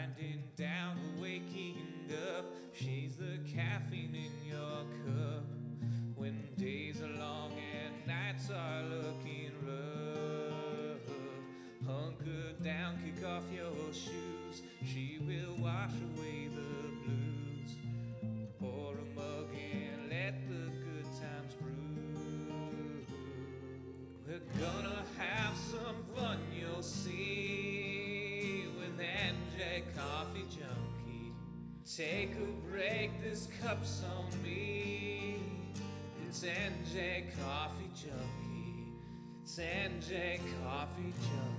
winding down, waking up. She's the caffeine in your cup. When days are long and nights are looking rough, hunker down, kick off your shoes. She will wash away the blues. Pour a mug and let the good times brew. We're gonna have some fun, you'll see, with NJ Coffee Junkie. Take a break, this cup's on me. It's NJ Coffee Junkie. It's NJ Coffee Junkie.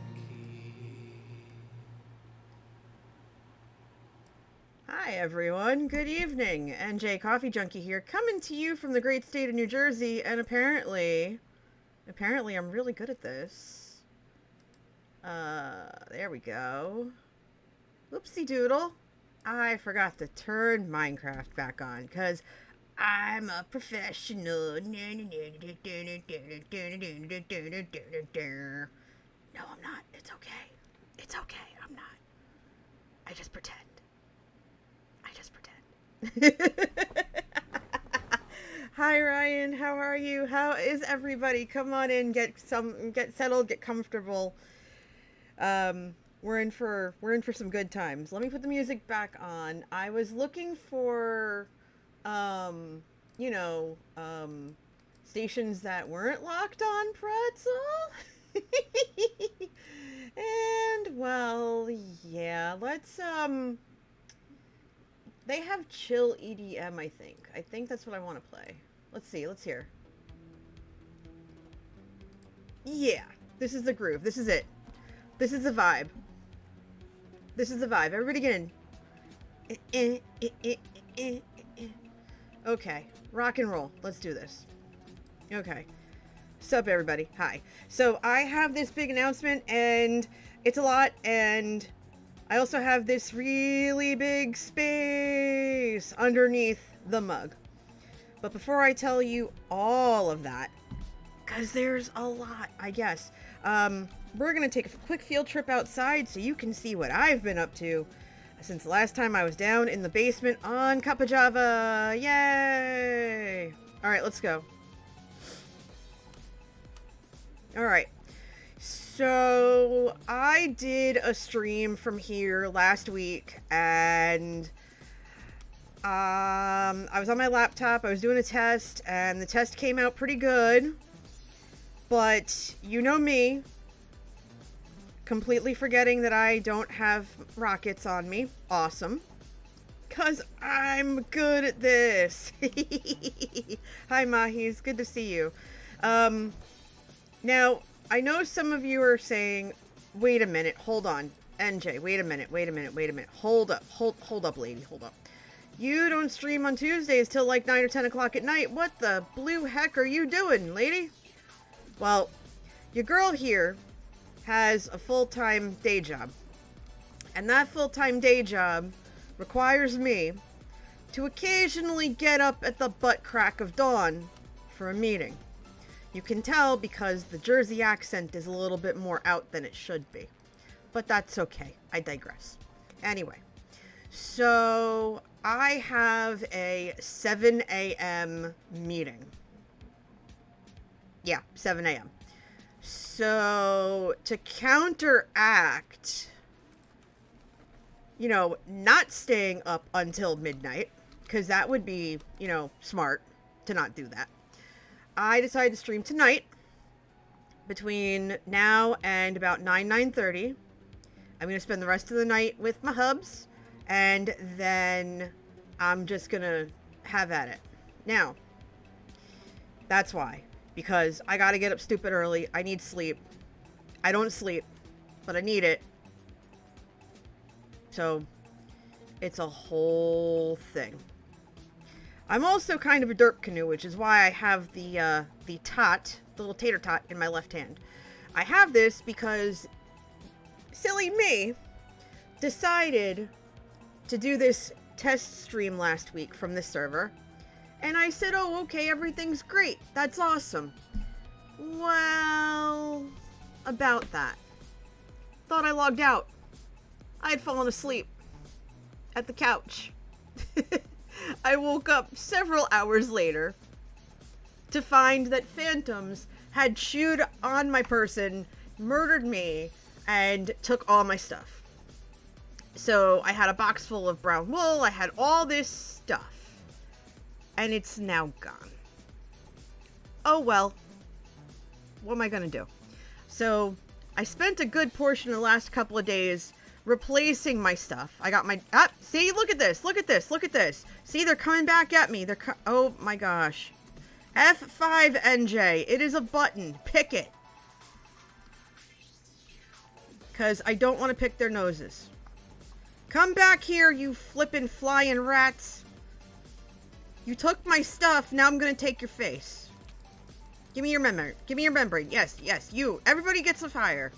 Hi everyone, good evening. NJ Coffee Junkie here, coming to you from the great state of New Jersey, and apparently I'm really good at this. There we go. Oopsie doodle. I forgot to turn Minecraft back on, because I'm a professional. No, I'm not. It's okay. It's okay. I'm not. I just pretend. Hi Ryan, how are you? How is everybody? Come on in, get settled, get comfortable. We're in for some good times. Let me put the music back on. I was looking for stations that weren't locked on Pretzel. And well, yeah, let's they have chill EDM, I think. I think that's what I want to play. Let's see. Let's hear. Yeah. This is the groove. This is it. This is the vibe. This is the vibe. Everybody get in. Okay. Rock and roll. Let's do this. Okay. Sup, everybody. Hi. So, I have this big announcement, and it's a lot, and I also have this really big space underneath the mug. But before I tell you all of that, because there's a lot, I guess, we're going to take a quick field trip outside so you can see what I've been up to since the last time I was down in the basement on Kappa Java. Yay! All right, let's go. All right. So, I did a stream from here last week, and I was on my laptop, I was doing a test, and the test came out pretty good, but you know me, completely forgetting that I don't have rockets on me. Awesome. 'Cause I'm good at this. Hi, Mahis, good to see you. Now, I know some of you are saying, wait a minute, hold on. NJ, wait a minute. Hold up, lady, hold up. You don't stream on Tuesdays till like 9 or 10 o'clock at night. What the blue heck are you doing, lady? Well, your girl here has a full-time day job. And that full-time day job requires me to occasionally get up at the butt crack of dawn for a meeting. You can tell because the Jersey accent is a little bit more out than it should be. But that's okay. I digress. Anyway, so I have a 7 a.m. meeting. Yeah, 7 a.m. So to counteract, not staying up until midnight, because that would be, smart to not do that. I decided to stream tonight between now and about 9:30. I'm going to spend the rest of the night with my hubs, and then I'm just going to have at it. Now, that's why. Because I got to get up stupid early. I need sleep. I don't sleep, but I need it. So, it's a whole thing. I'm also kind of a derp canoe, which is why I have the little tater tot in my left hand. I have this because silly me decided to do this test stream last week from this server. And I said, oh, okay, everything's great. That's awesome. Well, about that. Thought I logged out. I had fallen asleep. at the couch. I woke up several hours later to find that phantoms had chewed on my person, murdered me, and took all my stuff. So I had a box full of brown wool, I had all this stuff, and it's now gone. Oh well, what am I gonna do? So I spent a good portion of the last couple of days replacing my stuff. I got my, see, look at this, look at this, look at this. See, they're coming back at me. Oh my gosh. F5 NJ, it is a button, pick it. Because I don't want to pick their noses. Come back here, you flippin' flying rats. You took my stuff, now I'm gonna take your face. Give me your memory. Give me your membrane. Yes, yes, you. Everybody gets a fire.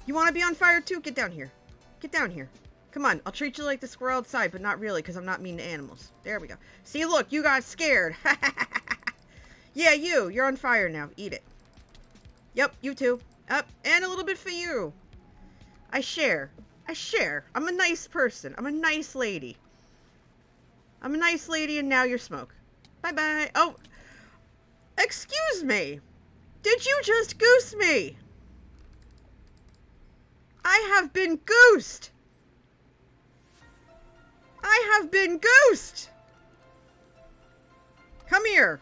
You want to be on fire too? Get down here. Get down here. Come on, I'll treat you like the squirrel outside, but not really, because I'm not mean to animals. There we go. See, look, you got scared. Yeah, you're on fire now. Eat it. Yep, you too. Up, and a little bit for you. I share. I share. I'm a nice person. I'm a nice lady. I'm a nice lady, and now you're smoke. Bye-bye. Oh, excuse me. Did you just goose me? I have been goosed. I have been goosed. Come here.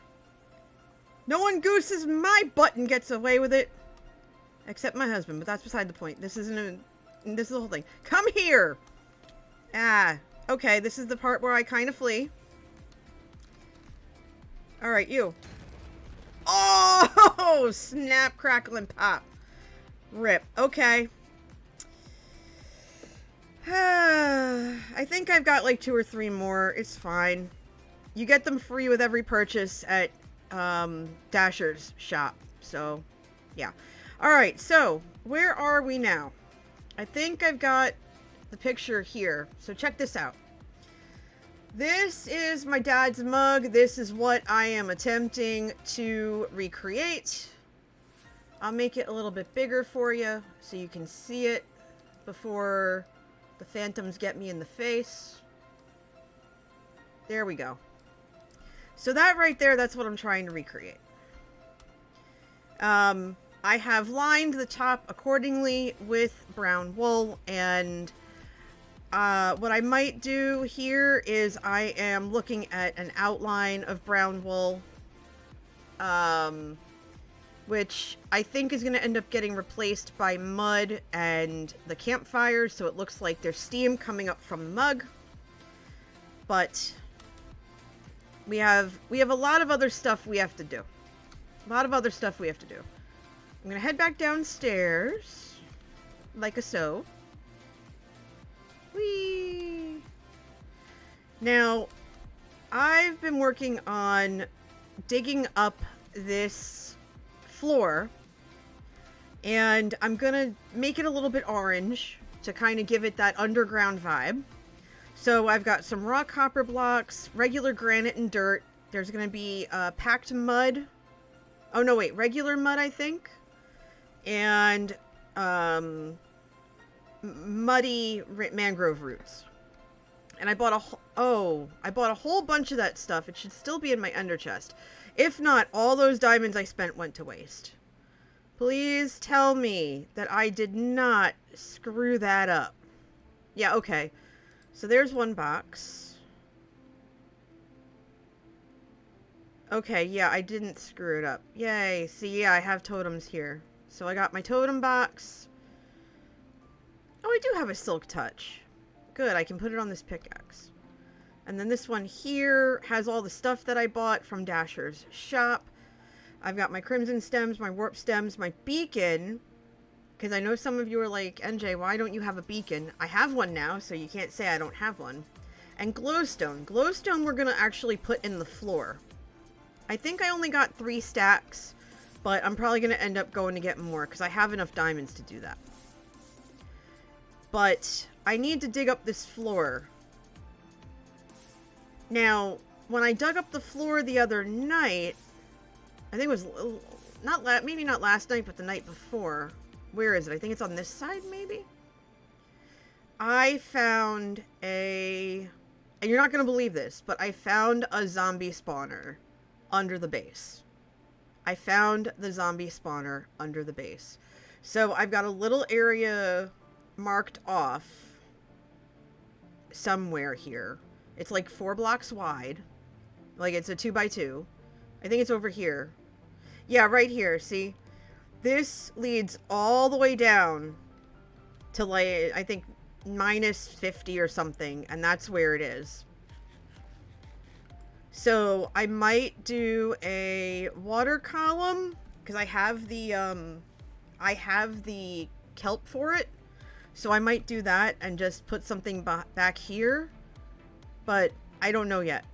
No one gooses my butt and gets away with it. Except my husband, but that's beside the point. This is the whole thing. Come here. Okay, this is the part where I kind of flee. Alright, you. Oh, snap, crackle, and pop. Rip. Okay. I think I've got like 2 or 3 more. It's fine. You get them free with every purchase at Dasher's shop. So, yeah. Alright, so where are we now? I think I've got the picture here. So check this out. This is my dad's mug. This is what I am attempting to recreate. I'll make it a little bit bigger for you so you can see it before the phantoms get me in the face. There we go. So that right there, that's what I'm trying to recreate. I have lined the top accordingly with brown wool, and what I might do here is I am looking at an outline of brown wool, which I think is going to end up getting replaced by mud and the campfires, so it looks like there's steam coming up from the mug. But we have a lot of other stuff we have to do. A lot of other stuff we have to do. I'm going to head back downstairs, like a so. Whee! Now, I've been working on digging up this floor, and I'm gonna make it a little bit orange to kind of give it that underground vibe. So I've got some raw copper blocks, regular granite and dirt. There's gonna be packed mud. Oh no, wait, regular mud, I think, and muddy mangrove roots. And I bought a whole bunch of that stuff. It should still be in my ender chest. If not, all those diamonds I spent went to waste. Please tell me that I did not screw that up. Yeah, okay. So there's one box. Okay, yeah, I didn't screw it up. Yay. See, yeah, I have totems here. So I got my totem box. Oh, I do have a silk touch. Good, I can put it on this pickaxe. And then this one here has all the stuff that I bought from Dasher's shop. I've got my crimson stems, my warp stems, my beacon. Because I know some of you are like, NJ, why don't you have a beacon? I have one now, so you can't say I don't have one. And glowstone. Glowstone we're going to actually put in the floor. I think I only got 3 stacks, but I'm probably going to end up going to get more because I have enough diamonds to do that. But I need to dig up this floor. Now, when I dug up the floor the other night, I think it was maybe not last night, but the night before. Where is it? I think it's on this side, maybe? I found and you're not going to believe this, but I found a zombie spawner under the base. I found the zombie spawner under the base. So I've got a little area marked off somewhere here. It's like 4 blocks wide. Like it's a 2x2. I think it's over here. Yeah, right here. See? This leads all the way down to like, I think minus 50 or something. And that's where it is. So I might do a water column because I have the kelp for it. So I might do that and just put something back here. But I don't know yet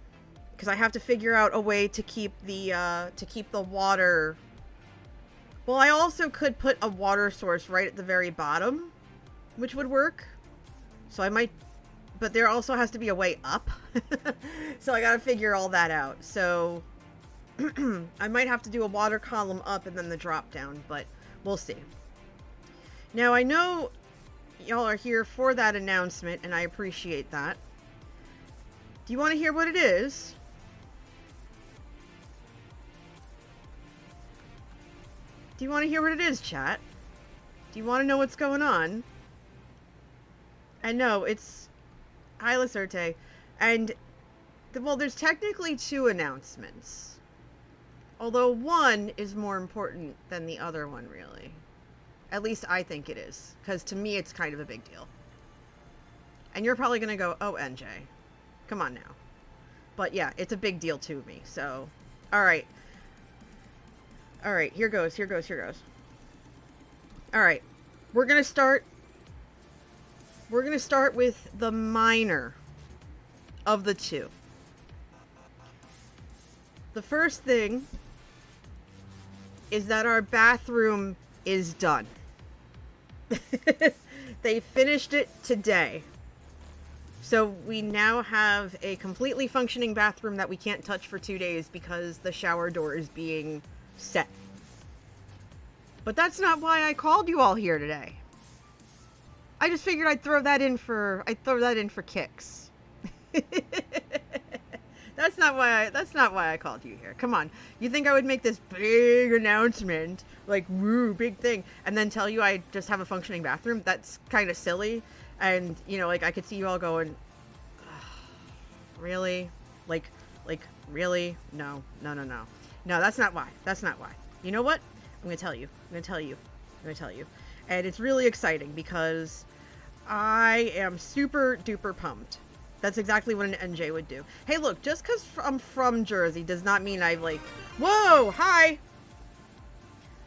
because I have to figure out a way to keep the water. Well, I also could put a water source right at the very bottom, which would work. So I might, but there also has to be a way up. So I got to figure all that out. So I might have to do a water column up and then the drop down, but we'll see. Now I know y'all are here for that announcement and I appreciate that. Do you want to hear what it is? Do you want to hear what it is, chat? Do you want to know what's going on? And no, it's Hi Laserte. And well, there's technically 2 announcements. Although one is more important than the other one, really. At least I think it is. Because to me, it's kind of a big deal. And you're probably going to go, oh, NJ. Come on now. But yeah, it's a big deal to me. So, alright. Alright, here goes. Alright. We're going to start with the minor of the 2. The first thing is that our bathroom is done. They finished it today. So we now have a completely functioning bathroom that we can't touch for 2 days because the shower door is being set. But that's not why I called you all here today. I just figured I'd throw that in for kicks. That's not why I called you here. Come on. You think I would make this big announcement, like, woo, big thing, and then tell you I just have a functioning bathroom? That's kind of silly. And, you know, like, I could see you all going, really? Like, really? No. No, that's not why. You know what? I'm going to tell you. And it's really exciting because I am super duper pumped. That's exactly what an NJ would do. Hey, look, just because I'm from Jersey does not mean I've like... Whoa! Hi!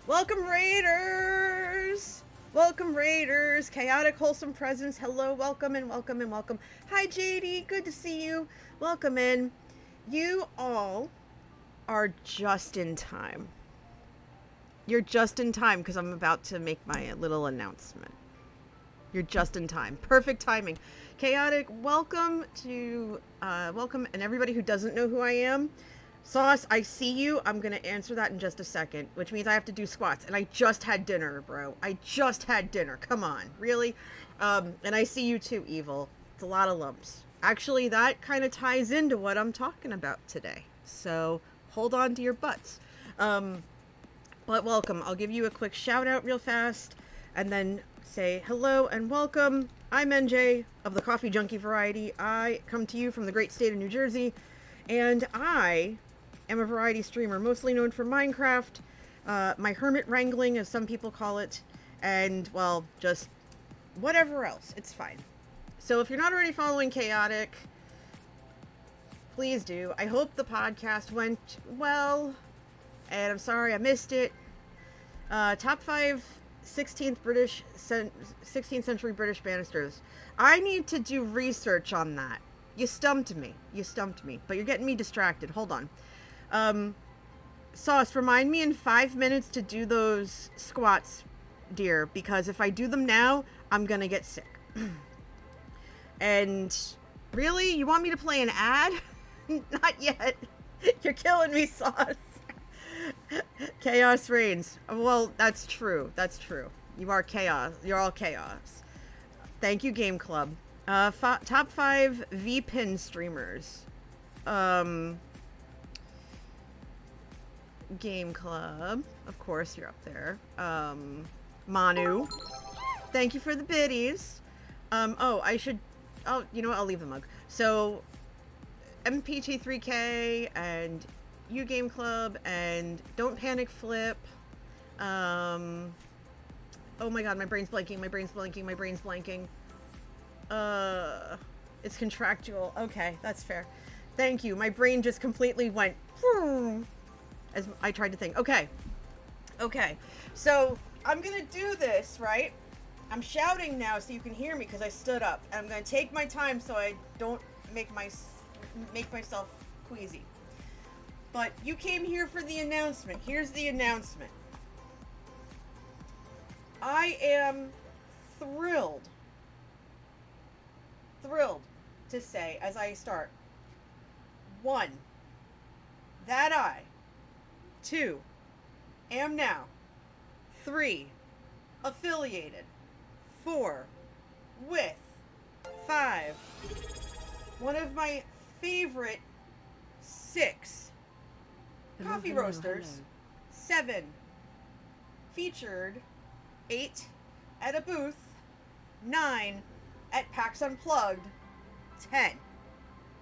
Welcome, Raiders! Welcome, Raiders! Chaotic Wholesome Presence. Hello, welcome and welcome and welcome. Hi, JD. Good to see you. Welcome in. You all are just in time. You're just in time because I'm about to make my little announcement. You're just in time. Perfect timing. Chaotic, welcome, and everybody who doesn't know who I am. Sauce, I see you. I'm going to answer that in just a second, which means I have to do squats. And I just had dinner, bro. I just had dinner. Come on. Really? And I see you too, Evil. It's a lot of lumps. Actually, that kind of ties into what I'm talking about today. So hold on to your butts. But welcome. I'll give you a quick shout out real fast and then say hello and welcome. I'm NJ of the Coffee Junkie variety. I come to you from the great state of New Jersey, and I am a variety streamer, mostly known for Minecraft, my hermit wrangling, as some people call it, and, well, just whatever else. It's fine. So if you're not already following Chaotic, please do. I hope the podcast went well, and I'm sorry I missed it. Top 5 16th century British banisters. I need to do research on that. You stumped me, but you're getting me distracted. Hold on. Sauce, remind me in 5 minutes to do those squats, dear, because if I do them now, I'm gonna get sick. And really, you want me to play an ad? Not yet. You're killing me, Sauce. Chaos reigns. Well, that's true. You are chaos. You're all chaos. Thank you, Game Club. Top 5 VPN streamers. Game Club. Of course, you're up there. Manu. Thank you for the biddies. You know what? I'll leave the mug. So, MPT3K and U Game Club and Don't Panic Flip. Oh my god, my brain's blanking. It's contractual. Okay, that's fair. Thank you. My brain just completely went as I tried to think. Okay. So, I'm gonna do this, right? I'm shouting now so you can hear me because I stood up. And I'm gonna take my time so I don't make myself queasy. But you came here for the announcement. Here's the announcement. I am thrilled to say as I start. 1, that I, 2, am now, 3, affiliated, 4, with, 5, one of my favorite 6 coffee roasters, 7, featured, 8, at a booth, 9, at PAX Unplugged, 10.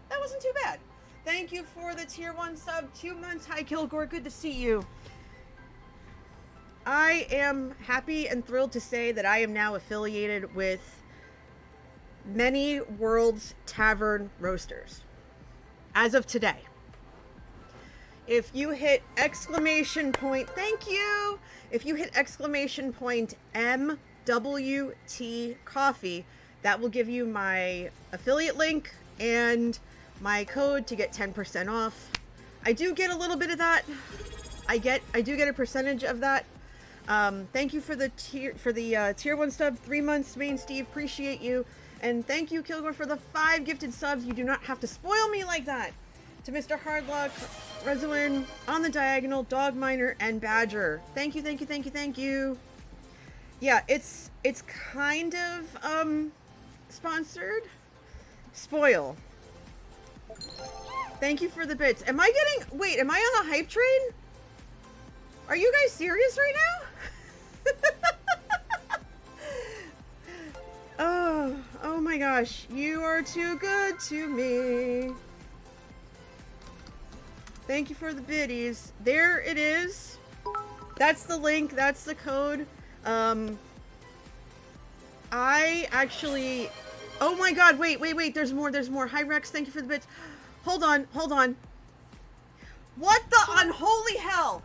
That wasn't too bad. Thank you for the tier 1 sub, 2 months. Hi, Kilgore. Good to see you. I am happy and thrilled to say that I am now affiliated with many World's Tavern Roasters. As of today. If you hit exclamation point, thank you! If you hit exclamation point MWT Coffee, that will give you my affiliate link and my code to get 10% off. I do get a little bit of that. I do get a percentage of that. Thank you for the tier 1 sub, 3 months, Main Steve, appreciate you. And thank you, Kilgore, for the 5 gifted subs. You do not have to spoil me like that. To Mr. Hardluck, Rezuin, On the Diagonal, Dog Miner, and Badger. Thank you. Yeah, it's kind of, sponsored. Spoil. Thank you for the bits. Am I on the hype train? Are you guys serious right now? Oh my gosh. You are too good to me. Thank you for the biddies. There it is. That's the link. That's the code. I actually... Oh my god, wait. There's more. Hi, Rex. Thank you for the bits. Hold on. What the unholy hell?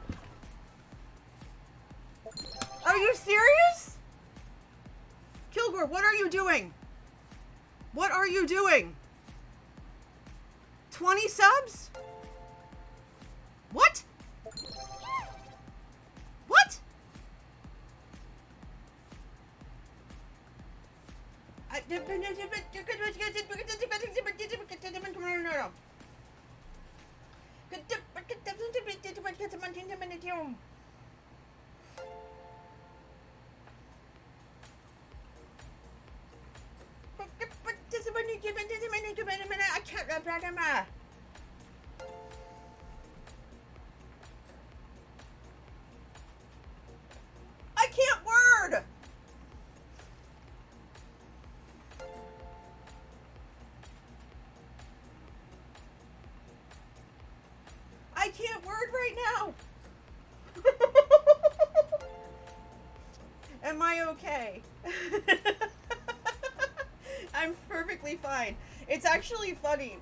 Are you serious? Kilgore, what are you doing? 20 subs? What? I can't word. I can't word right now. Am I okay? I'm perfectly fine. It's actually funny.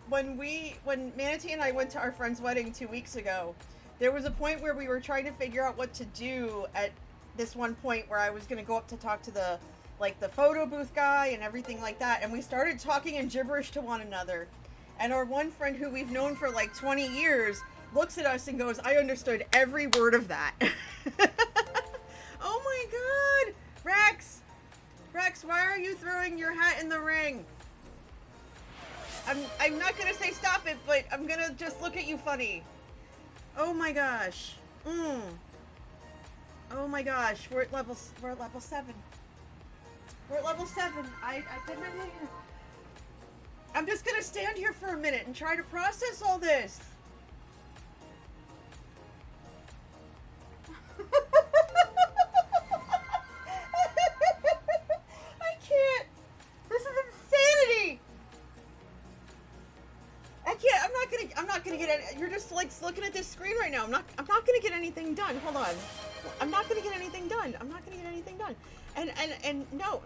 When Manatee and I went to our friend's wedding 2 weeks ago, there was a point where we were trying to figure out what to do at this one point where I was going to go up to talk to the photo booth guy and everything like that. And we started talking in gibberish to one another. And our one friend who we've known for like 20 years looks at us and goes, I understood every word of that. Oh my god! Rex, why are you throwing your hat in the ring? I'm not gonna say stop it, but I'm gonna just look at you funny. Oh my gosh. Oh my gosh, we're at level 7. We're at level 7. I did my thing. I'm just gonna stand here for a minute and try to process all this. I can't. This is insanity. I can't. I'm not gonna get any. You're just like looking at this screen right now. I'm not gonna get anything done. Hold on. I'm not gonna get anything done. I'm not gonna get anything done. And no.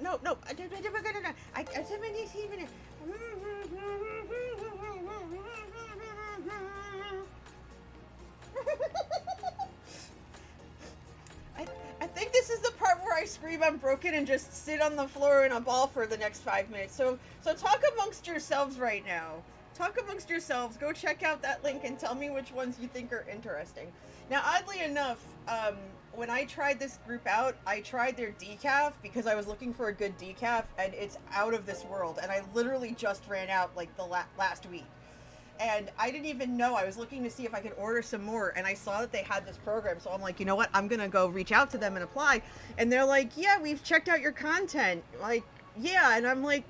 I think this is the part where I scream I'm broken and just sit on the floor in a ball for the next 5 minutes. So talk amongst yourselves right now. Talk amongst yourselves. Go check out that link and tell me which ones you think are interesting. Now, oddly enough, when I tried this group out, I tried their decaf because I was looking for a good decaf, and it's out of this world. And I literally just ran out like the last week. And I didn't even know. I was looking to see if I could order some more, and I saw that they had this program. So I'm like, you know what? I'm going to go reach out to them and apply. And they're like, yeah, we've checked out your content. Like, yeah. And I'm like,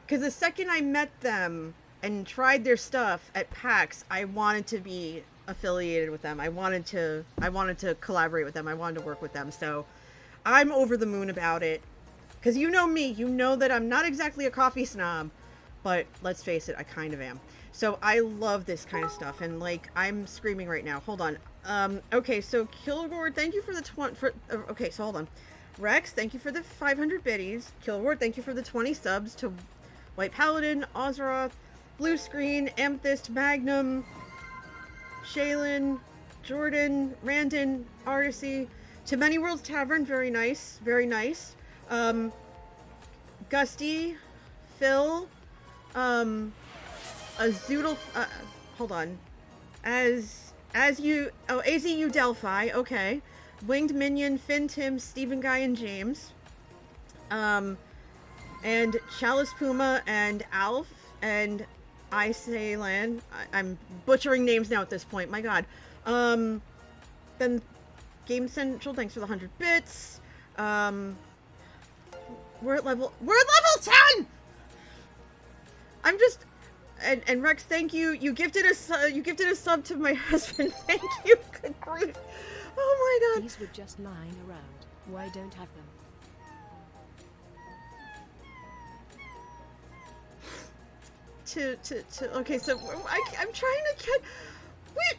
because the second I met them and tried their stuff at PAX, I wanted to be affiliated with them. I wanted to collaborate with them. I wanted to work with them. So I'm over the moon about it. Because you know me, you know that I'm not exactly a coffee snob, but let's face it, I kind of am. So I love this kind of stuff, and like I'm screaming right now. Hold on. Okay, so Kilgore, thank you for the okay, so hold on. Rex, thank you for the 500 biddies. Kilgore, thank you for the 20 subs to White Paladin, Ozroth, Blue Screen, Amethyst, Magnum, Shaylin, Jordan, Randon, Artisy, to Many Worlds Tavern, very nice, very nice. Gusty, Phil, Azoodle, hold on, AZU Delphi, okay, Winged Minion, Finn, Tim, Stephen Guy, and James, and Chalice Puma, and Alf, and Isaylan. I'm butchering names now at this point, my god. Then Game Central, thanks for the 100 bits. We're at level 10! I'm just, and Rex, thank you. You gifted a sub to my husband. Thank you. Good grief. Oh my god. These were just lying around. Why don't have them? Okay, so I'm trying to get, wait.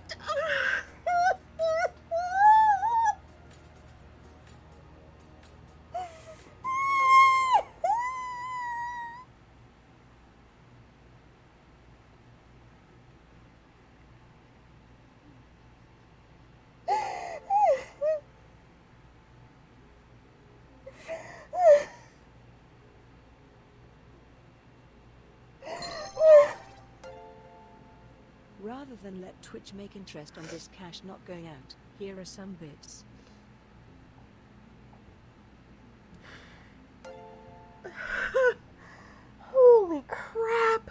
Rather than let Twitch make interest on this cash not going out, here are some bits. Holy crap.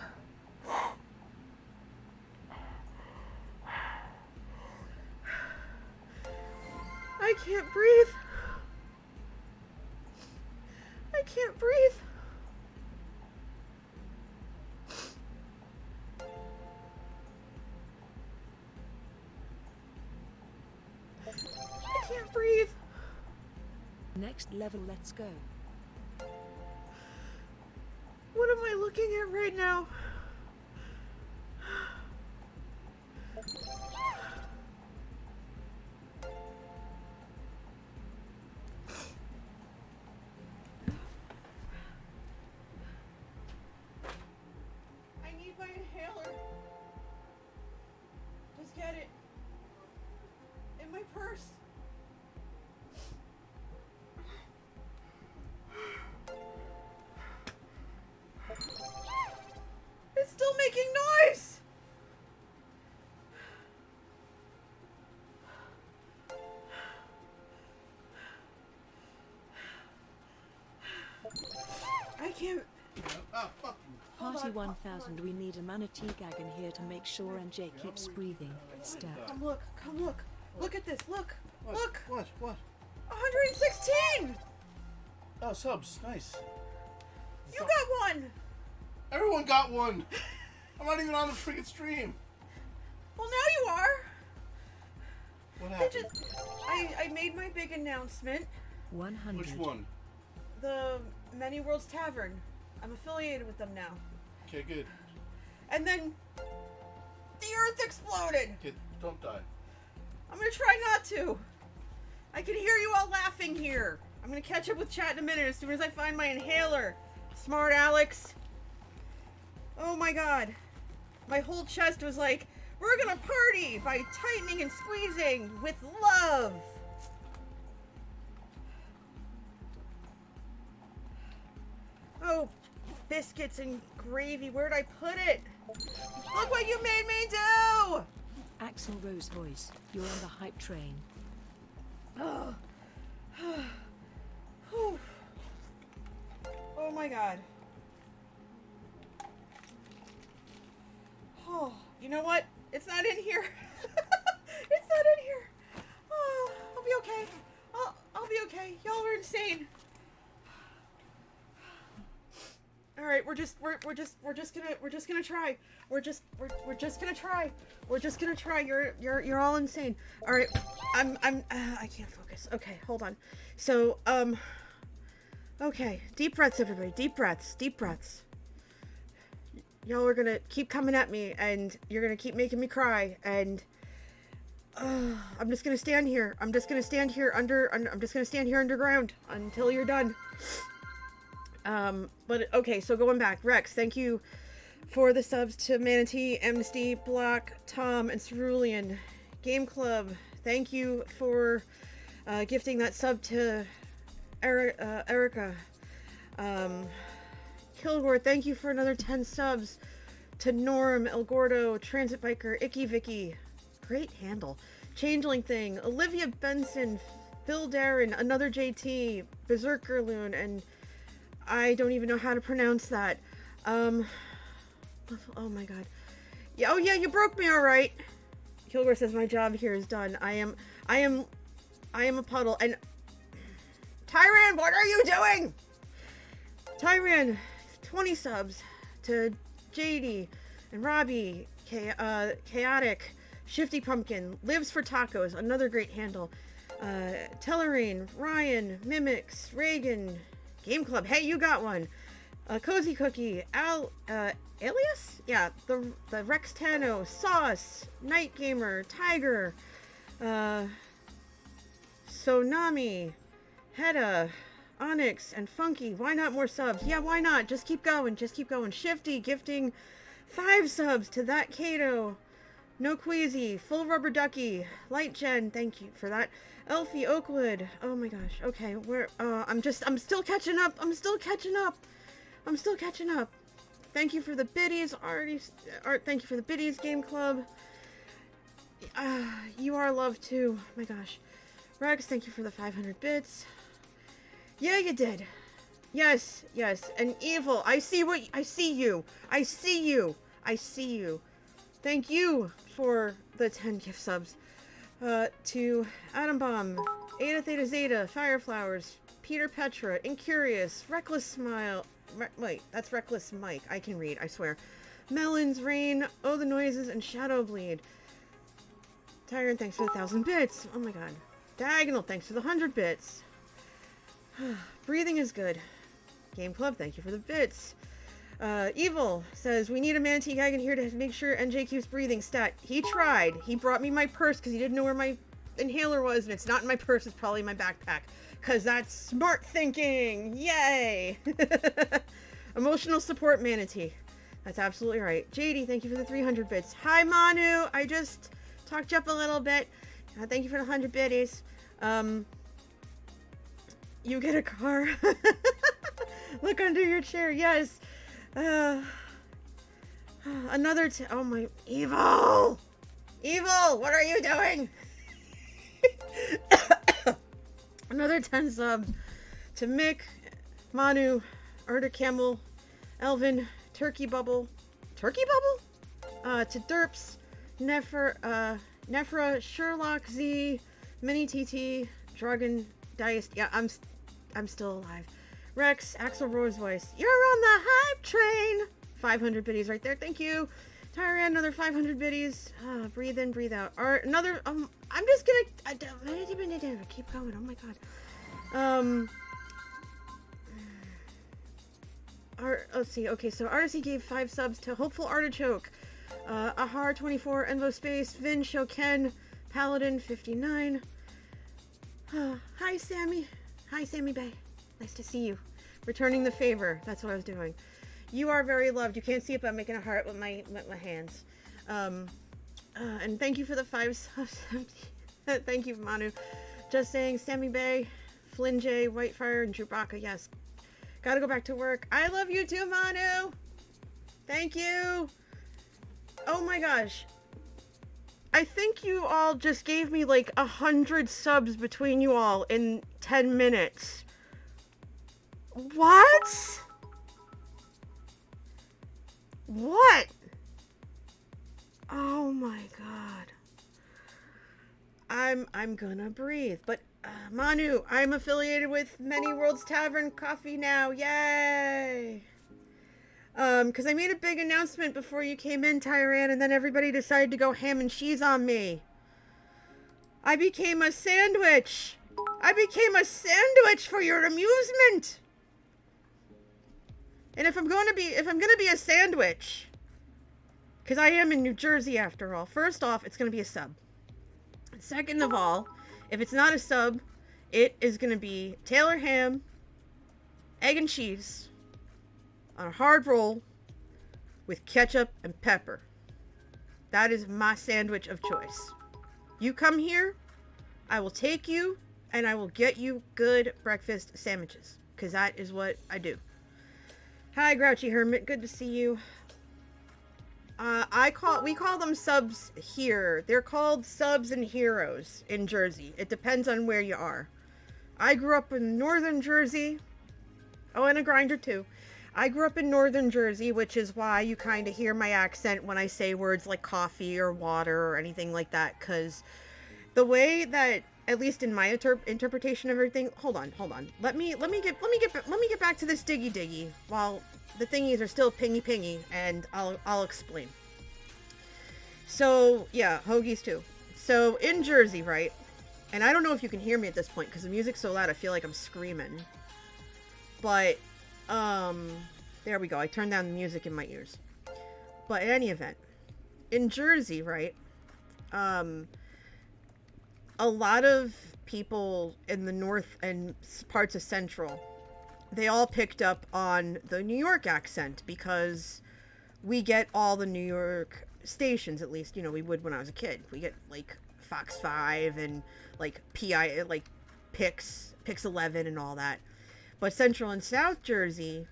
I can't breathe. I can't breathe. I can't breathe. Next level, let's go. What am I looking at right now? I need my inhaler. Just get it. In my purse. It's still making noise! I can't. Party 1000, we need a manatee gag in here to make sure NJ keeps breathing. Step. Come look, come look. Look at this. Look. What? Look. What? 116. Oh, subs. Nice. You got one. Everyone got one. I'm not even on the freaking stream. Well, now you are. What happened? I made my big announcement. 100. Which one? The Many Worlds Tavern. I'm affiliated with them now. Okay, good. And then the Earth exploded. Okay, don't die. I'm gonna try not to. I can hear you all laughing here. I'm gonna catch up with chat in a minute as soon as I find my inhaler. Smart Alex. Oh my god. My whole chest was like, we're gonna party by tightening and squeezing with love. Oh, biscuits and gravy. Where'd I put it? Look what you made me do! Axel Rose voice. You're on the hype train. Oh. Whew. Oh my god. Oh, you know what? It's not in here. It's not in here. Oh, I'll be okay. I'll be okay. Y'all are insane. All right, we're just gonna try. We're just gonna try. We're just gonna try. You're all insane. All right, I can't focus. Okay, hold on. So, okay, deep breaths, everybody. Deep breaths. Deep breaths. Y'all are gonna keep coming at me, and you're gonna keep making me cry, and I'm just gonna stand here. I'm just gonna stand here underground until you're done. But okay, so going back, Rex, thank you for the subs to Manatee, Amnesty, Block, Tom, and Cerulean. Game Club, thank you for gifting that sub to Erica. Kilgore, thank you for another 10 subs. To Norm, El Gordo, Transit Biker, Icky Vicky. Great handle. Changeling Thing, Olivia Benson, Phil Darren, another JT, Berserker Loon, and I don't even know how to pronounce that. Oh my god. Yeah, oh yeah, you broke me, alright. Kilgore says my job here is done. I am a puddle. And Tyran, what are you doing? Tyran, 20 subs to JD and Robbie, Chaotic, Shifty Pumpkin, Lives for Tacos, another great handle. Tellerine, Ryan, Mimics, Reagan, Game Club, hey, you got one. Cozy Cookie, Alias? Yeah, the Rex Tano, Sauce, Night Gamer, Tiger, Sonami, Hedda, Onyx, and Funky. Why not more subs? Yeah, why not? Just keep going. Just keep going. Shifty gifting 5 subs to That Kato. No Queasy. Full Rubber Ducky. Light Jen. Thank you for that. Elfie Oakwood. Oh my gosh. Okay. I'm still catching up. I'm still catching up. Thank you for the biddies. Thank you for the biddies, Game Club. You are loved too. My gosh. Rex, thank you for the 500 bits. Yeah, you did. Yes. And Evil, I see you. Thank you for the 10 gift subs. To Atom Bomb, Ada Theta Zeta, Fireflowers, Peter Petra, Incurious, Reckless Smile. Wait, that's Reckless Mike. I can read, I swear. Melons, Rain, Oh the Noises, and Shadowbleed. Tyrant, thanks for the 1,000 bits. Oh my god. Diagonal, thanks for the 100 bits. Breathing is good. Game Club, thank you for the bits. Evil says, we need a manatee gag in here to make sure NJ keeps breathing. Stat, he tried. He brought me my purse because he didn't know where my inhaler was, and it's not in my purse, it's probably in my backpack. Because that's smart thinking! Yay! Emotional support manatee. That's absolutely right. JD, thank you for the 300 bits. Hi, Manu! I just talked you up a little bit. Thank you for the 100 biddies. You get a car. Look under your chair. Yes. Another. Oh my. Evil. What are you doing? Another 10 subs to Mick, Manu, Arda Camel, Elvin, Turkey Bubble. To Derps, Nefer, Nephra, Sherlock, Z, Mini TT, Dragon, Dice. Yeah, I'm still alive. Rex, Axel Roy's voice. You're on the hype train. 500 biddies right there. Thank you. Tyran, another 500 biddies. Breathe in, breathe out. Another. I'm just gonna keep going. Oh my god. Let's see. Okay, so RC gave 5 subs to Hopeful Artichoke, Ahar 24, Envo Space, Vin Shoken, Paladin 59. Hi Sammy. Hi Sammy Bay. Nice to see you. Returning the favor. That's what I was doing. You are very loved. You can't see it, but I'm making a heart with my hands. And thank you for the 5 subs. Thank you, Manu. Just saying, Sammy Bay, Flynn J, Whitefire, and Chewbacca. Yes. Gotta go back to work. I love you too, Manu. Thank you. Oh my gosh. I think you all just gave me like 100 subs between you all in 10 minutes. What? What? Oh my god. I'm gonna breathe. But Manu, I'm affiliated with Many Worlds Tavern Coffee now. Yay! Because I made a big announcement before you came in, Tyran, and then everybody decided to go ham and cheese on me. I became a sandwich. I became a sandwich for your amusement. And if I'm gonna be a sandwich, because I am in New Jersey after all, first off, it's gonna be a sub. Second of all, if it's not a sub, it is gonna be Taylor ham, egg and cheese, on a hard roll, with ketchup and pepper. That is my sandwich of choice. You come here, I will take you, and I will get you good breakfast sandwiches, because that is what I do. Hi, Grouchy Hermit. Good to see you. We call them subs here. They're called subs and heroes in Jersey. It depends on where you are. I grew up in northern Jersey. Oh, and a grinder too. I grew up in northern Jersey, which is why you kind of hear my accent when I say words like coffee or water or anything like that. Because the way that, at least in my interpretation of everything, hold on. Let me get back to this diggy while the thingies are still pingy, and I'll explain. So yeah, hoagies too. So in Jersey, right? And I don't know if you can hear me at this point because the music's so loud. I feel like I'm screaming. But there we go. I turned down the music in my ears. But in any event, in Jersey, right? A lot of people in the north and parts of central, they all picked up on the New York accent because we get all the New York stations, at least, we would when I was a kid. We get like Fox 5 and like Pix 11 and all that. But Central and South Jersey,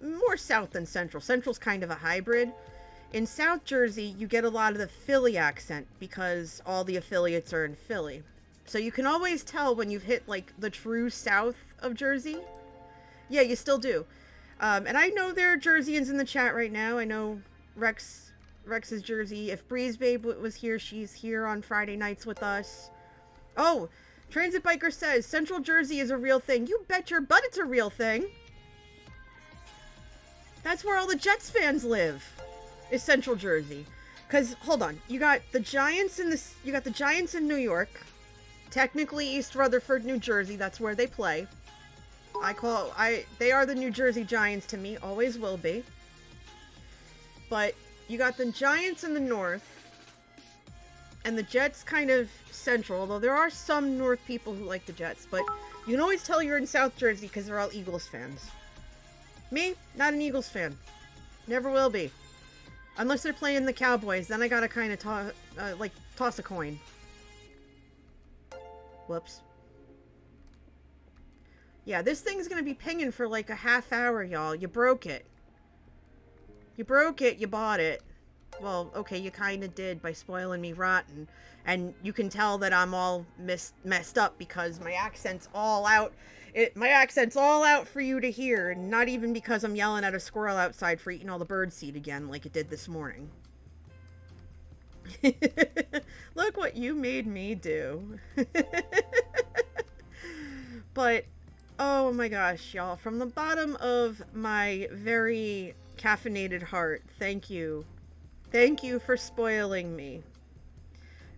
more South than Central. Central's kind of a hybrid. In South Jersey, you get a lot of the Philly accent because all the affiliates are in Philly. So you can always tell when you've hit like the true South of Jersey. Yeah, you still do. And I know there are Jerseyans in the chat right now. I know Rex's Jersey. If Breeze Babe was here, she's here on Friday nights with us. Oh, Transit Biker says Central Jersey is a real thing. You bet your butt it's a real thing. That's where all the Jets fans live. Is Central Jersey. Because hold on, you got the Giants in New York. Technically East Rutherford, New Jersey. That's where they play. They are the New Jersey Giants to me, always will be. But you got the Giants in the north, and the Jets kind of central, although there are some north people who like the Jets, but you can always tell you're in South Jersey because they're all Eagles fans. Me, not an Eagles fan. Never will be. Unless they're playing the Cowboys, then I gotta kind of toss a coin. Whoops. Yeah, this thing's gonna be pinging for like a half hour, y'all. You broke it. You broke it, you bought it. Well, okay, you kind of did by spoiling me rotten. And you can tell that I'm all messed up because my accent's all out. My accent's all out for you to hear. And not even because I'm yelling at a squirrel outside for eating all the bird seed again like it did this morning. Look what you made me do. But, oh my gosh, y'all, from the bottom of my very caffeinated heart, thank you. Thank you for spoiling me.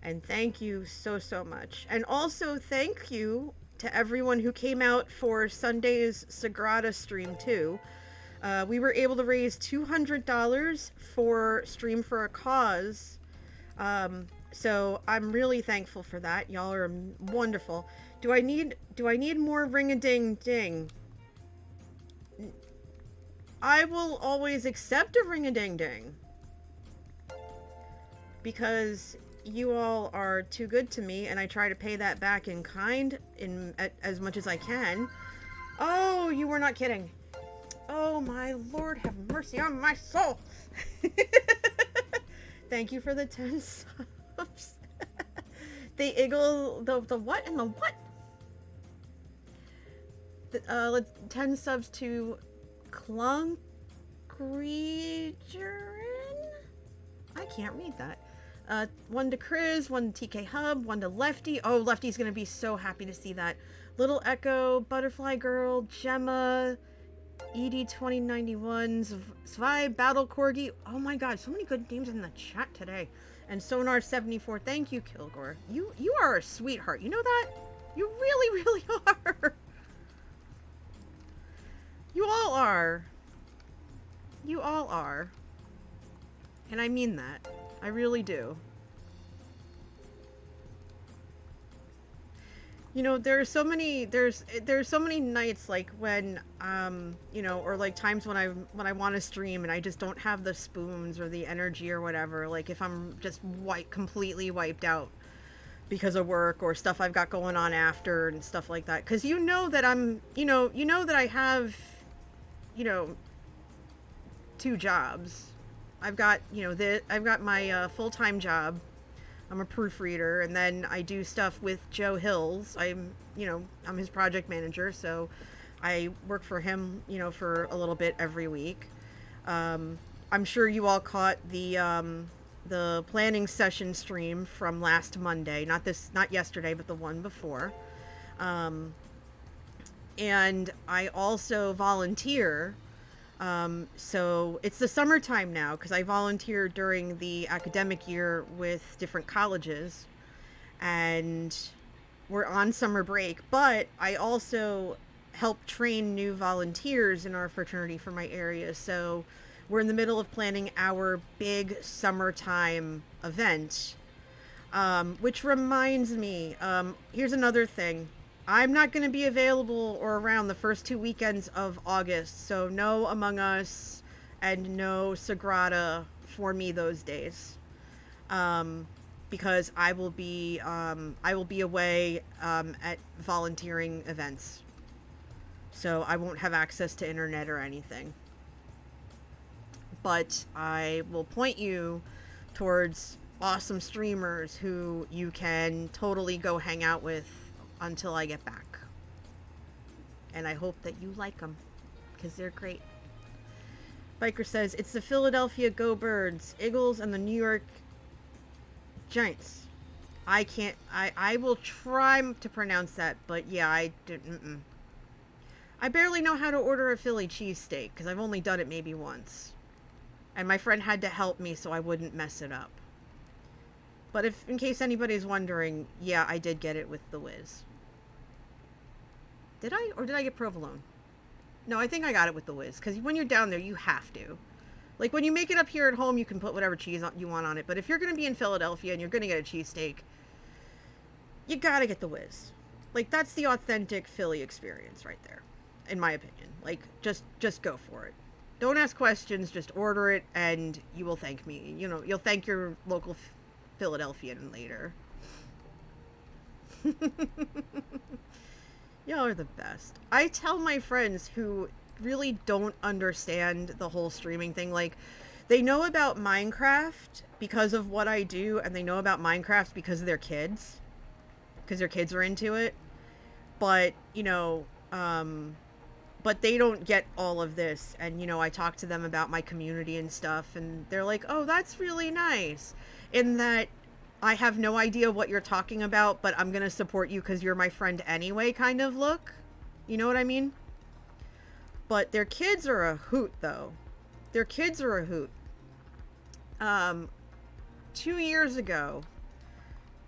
And thank you so, so much. And also thank you to everyone who came out for Sunday's Sagrada stream too. We were able to raise $200 for Stream for a Cause. So I'm really thankful for that. Y'all are wonderful. Do I need more ring-a-ding-ding? I will always accept a ring-a-ding-ding. Because you all are too good to me, and I try to pay that back in kind as much as I can. Oh, you were not kidding. Oh my Lord, have mercy on my soul. Thank you for the 10 subs. The Eagle, the what and the what? 10 subs to Clunkregerin? I can't read that. One to Chris, one to TK Hub, one to Lefty. Oh, Lefty's gonna be so happy to see that. Little Echo, Butterfly Girl, Gemma, ED2091, Zwei, Battle Corgi. Oh my god, so many good names in the chat today. And Sonar74. Thank you, Kilgore. You are a sweetheart. You know that? You really, really are. You all are. You all are. And I mean that. I really do. You know, there's so many nights like when you know, or like times when I want to stream and I just don't have the spoons or the energy or whatever, like if I'm just completely wiped out because of work or stuff I've got going on after and stuff like that, cuz you know that I'm, you know that I have, you know, 2 jobs. I've got, you know, I've got my full-time job. I'm a proofreader, and then I do stuff with Joe Hills. I'm his project manager, so I work for him, you know, for a little bit every week. I'm sure you all caught the planning session stream from last Monday, not yesterday, but the one before. And I also volunteer. So it's the summertime now because I volunteer during the academic year with different colleges, and we're on summer break, but I also help train new volunteers in our fraternity for my area. So we're in the middle of planning our big summertime event, which reminds me, here's another thing. I'm not going to be available or around the first 2 weekends of August, so no Among Us and no Sagrada for me those days, because I will be away at volunteering events, so I won't have access to internet or anything. But I will point you towards awesome streamers who you can totally go hang out with until I get back. And I hope that you like them, because they're great. Biker says, it's the Philadelphia Go Birds, Eagles, and the New York Giants. I will try to pronounce that, but yeah, I didn't. I barely know how to order a Philly cheesesteak, because I've only done it maybe once. And my friend had to help me so I wouldn't mess it up. But in case anybody's wondering, yeah, I did get it with the whiz. Did I? Or did I get provolone? No, I think I got it with the whiz. Because when you're down there, you have to. Like, when you make it up here at home, you can put whatever cheese you want on it. But if you're going to be in Philadelphia and you're going to get a cheesesteak, you got to get the whiz. Like, that's the authentic Philly experience right there, in my opinion. Like, just go for it. Don't ask questions. Just order it, and you will thank me. You know, you'll thank your local Philadelphian later. Y'all are the best. I tell my friends who really don't understand the whole streaming thing, like, they know about Minecraft because of what I do, and they know about Minecraft because of their kids. Because their kids are into it. But, you know, but they don't get all of this. And, you know, I talk to them about my community and stuff, and they're like, oh, that's really nice. In that I have no idea what you're talking about, but I'm going to support you because you're my friend anyway kind of look. You know what I mean? But their kids are a hoot, though. Their kids are a hoot. 2 years ago,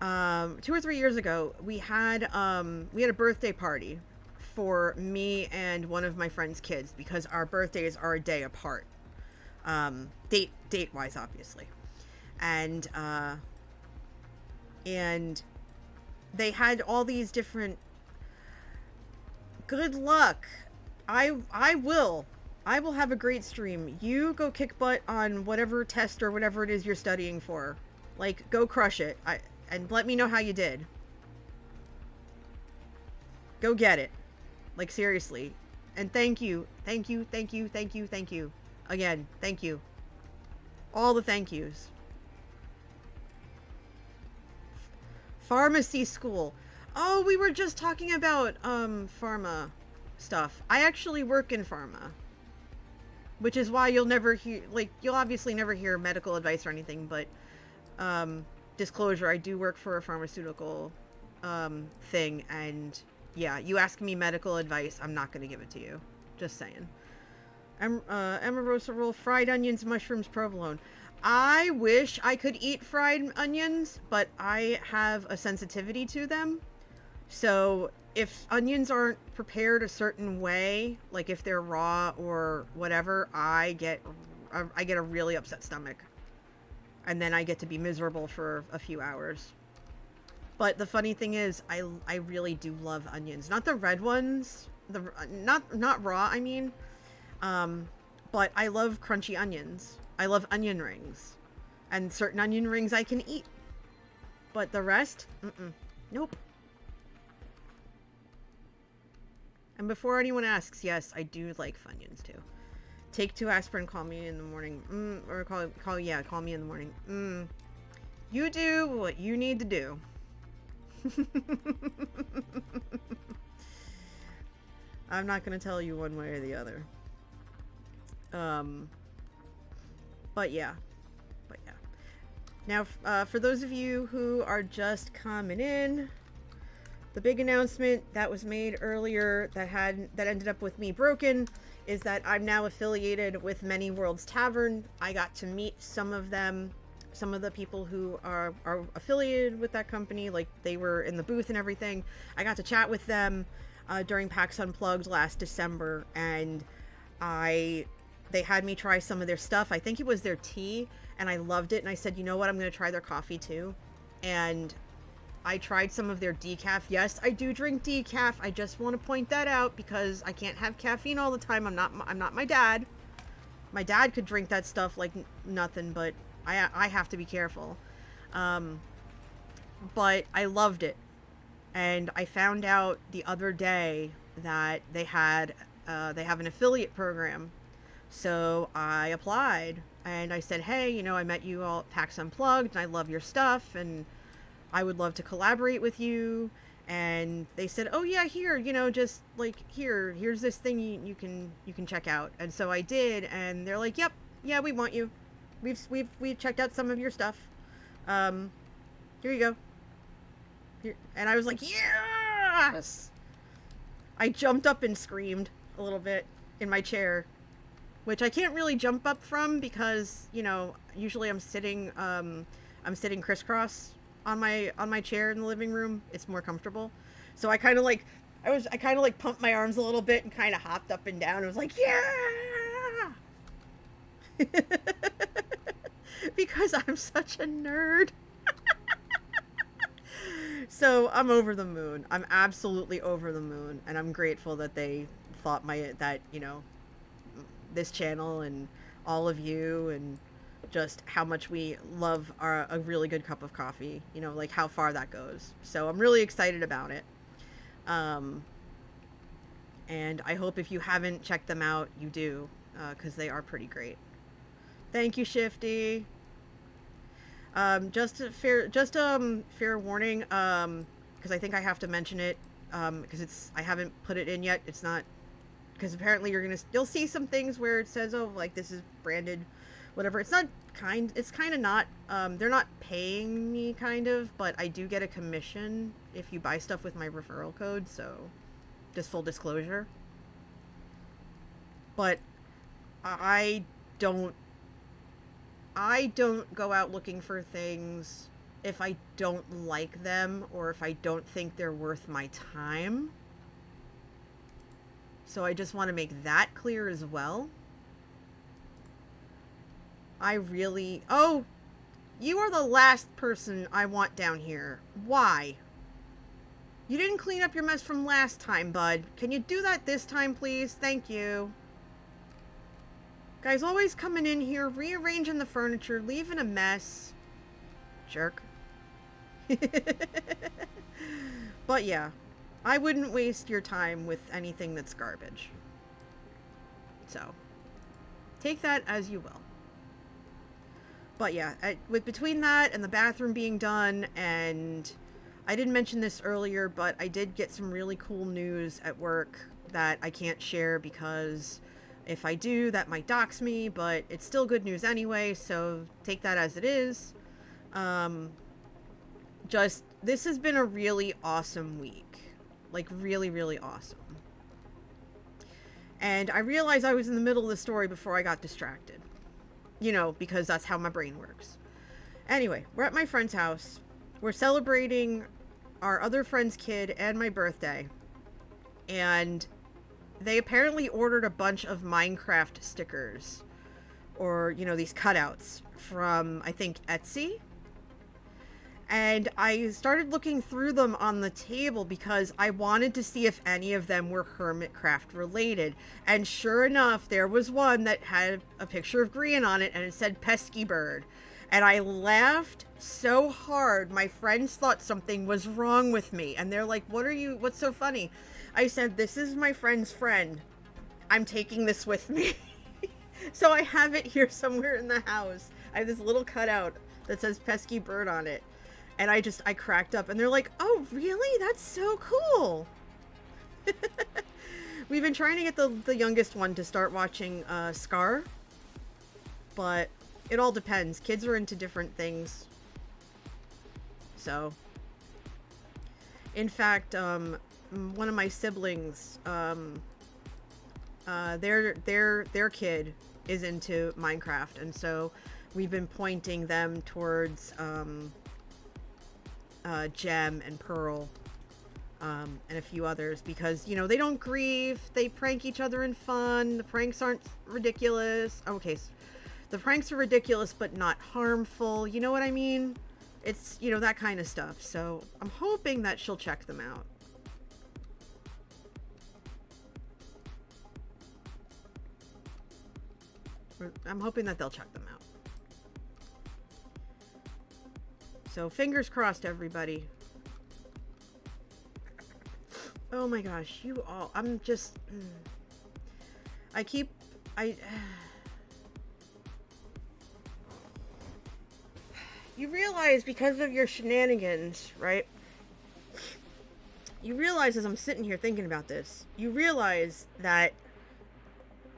2 or 3 years ago, we had a birthday party for me and one of my friend's kids because our birthdays are a day apart, date wise, obviously, and they had all these different. Good luck. I will have a great stream. You go kick butt on whatever test or whatever it is you're studying for. Like, go crush it. And let me know how you did. Go get it. Like, seriously. And thank you. Thank you. Thank you. Thank you. Thank you. Again, thank you. All the thank yous. Pharmacy school. Oh, we were just talking about pharma stuff. I actually work in pharma. Which is why you'll never hear, like, you'll obviously never hear medical advice or anything, but disclosure, I do work for a pharmaceutical thing, and yeah, you ask me medical advice, I'm not going to give it to you. Just saying. Amorosa roll, fried onions, mushrooms, provolone. I wish I could eat fried onions, but I have a sensitivity to them. So if onions aren't prepared a certain way, like if they're raw or whatever, I get a really upset stomach. And then I get to be miserable for a few hours. But the funny thing is, I really do love onions. Not the red ones, not raw, I mean. But I love crunchy onions. I love onion rings. And certain onion rings I can eat. But the rest, nope. And before anyone asks, yes, I do like Funyuns too. Take 2 aspirin, call me in the morning. Or call me in the morning. You do what you need to do. I'm not going to tell you one way or the other. But yeah. Now, for those of you who are just coming in, the big announcement that was made earlier that ended up with me broken is that I'm now affiliated with Many Worlds Tavern. I got to meet some of them, some of the people who are affiliated with that company, like they were in the booth and everything. I got to chat with them during PAX Unplugged last December, and they had me try some of their stuff. I think it was their tea, and I loved it. And I said, you know what? I'm going to try their coffee too. And I tried some of their decaf. Yes, I do drink decaf. I just want to point that out because I can't have caffeine all the time. I'm not my dad. My dad could drink that stuff like nothing, but I have to be careful. But I loved it. And I found out the other day that they have an affiliate program. So I applied and I said, hey, you know, I met you all at PAX Unplugged and I love your stuff and I would love to collaborate with you. And they said, oh yeah, here, you know, just like here's this thing you can check out. And so I did, and they're like, yep, yeah, we want you. We've checked out some of your stuff. Here you go. Here. And I was like, yes! I jumped up and screamed a little bit in my chair, which I can't really jump up from because, you know, usually I'm sitting crisscross on my chair in the living room. It's more comfortable. So I kind of like pumped my arms a little bit and kind of hopped up and down. I was like, yeah! Because I'm such a nerd. So I'm over the moon. I'm absolutely over the moon, and I'm grateful that they thought you know, this channel and all of you and just how much we love a really good cup of coffee, you know, like how far that goes. So I'm really excited about it. And I hope if you haven't checked them out, you do, because they are pretty great. Thank you, Shifty. Just fair warning, because I think I have to mention it, because I haven't put it in yet. It's not because apparently you'll see some things where it says, oh, like this is branded, whatever. It's kind of not, they're not paying me kind of, but I do get a commission if you buy stuff with my referral code, so just full disclosure. But I don't go out looking for things if I don't like them or if I don't think they're worth my time. So I just want to make that clear as well. Oh, you are the last person I want down here. Why? You didn't clean up your mess from last time, bud. Can you do that this time, please? Thank you. Guys always coming in here, rearranging the furniture, leaving a mess. Jerk. But yeah, I wouldn't waste your time with anything that's garbage. So, take that as you will. But yeah, between that and the bathroom being done, and I didn't mention this earlier, but I did get some really cool news at work that I can't share because if I do, that might dox me, but it's still good news anyway, so take that as it is. This has been a really awesome week. Like, really, really awesome. And I realized I was in the middle of the story before I got distracted. You know, because that's how my brain works. Anyway, we're at my friend's house. We're celebrating our other friend's kid and my birthday. And they apparently ordered a bunch of Minecraft stickers. Or, you know, these cutouts from, I think, Etsy. And I started looking through them on the table because I wanted to see if any of them were Hermitcraft related. And sure enough, there was one that had a picture of Grian on it and it said Pesky Bird. And I laughed so hard, my friends thought something was wrong with me. And they're like, what's so funny? I said, this is my friend's friend. I'm taking this with me. So I have it here somewhere in the house. I have this little cutout that says Pesky Bird on it. And I cracked up and they're like, oh, really? That's so cool. We've been trying to get the youngest one to start watching Scar. But it all depends. Kids are into different things. So. In fact, one of my siblings, their kid is into Minecraft. And so we've been pointing them towards Gem and Pearl, and a few others because, you know, they don't grieve, they prank each other in fun, the pranks aren't ridiculous. Okay, so the pranks are ridiculous but not harmful, you know what I mean? It's, you know, that kind of stuff. So I'm hoping that she'll check them out. I'm hoping that they'll check them out. So, fingers crossed, everybody. Oh my gosh, you all... I'm just... You realize, because of your shenanigans, right? You realize, as I'm sitting here thinking about this, you realize that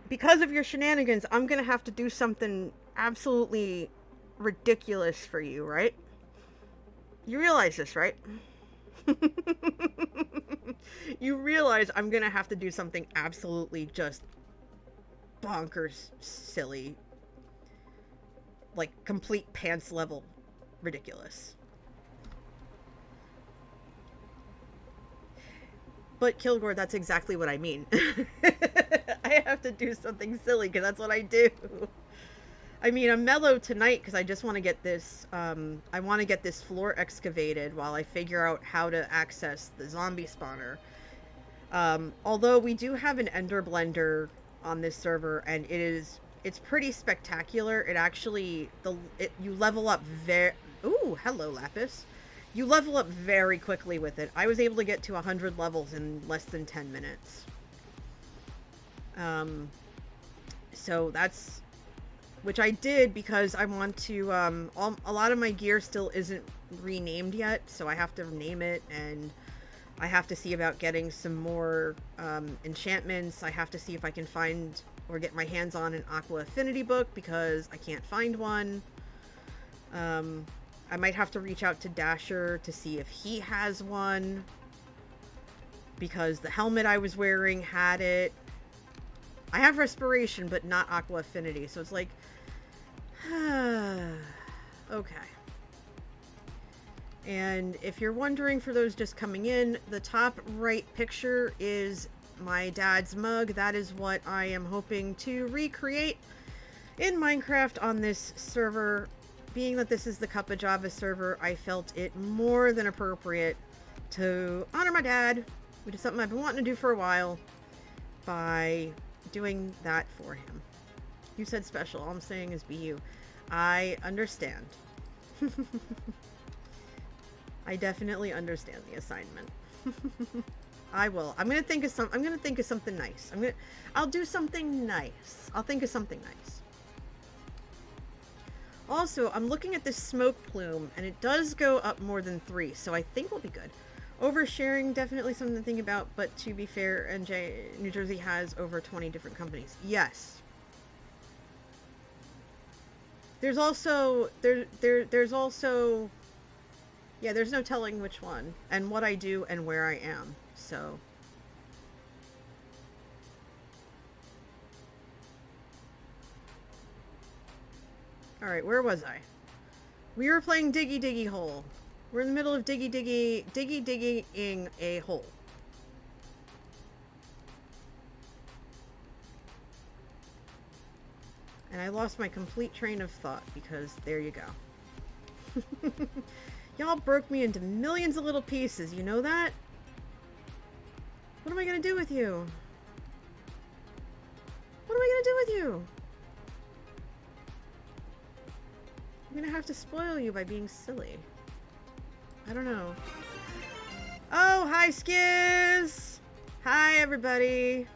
because of your shenanigans, I'm gonna have to do something absolutely ridiculous for you, right? You realize this, right? You realize I'm gonna have to do something absolutely just bonkers, silly, like complete pants level ridiculous. But Kilgore, that's exactly what I mean. I have to do something silly because that's what I do. I mean, I'm mellow tonight because I just want to get this, I want to get this floor excavated while I figure out how to access the zombie spawner. Although we do have an ender blender on this server, and it's pretty spectacular. It actually, you level up ooh, hello, Lapis. You level up very quickly with it. I was able to get to 100 levels in less than 10 minutes. So that's... Which I did because I want to, a lot of my gear still isn't renamed yet, so I have to name it, and I have to see about getting some more enchantments. I have to see if I can find or get my hands on an Aqua Affinity book because I can't find one. I might have to reach out to Dasher to see if he has one, because the helmet I was wearing had it. I have Respiration, but not Aqua Affinity, so it's like, okay. And if you're wondering, for those just coming in, the top right picture is my dad's mug. That is what I am hoping to recreate in Minecraft on this server. Being that this is the Cup of Java server, I felt it more than appropriate to honor my dad, which is something I've been wanting to do for a while, by doing that for him. You said special. All I'm saying is be you. I understand. I definitely understand the assignment. I will. I'm gonna think of something nice. I'll do something nice. I'll think of something nice. Also, I'm looking at this smoke plume, and it does go up more than 3, so I think we'll be good. Oversharing, definitely something to think about, but to be fair, New Jersey has over 20 different companies. Yes. There's also, there's also, yeah, there's no telling which one, and what I do, and where I am, so. Alright, where was I? We were playing Diggy Diggy Hole. We're in the middle of digging a hole. And I lost my complete train of thought, because there you go. Y'all broke me into millions of little pieces, you know that? What am I gonna do with you? What am I gonna do with you? I'm gonna have to spoil you by being silly. I don't know. Oh, hi, Skiz! Hi, everybody!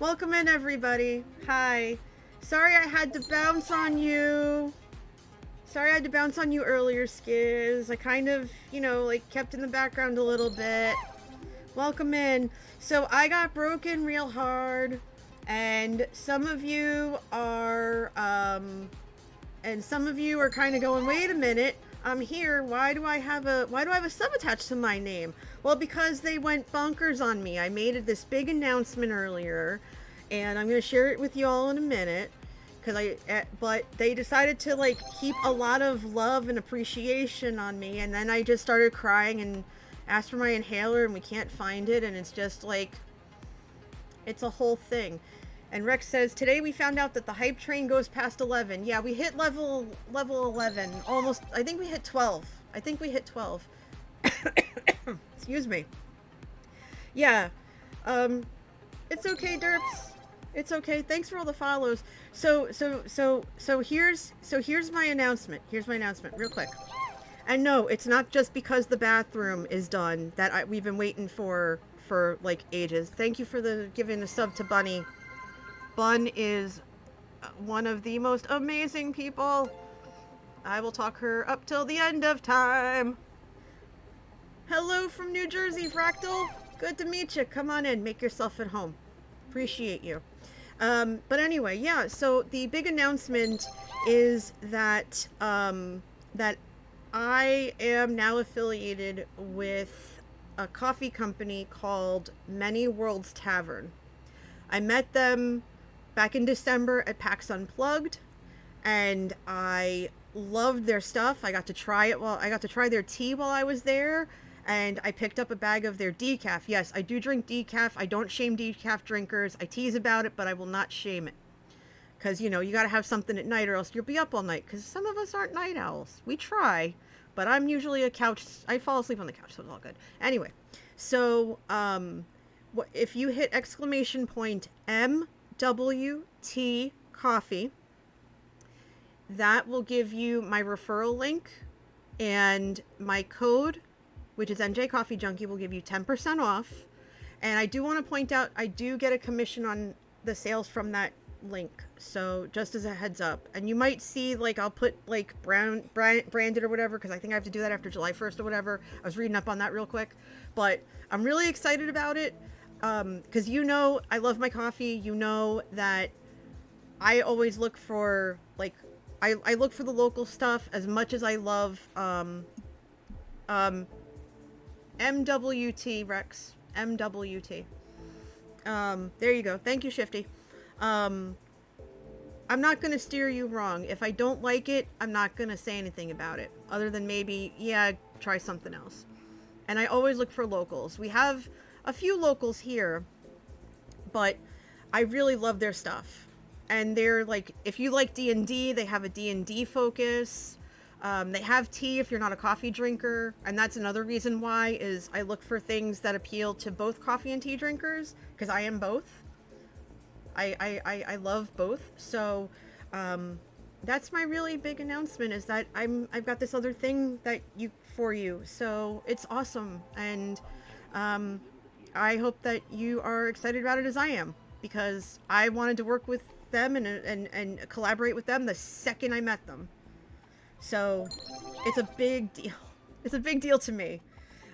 Welcome in, everybody. Hi. Sorry I had to bounce on you. Sorry I had to bounce on you earlier, Skiz. I kind of, you know, like, kept in the background a little bit. Welcome in. So, I got broken real hard. And some of you are, kind of going, wait a minute, I'm here. Why do I have a sub attached to my name? Well, because they went bonkers on me. I made this big announcement earlier, and I'm going to share it with you all in a minute. But they decided to, like, heap a lot of love and appreciation on me, and then I just started crying and asked for my inhaler, and we can't find it, and it's just like, it's a whole thing. And Rex says, today we found out that the hype train goes past 11. Yeah, we hit level 11. Almost, I think we hit 12. Excuse me. Yeah. It's okay, Derps. It's okay. Thanks for all the follows. So here's my announcement. Here's my announcement, real quick. And no, it's not just because the bathroom is done that we've been waiting for like ages. Thank you for giving the sub to Bunny. Bun is one of the most amazing people. I will talk her up till the end of time. Hello from New Jersey, Fractal. Good to meet you. Come on in. Make yourself at home. Appreciate you. But anyway, yeah. So the big announcement is that that I am now affiliated with a coffee company called Many Worlds Tavern. I met them back in December at PAX Unplugged, and I loved their stuff. I got to try their tea while I was there, and I picked up a bag of their decaf. Yes, I do drink decaf. I don't shame decaf drinkers. I tease about it, but I will not shame it. Because, you know, you got to have something at night or else you'll be up all night. Because some of us aren't night owls. We try, but I'm usually a couch. I fall asleep on the couch, so it's all good. Anyway, so if you hit !MWT coffee, that will give you my referral link, and my code, which is NJ Coffee Junkie, will give you 10% off. And I do want to point out, I do get a commission on the sales from that link. So just as a heads up, and you might see like I'll put like branded or whatever, because I think I have to do that after July 1st or whatever. I was reading up on that real quick, but I'm really excited about it because I love my coffee. You know that I always look for like I look for the local stuff as much as I love MWT Rex. MWT. There you go. Thank you, Shifty. I'm not going to steer you wrong. If I don't like it, I'm not going to say anything about it. Other than maybe, yeah, try something else. And I always look for locals. We have a few locals here, but I really love their stuff. And they're like, if you like D&D, they have a D&D focus. They have tea if you're not a coffee drinker. And that's another reason why is I look for things that appeal to both coffee and tea drinkers, because I am both. I love both. So that's my really big announcement, is that I've got this other thing for you. So it's awesome. And I hope that you are excited about it as I am, because I wanted to work with them and collaborate with them the second I met them. So it's a big deal. It's a big deal to me.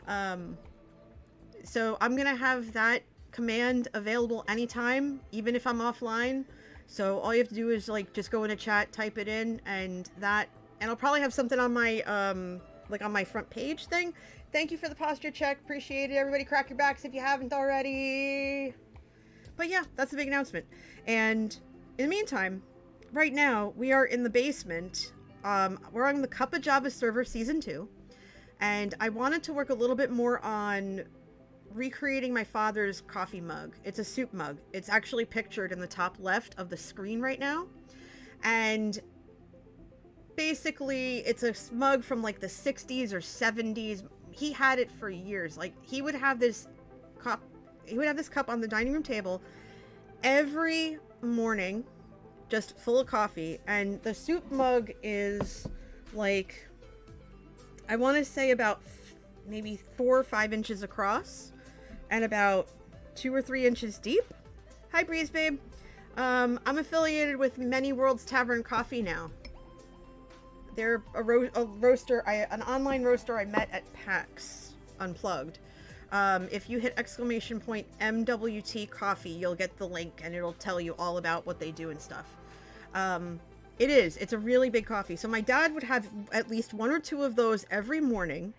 So I'm going to have that command available anytime, even if I'm offline. So all you have to do is like just go in a chat, type it in, and I'll probably have something on my like on my front page thing. Thank you for the posture check. Appreciate it. Everybody crack your backs if you haven't already. But yeah, that's a big announcement. And in the meantime, right now we are in the basement. We're on the Cup of Java server season 2. And I wanted to work a little bit more on recreating my father's coffee mug. It's a soup mug. It's actually pictured in the top left of the screen right now. And basically it's a mug from like the 60s or 70s. He had it for years. Like he would have this cup on the dining room table every morning, just full of coffee. And the soup mug is like, I want to say about maybe 4 or 5 inches across and about 2 or 3 inches deep. Hi, Breeze Babe. I'm affiliated with Many Worlds Tavern Coffee now. They're a roaster, an online roaster I met at PAX Unplugged. If you hit ! MWT Coffee, you'll get the link and it'll tell you all about what they do and stuff. It's a really big coffee. So my dad would have at least 1 or 2 of those every morning.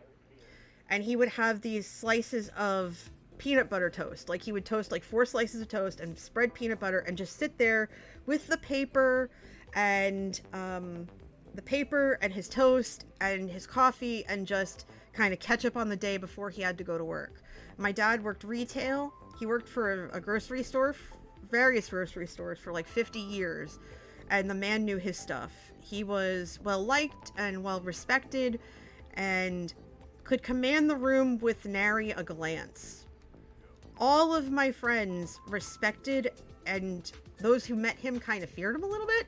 And he would have these slices of peanut butter toast. Like he would toast like 4 slices of toast and spread peanut butter and just sit there with the paper and his toast and his coffee and just kind of catch up on the day before he had to go to work. My dad worked retail. He worked for a grocery store, various grocery stores for like 50 years. And the man knew his stuff. He was well liked and well respected and could command the room with nary a glance. All of my friends respected, and those who met him kind of feared him a little bit,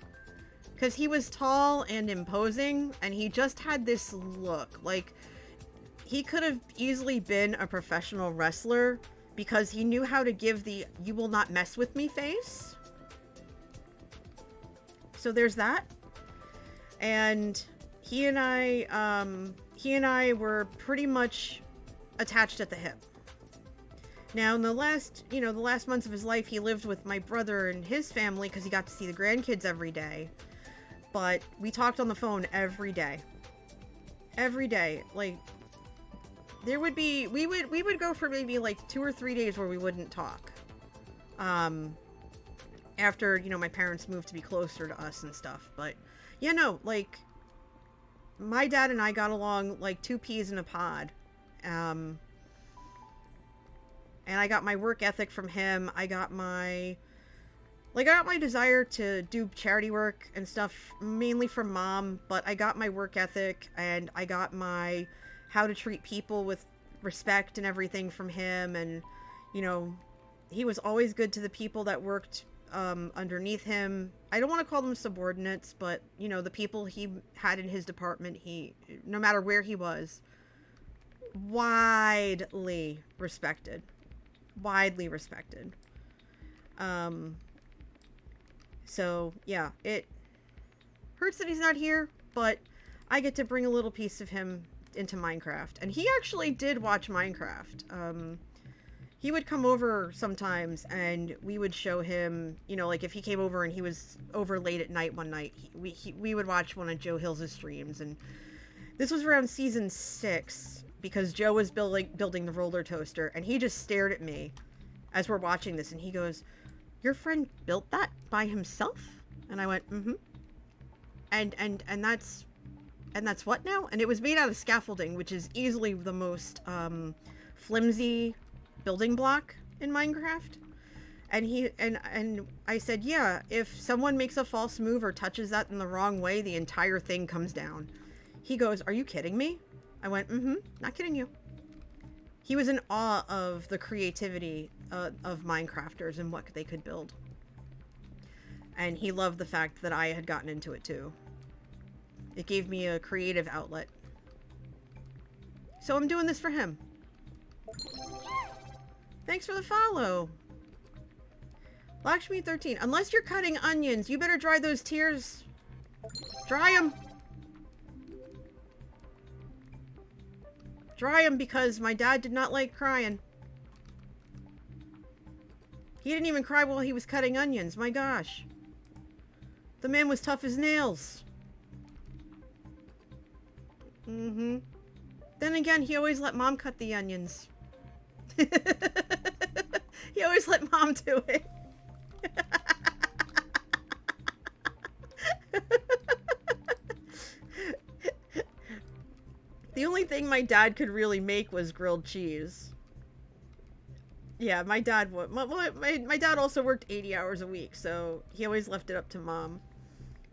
because he was tall and imposing, and he just had this look. Like, he could have easily been a professional wrestler, because he knew how to give the "you will not mess with me" face. So there's that. And he and I were pretty much attached at the hip. Now, in the last months of his life, he lived with my brother and his family because he got to see the grandkids every day. But we talked on the phone every day. Every day. Like, we would go for maybe like 2 or 3 days where we wouldn't talk. After, my parents moved to be closer to us and stuff. But, like, my dad and I got along like 2 peas in a pod. And I got my work ethic from him. I got my desire to do charity work and stuff, mainly from Mom, but I got my work ethic and I got my how to treat people with respect and everything from him. And, he was always good to the people that worked underneath him. I don't want to call them subordinates, but, the people he had in his department, no matter where he was, widely respected. So, yeah, it hurts that he's not here, but I get to bring a little piece of him into Minecraft. And he actually did watch Minecraft. He would come over sometimes and we would show him, you know, like if he came over and he was over late at night one night, we would watch one of Joe Hill's streams. And this was around season 6 because Joe was building the roller toaster, and he just stared at me as we're watching this, and he goes, "Your friend built that by himself?" And I went, "Mm-hmm." And that's what now? And it was made out of scaffolding, which is easily the most flimsy building block in Minecraft. And I said, "Yeah, if someone makes a false move or touches that in the wrong way, the entire thing comes down." He goes, "Are you kidding me?" I went, "Mm-hmm, not kidding you." He was in awe of the creativity of Minecrafters and what they could build. And he loved the fact that I had gotten into it too. It gave me a creative outlet. So I'm doing this for him. Thanks for the follow. Lakshmi13, unless you're cutting onions, you better dry those tears. Dry them. Dry them, because my dad did not like crying. He didn't even cry while he was cutting onions. My gosh. The man was tough as nails. Mm-hmm. Then again, he always let Mom cut the onions. He always let Mom do it. The only thing my dad could really make was grilled cheese. Yeah, my dad my dad also worked 80 hours a week, so he always left it up to Mom.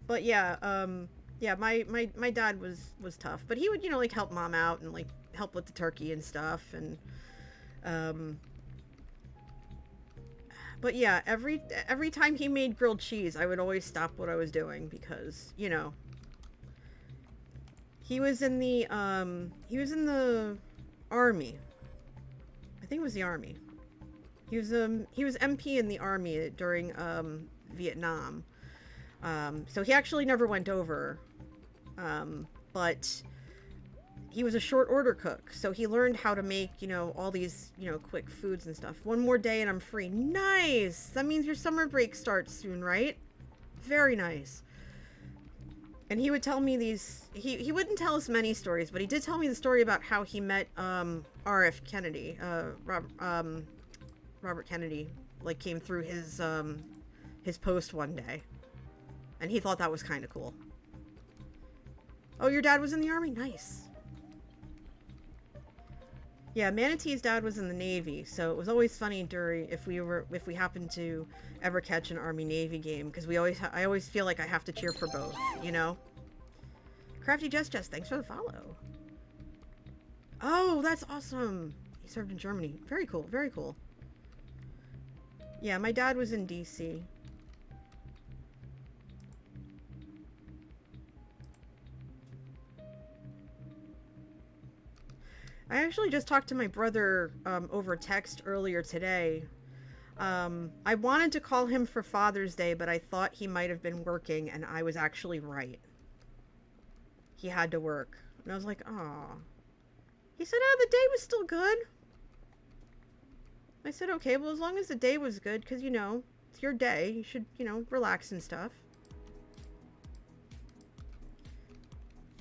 But yeah, yeah, my dad was tough, but he would, you know, like help Mom out and like help with the turkey and stuff. And but yeah, every time he made grilled cheese, I would always stop what I was doing, because, you know, he was in the army. I think it was the army. He was MP in the army during Vietnam. So he actually never went over. But he was a short order cook, so he learned how to make, you know, all these, you know, quick foods and stuff. One more day and I'm free. Nice! That means your summer break starts soon, right? Very nice. And he would tell me these, he wouldn't tell us many stories, but he did tell me the story about how he met R.F. Kennedy, Robert Kennedy, like came through his post one day. And he thought that was kind of cool. Oh, your dad was in the army? Nice. Yeah, Manatee's dad was in the Navy, so it was always funny if we happened to ever catch an Army-Navy game, because I always feel like I have to cheer for both, you know? Crafty Just, thanks for the follow. Oh, that's awesome. He served in Germany. Very cool, very cool. Yeah, my dad was in DC. I actually just talked to my brother over text earlier today. I wanted to call him for Father's Day, but I thought he might have been working, and I was actually right. He had to work. And I was like, aw. He said, oh, the day was still good. I said, okay, well, as long as the day was good, because, you know, it's your day. You should, you know, relax and stuff.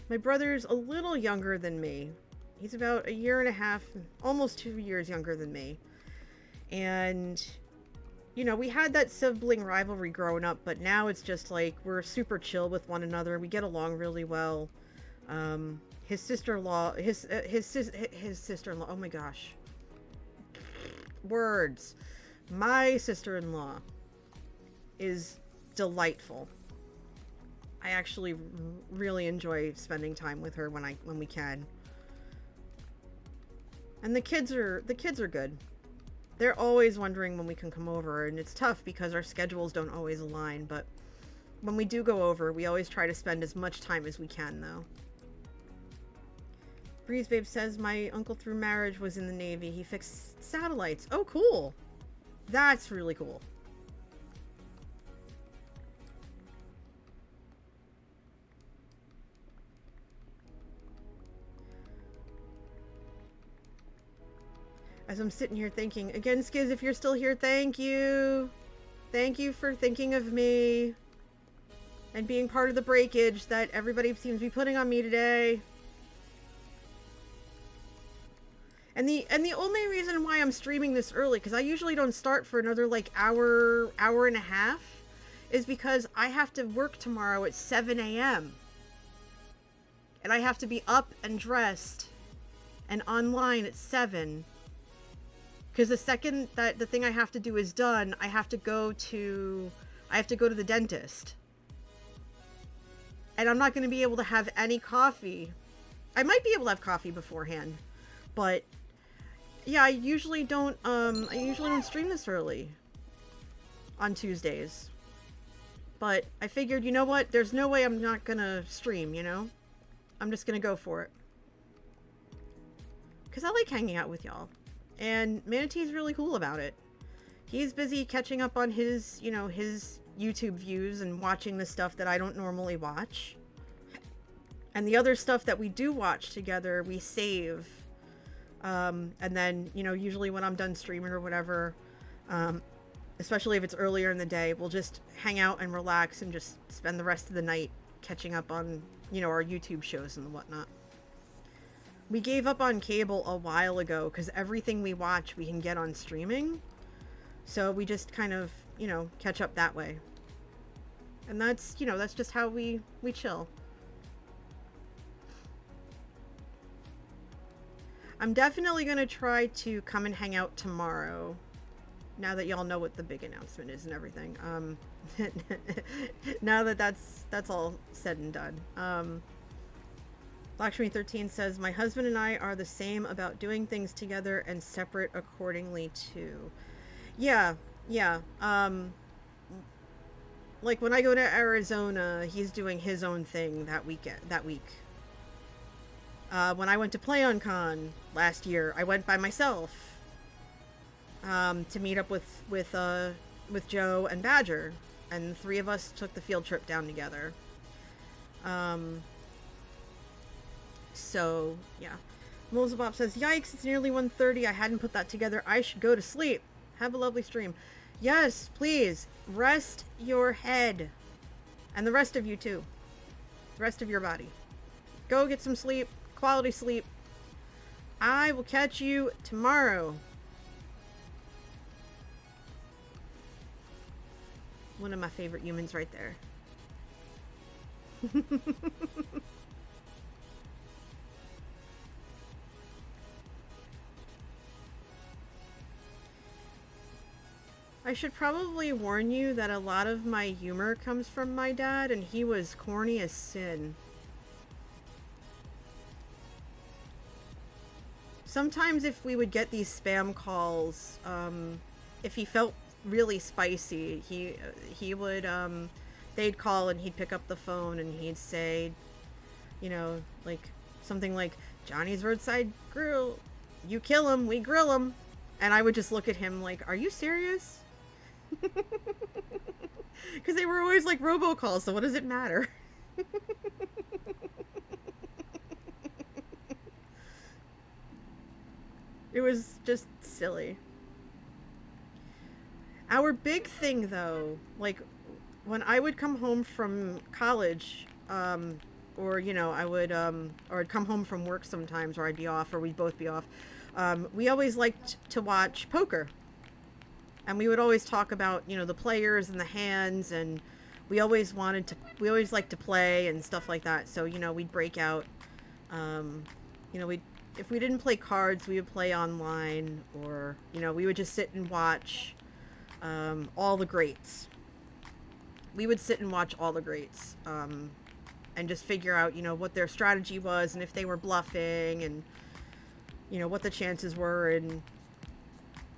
My brother's a little younger than me. He's about 1.5 years, almost 2 years younger than me. And, you know, we had that sibling rivalry growing up, but now it's just like we're super chill with one another. We get along really well. His sister-in-law, his sister-in-law, oh my gosh. Words. My sister-in-law is delightful. I actually really enjoy spending time with her when we can. And the kids are good. They're always wondering when we can come over, and it's tough because our schedules don't always align, but when we do go over, we always try to spend as much time as we can, though. Breeze Babe says, my uncle through marriage was in the Navy. He fixed satellites. Oh, cool. That's really cool. As I'm sitting here thinking, again, Skiz, if you're still here, thank you. Thank you for thinking of me and being part of the breakage that everybody seems to be putting on me today. And the only reason why I'm streaming this early, because I usually don't start for another like hour and a half, is because I have to work tomorrow at 7 a.m. And I have to be up and dressed and online at 7. Because the second that the thing I have to do is done, I have to go to the dentist. And I'm not going to be able to have any coffee. I might be able to have coffee beforehand, but yeah, I usually don't stream this early on Tuesdays. But I figured, you know what? There's no way I'm not going to stream, you know? I'm just going to go for it. Because I like hanging out with y'all. And Manatee's really cool about it. He's busy catching up on his, you know, his YouTube views and watching the stuff that I don't normally watch. And the other stuff that we do watch together, we save. And then, you know, usually when I'm done streaming or whatever, especially if it's earlier in the day, we'll just hang out and relax and just spend the rest of the night catching up on, you know, our YouTube shows and whatnot. We gave up on cable a while ago because everything we watch we can get on streaming. So we just kind of, you know, catch up that way. And that's, you know, that's just how we chill. I'm definitely going to try to come and hang out tomorrow. Now that y'all know what the big announcement is and everything. Now that that's all said and done. Lakshmi 13 says, my husband and I are the same about doing things together and separate accordingly too. Yeah. Like when I go to Arizona, he's doing his own thing that week. When I went to PlayOnCon last year, I went by myself to meet up with Joe and Badger, and the three of us took the field trip down together. So, yeah. Mozebop says, yikes, it's nearly 1:30. I hadn't put that together. I should go to sleep. Have a lovely stream. Yes, please. Rest your head. And the rest of you, too. The rest of your body. Go get some sleep. Quality sleep. I will catch you tomorrow. One of my favorite humans right there. I should probably warn you that a lot of my humor comes from my dad, and he was corny as sin. Sometimes if we would get these spam calls, if he felt really spicy, he would, they'd call and he'd pick up the phone and he'd say, you know, like, something like, Johnny's Roadside Grill, you kill him, we grill him. And I would just look at him like, are you serious? Because they were always like robocalls, so what does it matter? It was just silly. Our big thing, though, like, when I would come home from college, or, you know, or I'd come home from work sometimes, or I'd be off, or we'd both be off, we always liked to watch poker. And we would always talk about, you know, the players and the hands, and we always liked to play and stuff like that. So, you know, we'd break out, you know, if we didn't play cards, we would play online, or, you know, we would just sit and watch all the greats. We would sit and watch all the greats, and just figure out, you know, what their strategy was, and if they were bluffing, and, you know, what the chances were. And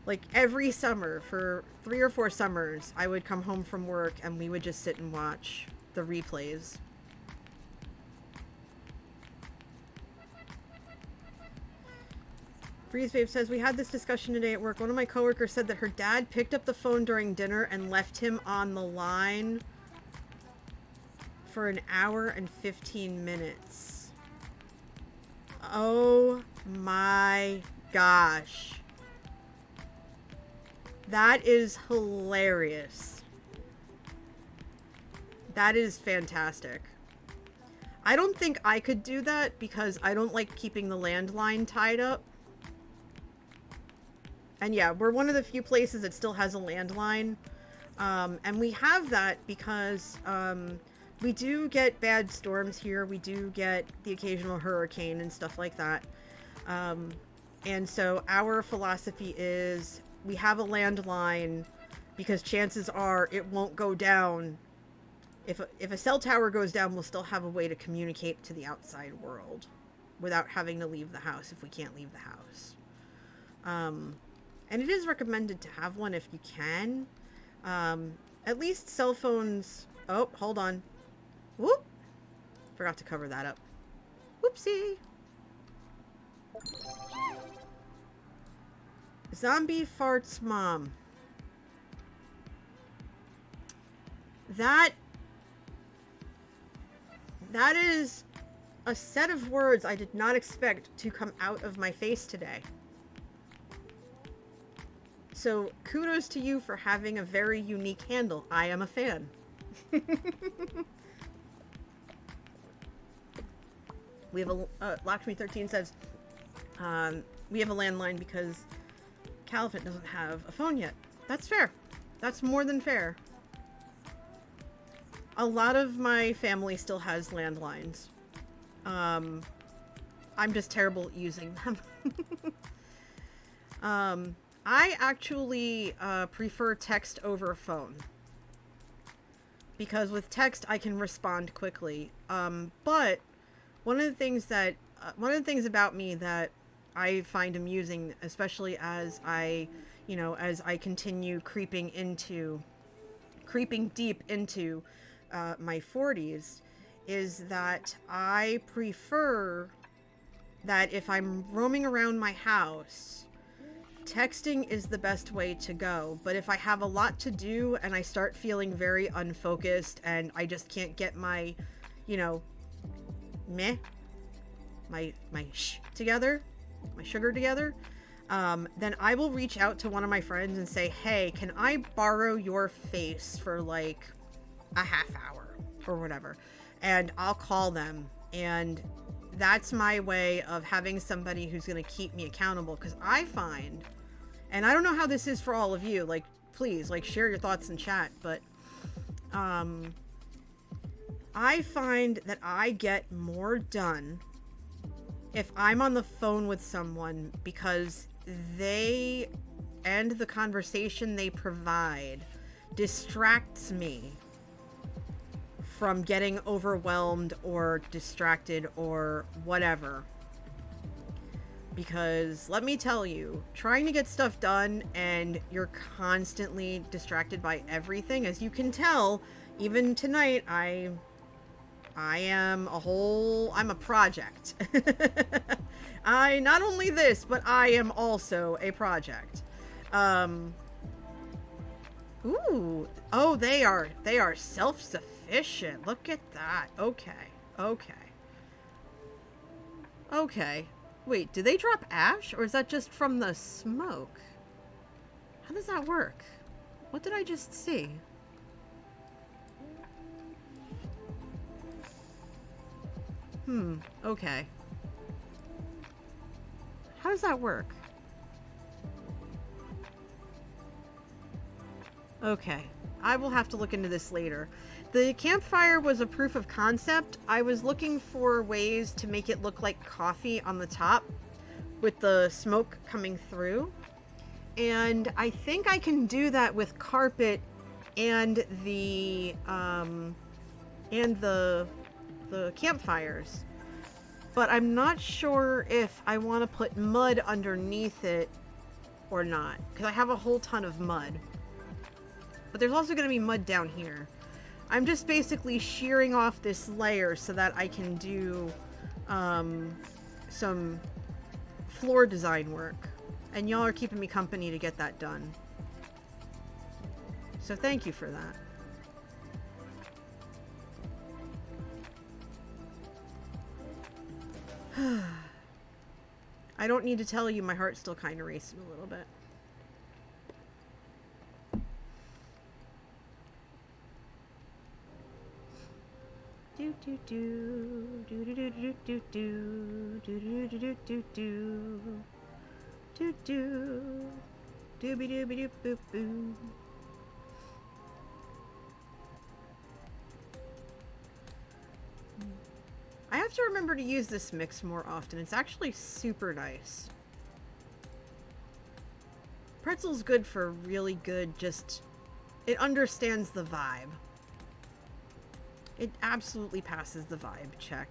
like every summer for 3 or 4 summers, I would come home from work and we would just sit and watch the replays. Freezewave says, we had this discussion today at work. One of my coworkers said that her dad picked up the phone during dinner and left him on the line for an hour and 15 minutes. Oh my gosh. That is hilarious. That is fantastic. I don't think I could do that because I don't like keeping the landline tied up. And yeah, we're one of the few places that still has a landline. And we have that because we do get bad storms here. We do get the occasional hurricane and stuff like that. And so our philosophy is we have a landline because chances are it won't go down. If a cell tower goes down, we'll still have a way to communicate to the outside world without having to leave the house if we can't leave the house. And it is recommended to have one if you can. At least cell phones... Oh, hold on. Whoop! Forgot to cover that up. Whoopsie! Zombie farts mom. That is a set of words I did not expect to come out of my face today. So kudos to you for having a very unique handle. I am a fan. We have a Lakshmi13 says we have a landline because Caliphate doesn't have a phone yet. That's fair. That's more than fair. A lot of my family still has landlines. I'm just terrible at using them. I actually prefer text over phone because with text I can respond quickly. But one of the things about me that I find amusing, especially as I continue creeping deep into my 40s, is that I prefer that if I'm roaming around my house, texting is the best way to go. But if I have a lot to do and I start feeling very unfocused and I just can't get my, my together, my sugar together, then I will reach out to one of my friends and say, hey, can I borrow your face for like a half hour or whatever? And I'll call them, and that's my way of having somebody who's going to keep me accountable. Because I find, and I don't know how this is for all of you, like, please, like, share your thoughts in chat, but I find that I get more done if I'm on the phone with someone because they and the conversation they provide distracts me from getting overwhelmed or distracted or whatever. Because let me tell you, trying to get stuff done and you're constantly distracted by everything, as you can tell, even tonight, I'm a project. Not only this, but I am also a project. Ooh, oh, they are self-sufficient. Look at that. Okay. Wait, do they drop ash, or is that just from the smoke? How does that work? What did I just see? Okay. How does that work? Okay, I will have to look into this later. The campfire was a proof of concept. I was looking for ways to make it look like coffee on the top with the smoke coming through. And I think I can do that with carpet and the campfires. But I'm not sure if I want to put mud underneath it or not, because I have a whole ton of mud. But there's also going to be mud down here. I'm just basically shearing off this layer so that I can do some floor design work. And y'all are keeping me company to get that done. So thank you for that. I don't need to tell you my heart's still kind of racing a little bit. I have to remember to use this mix more often. It's actually super nice. Pretzel's good for really good, just... It understands the vibe. It absolutely passes the vibe check.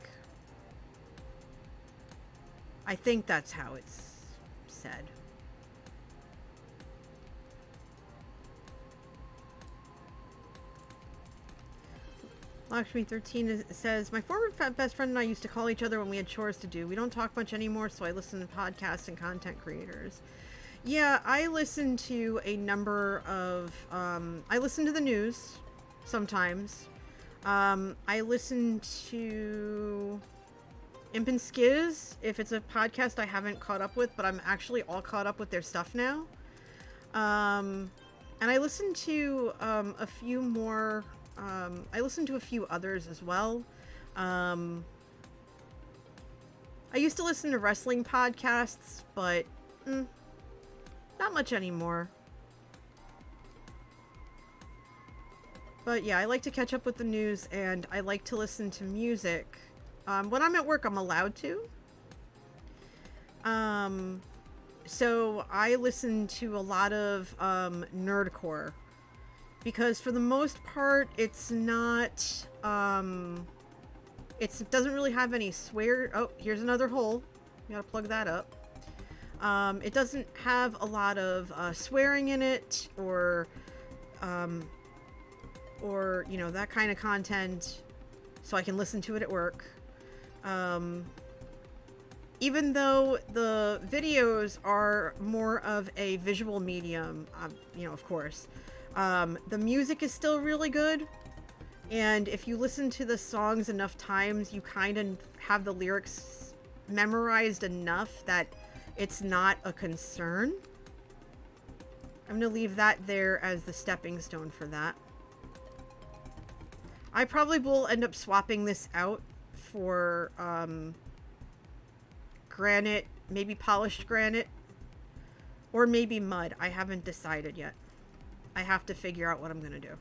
I think that's how it's said. Lakshmi13 says, my former best friend and I used to call each other when we had chores to do. We don't talk much anymore, so I listen to podcasts and content creators. Yeah, I listen to a number of... I listen to the news sometimes. I listen to Imp and Skiz if it's a podcast I haven't caught up with, but I'm actually all caught up with their stuff now. And I listen to a few more... I listen to a few others as well. I used to listen to wrestling podcasts, but not much anymore. But yeah, I like to catch up with the news, and I like to listen to music. When I'm at work, I'm allowed to. So I listen to a lot of nerdcore. Because for the most part, it's not, it doesn't really have any swear. Oh, here's another hole. You gotta plug that up. It doesn't have a lot of swearing in it, or you know, that kind of content, so I can listen to it at work. Even though the videos are more of a visual medium, you know, of course, the music is still really good. And if you listen to the songs enough times, you kind of have the lyrics memorized enough that it's not a concern. I'm going to leave that there as the stepping stone for that. I probably will end up swapping this out for granite, maybe polished granite, or maybe mud. I haven't decided yet. I have to figure out what I'm going to do.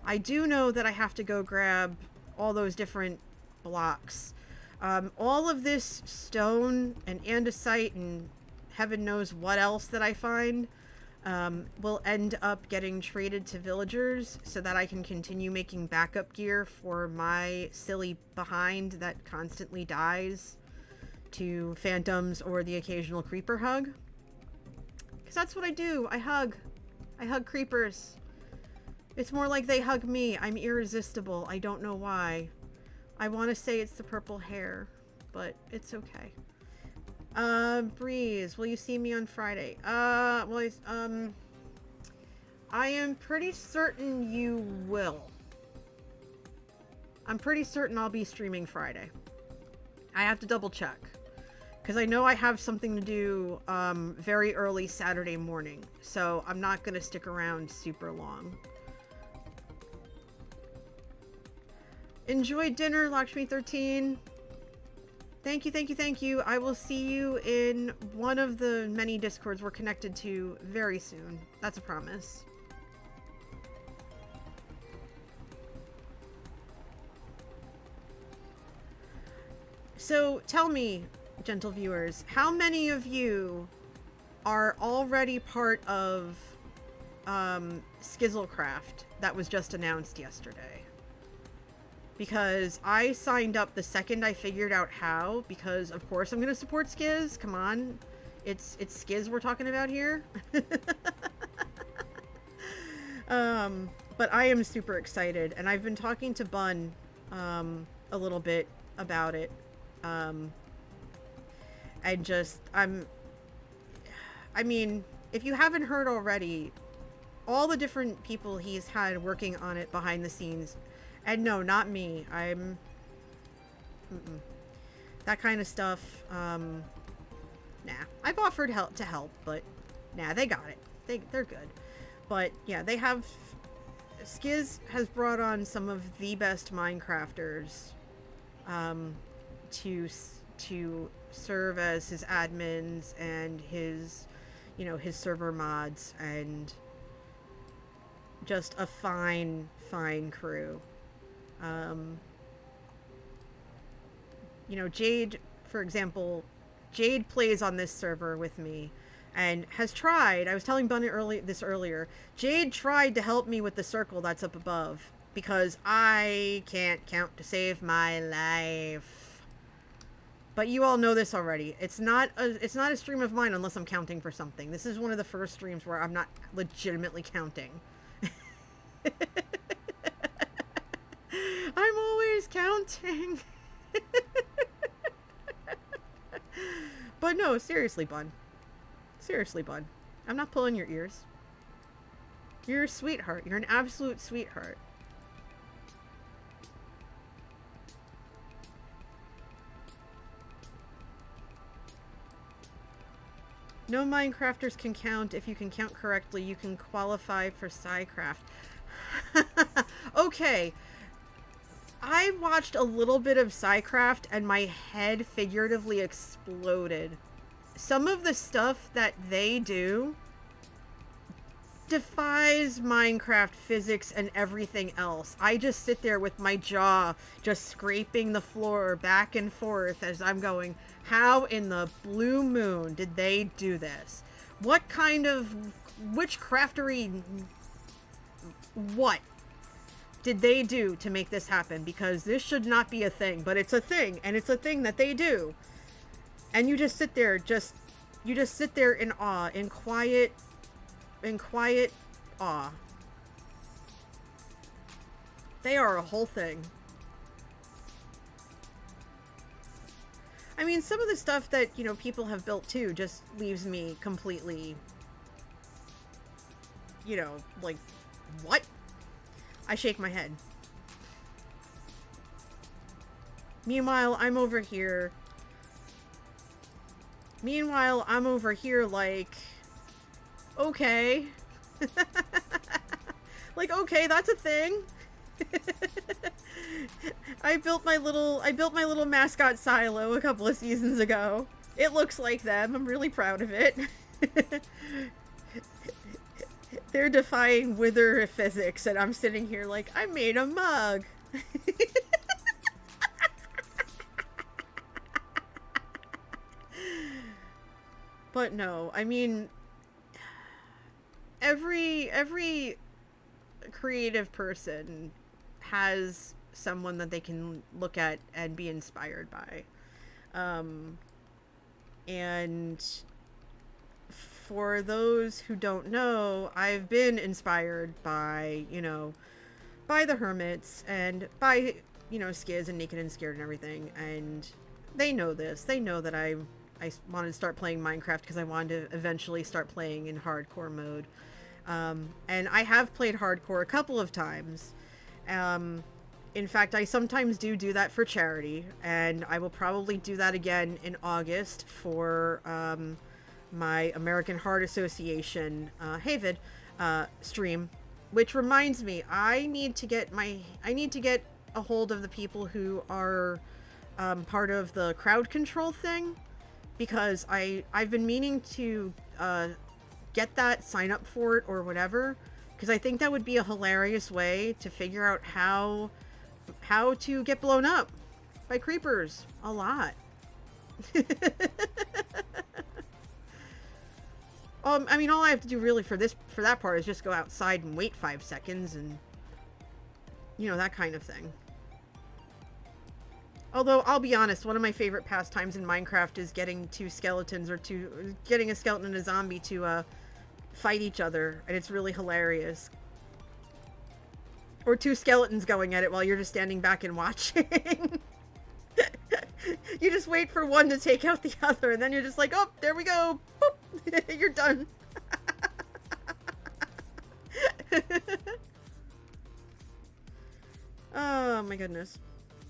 I do know that I have to go grab all those different blocks. All of this stone and andesite and heaven knows what else that I find will end up getting traded to villagers so that I can continue making backup gear for my silly behind that constantly dies to phantoms or the occasional creeper hug. Because that's what I do. I hug creepers. It's more like they hug me. I'm irresistible. I don't know why. I want to say it's the purple hair, but it's okay. Breeze, will you see me on Friday? I am pretty certain you will. I'm pretty certain I'll be streaming Friday. I have to double check. Because I know I have something to do very early Saturday morning. So I'm not going to stick around super long. Enjoy dinner, Lakshmi13. Thank you, thank you, thank you. I will see you in one of the many Discords we're connected to very soon. That's a promise. So tell me, gentle viewers, how many of you are already part of Skizzlecraft that was just announced yesterday? Because I signed up the second I figured out how, because of course I'm going to support Skiz. Come on. It's Skiz we're talking about here. But I am super excited, and I've been talking to Bun a little bit about it. And just, I mean, if you haven't heard already, all the different people he's had working on it behind the scenes. And no, not me. I'm... That kind of stuff, nah. I've offered to help, but nah, they got it. They're good. But yeah, they have... Skiz has brought on some of the best Minecrafters to serve as his admins and his, his server mods, and just a fine crew. Jade, for example, Jade plays on this server with me and has tried. I was telling Bunny earlier. Jade tried to help me with the circle that's up above because I can't count to save my life. But you all know this already. It's not a stream of mine unless I'm counting for something. This is one of the first streams where I'm not legitimately counting. I'm always counting. But no, seriously, Bun. Seriously, Bun. I'm not pulling your ears. You're a sweetheart. You're an absolute sweetheart. No Minecrafters can count. If you can count correctly, you can qualify for PSYCHED. Okay. I watched a little bit of PSYCHED and my head figuratively exploded. Some of the stuff that they do defies Minecraft physics and everything else. I just sit there with my jaw just scraping the floor back and forth as I'm going, how in the blue moon did they do this? What kind of witchcraftery, what did they do to make this happen? Because this should not be a thing, but it's a thing, and it's a thing that they do. And you just sit there, you just sit there in awe, in quiet awe. They are a whole thing. I mean, some of the stuff that, people have built too just leaves me completely, like, what? I shake my head. Meanwhile, I'm over here like, okay. Like, okay, that's a thing. I built my little mascot silo a couple of seasons ago. It looks like them. I'm really proud of it. They're defying wither physics, and I'm sitting here like, I made a mug. But no, I mean, every creative person has someone that they can look at and be inspired by. And for those who don't know, I've been inspired by, by the Hermits and by, Skiz and Naked and Scared and everything. And they know this. They know that I wanted to start playing Minecraft because I wanted to eventually start playing in hardcore mode. And I have played hardcore a couple of times. In fact, I sometimes do that for charity, and I will probably do that again in August for my American Heart Association Havid stream. Which reminds me, I need to get a hold of the people who are part of the crowd control thing, because I've been meaning to get that, sign up for it or whatever, because I think that would be a hilarious way to figure out how to get blown up by creepers a lot. I mean, all I have to do really for that part is just go outside and wait 5 seconds and, that kind of thing. Although, I'll be honest, one of my favorite pastimes in Minecraft is getting two skeletons getting a skeleton and a zombie to, fight each other, and it's really hilarious. Or two skeletons going at it while you're just standing back and watching. You just wait for one to take out the other, and then you're just like, oh, there we go. Boop. You're done. Oh my goodness.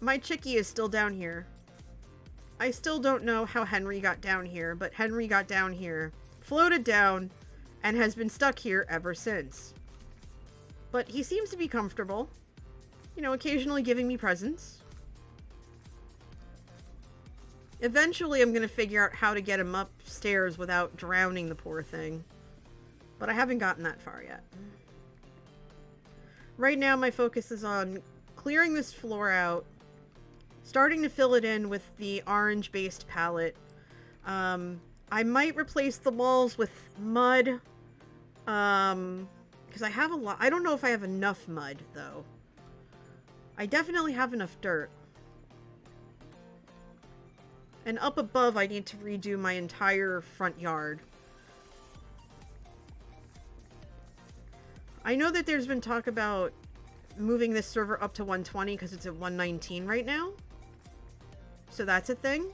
My chickie is still down here. I still don't know how Henry got down here, but Henry got down here, floated down, and has been stuck here ever since. but he seems to be comfortable. You know, occasionally giving me presents. Eventually, I'm going to figure out how to get him upstairs without drowning the poor thing. But I haven't gotten that far yet. Right now, my focus is on clearing this floor out, starting to fill it in with the orange-based palette. I might replace the walls with mud, because I have a lot. I don't know if I have enough mud, though. I definitely have enough dirt. And up above, I need to redo my entire front yard. I know that there's been talk about moving this server up to 120 because it's at 119 right now. So that's a thing.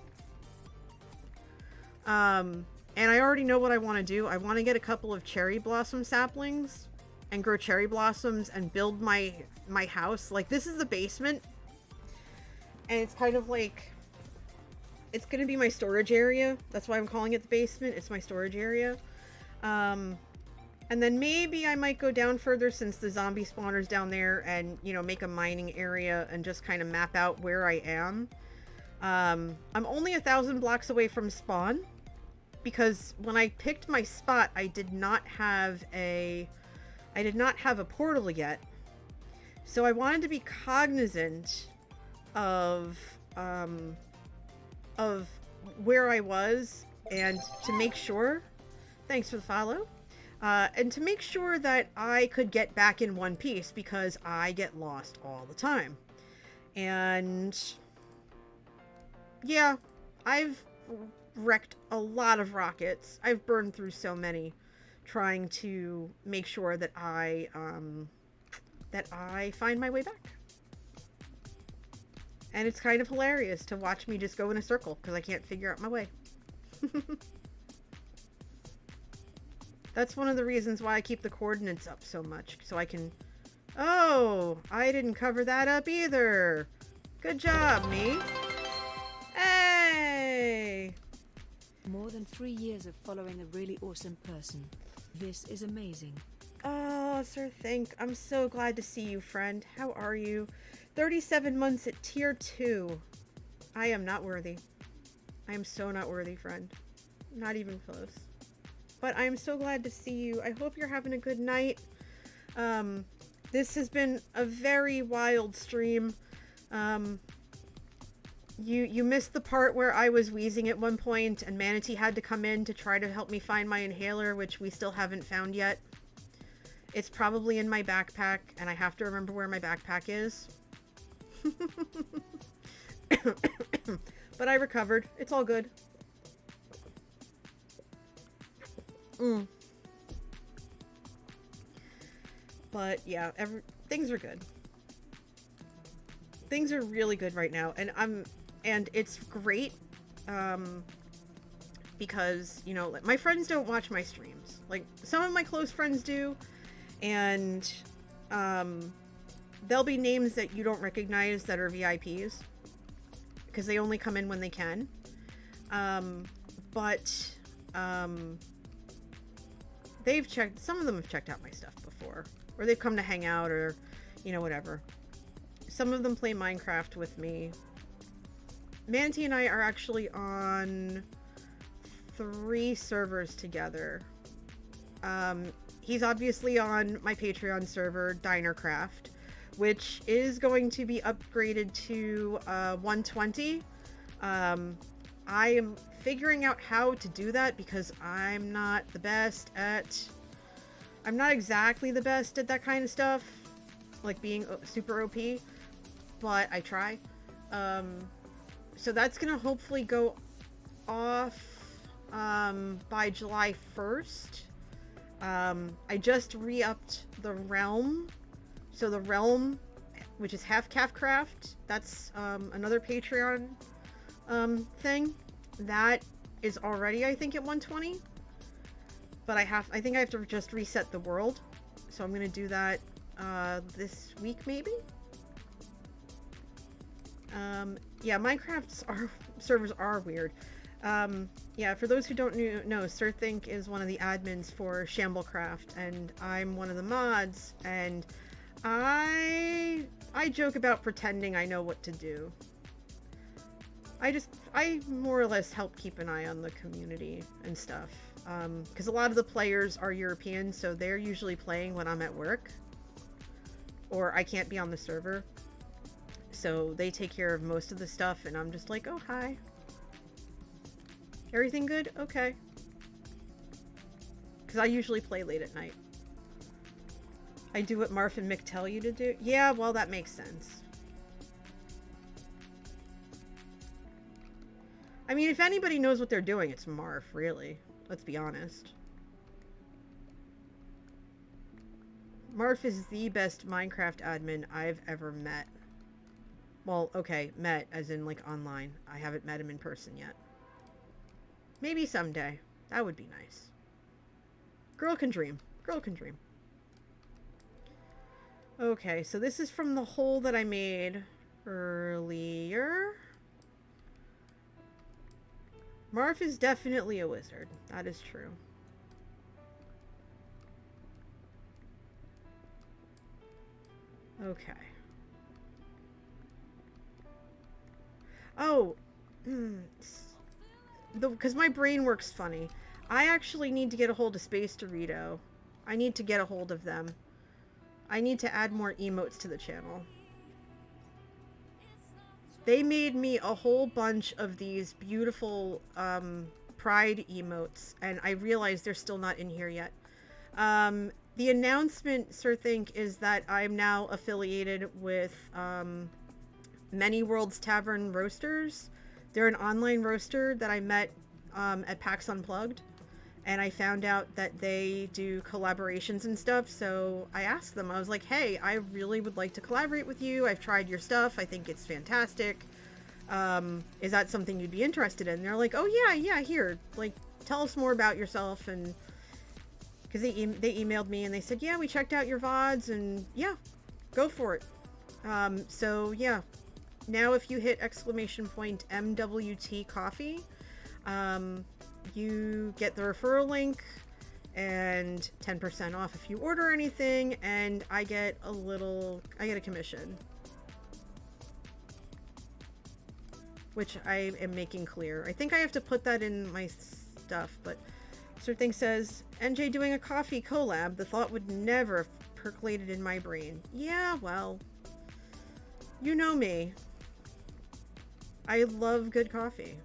And I already know what I want to do. I want to get a couple of cherry blossom saplings and grow cherry blossoms and build my house. Like, this is the basement. And it's kind of like... It's going to be my storage area. That's why I'm calling it the basement. It's my storage area. And then maybe I might go down further since the zombie spawner's down there and, you know, make a mining area and just kind of map out where I am. I'm only 1,000 blocks away from spawn because when I picked my spot, I did not have a portal yet. So I wanted to be cognizant of where I was and to make sure, thanks for the follow, and to make sure that I could get back in one piece because I get lost all the time. And yeah, I've wrecked a lot of rockets. I've burned through so many trying to make sure that I find my way back. And it's kind of hilarious to watch me just go in a circle because I can't figure out my way. That's one of the reasons why I keep the coordinates up so much. So I can... Oh, I didn't cover that up either. Good job, me. Hey! More than 3 years of following a really awesome person. This is amazing. Oh, Sir Think, I'm so glad to see you, friend. How are you? 37 months at tier 2. I am not worthy. I am so not worthy, friend. Not even close. But I am so glad to see you. I hope you're having a good night. This has been a very wild stream. You missed the part where I was wheezing at one point and Manatee had to come in to try to help me find my inhaler, which we still haven't found yet. It's probably in my backpack, and I have to remember where my backpack is. But I recovered. It's all good. But yeah, things are good. Things are really good right now, and it's great because, you know, my friends don't watch my streams. Like, some of my close friends do, and there'll be names that you don't recognize that are VIPs because they only come in when they can. But some of them have checked out my stuff before, or they've come to hang out, or, you know, whatever. Some of them play Minecraft with me. Manatee and I are actually on 3 servers together. He's obviously on my Patreon server, nodecraft, which is going to be upgraded to 120. I am figuring out how to do that because I'm not exactly the best at that kind of stuff, like being super OP, but I try. So that's gonna hopefully go off by July 1st. I just re-upped the Realm. So the Realm, which is half Calfcraft, that's another Patreon thing. That is already, I think, at 120. But I think I have to just reset the world. So I'm gonna do that this week, maybe? Yeah, Minecraft's servers are weird. Yeah, for those who don't know, Sir Think is one of the admins for Shamblecraft, and I'm one of the mods, and I joke about pretending I know what to do. I more or less help keep an eye on the community and stuff. Because a lot of the players are European, so they're usually playing when I'm at work. Or I can't be on the server. So they take care of most of the stuff, and I'm just like, oh, hi. Everything good? Okay. Because I usually play late at night. I do what Marf and Mick tell you to do? Yeah, well, that makes sense. I mean, if anybody knows what they're doing, it's Marf, really. Let's be honest. Marf is the best Minecraft admin I've ever met. Well, okay, met as in like online. I haven't met him in person yet. Maybe someday. That would be nice. Girl can dream. Girl can dream. Okay, so this is from the hole that I made earlier. Marf is definitely a wizard. That is true. Okay. Oh, because my brain works funny. I actually need to get a hold of Space Dorito. I need to get a hold of them. I need to add more emotes to the channel. They made me a whole bunch of these beautiful Pride emotes, and I realize they're still not in here yet. The announcement, Sir Think, is that I'm now affiliated with Many Worlds Tavern Roasters. They're an online roaster that I met at PAX Unplugged, and I found out that they do collaborations and stuff, so I asked them. I was like, hey, I really would like to collaborate with you. I've tried your stuff. I think it's fantastic. Is that something you'd be interested in? And they're like, oh, yeah, here. Like, tell us more about yourself. And because they emailed me and they said, yeah, we checked out your VODs, and yeah, go for it. So, yeah. Now if you hit !MWT coffee, you get the referral link and 10% off if you order anything, and I get a commission, which I am making clear. I think I have to put that in my stuff, but Sir Thing says, NJ doing a coffee collab, the thought would never have percolated in my brain. Yeah, well, you know me. I love good coffee.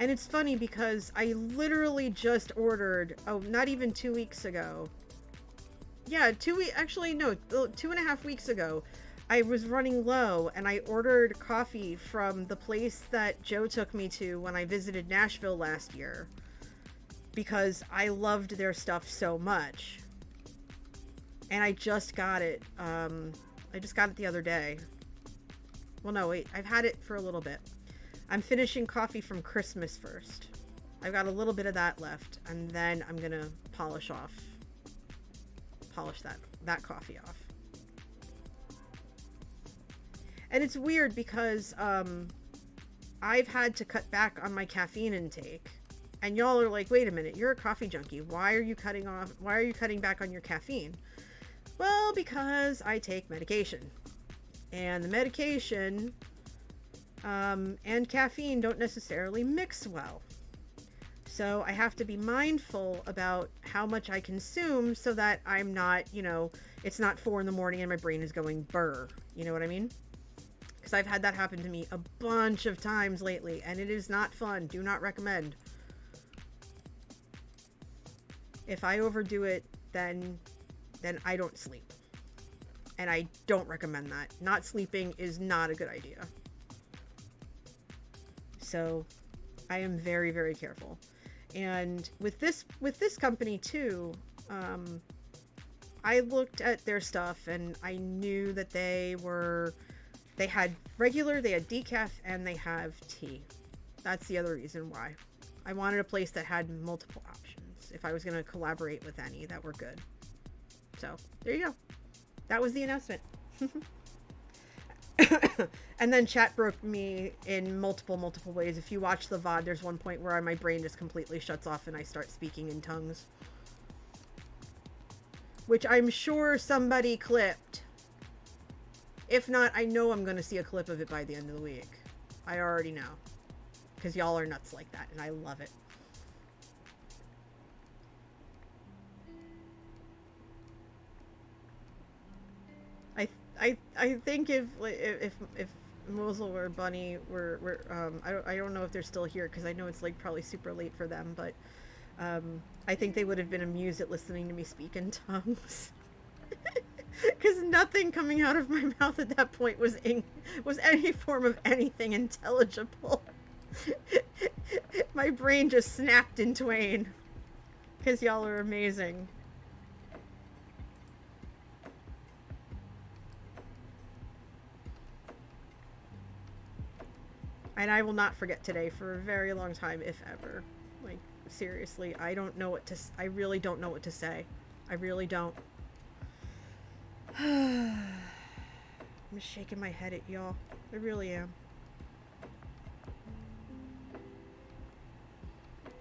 And it's funny because I literally just ordered, not even 2 weeks ago. Yeah, 2.5 weeks ago, I was running low and I ordered coffee from the place that Joe took me to when I visited Nashville last year, because I loved their stuff so much. And I just got it. I just got it the other day. Well, no, wait. I've had it for a little bit. I'm finishing coffee from Christmas first. I've got a little bit of that left, and then I'm gonna polish that coffee off. And it's weird because I've had to cut back on my caffeine intake, and y'all are like, wait a minute, you're a coffee junkie. Why are you cutting back on your caffeine? Well, because I take medication, and the medication and caffeine don't necessarily mix well. So I have to be mindful about how much I consume so that I'm not, it's not 4 a.m. and my brain is going burr. You know what I mean? Because I've had that happen to me a bunch of times lately, and it is not fun. Do not recommend. If I overdo it, then I don't sleep. And I don't recommend that. Not sleeping is not a good idea. So I am very, very careful. And with this company too, I looked at their stuff and I knew that they had regular, they had decaf, and they have tea. That's the other reason why. I wanted a place that had multiple options if I was going to collaborate with any that were good. So there you go. That was the announcement. And then chat broke me in multiple ways. If you watch the VOD, there's one point where my brain just completely shuts off and I start speaking in tongues. which I'm sure somebody clipped. If not, I know I'm going to see a clip of it by the end of the week. I already know. Because y'all are nuts like that, and I love it. I think if Mosul or Bunny were I don't know if they're still here because I know it's like probably super late for them, but I think they would have been amused at listening to me speak in tongues. Because nothing coming out of my mouth at that point was any form of anything intelligible. My brain just snapped in twain. Because y'all are amazing. And I will not forget today for a very long time, if ever. Like, seriously, I really don't know what to say. I really don't. I'm just shaking my head at y'all. I really am.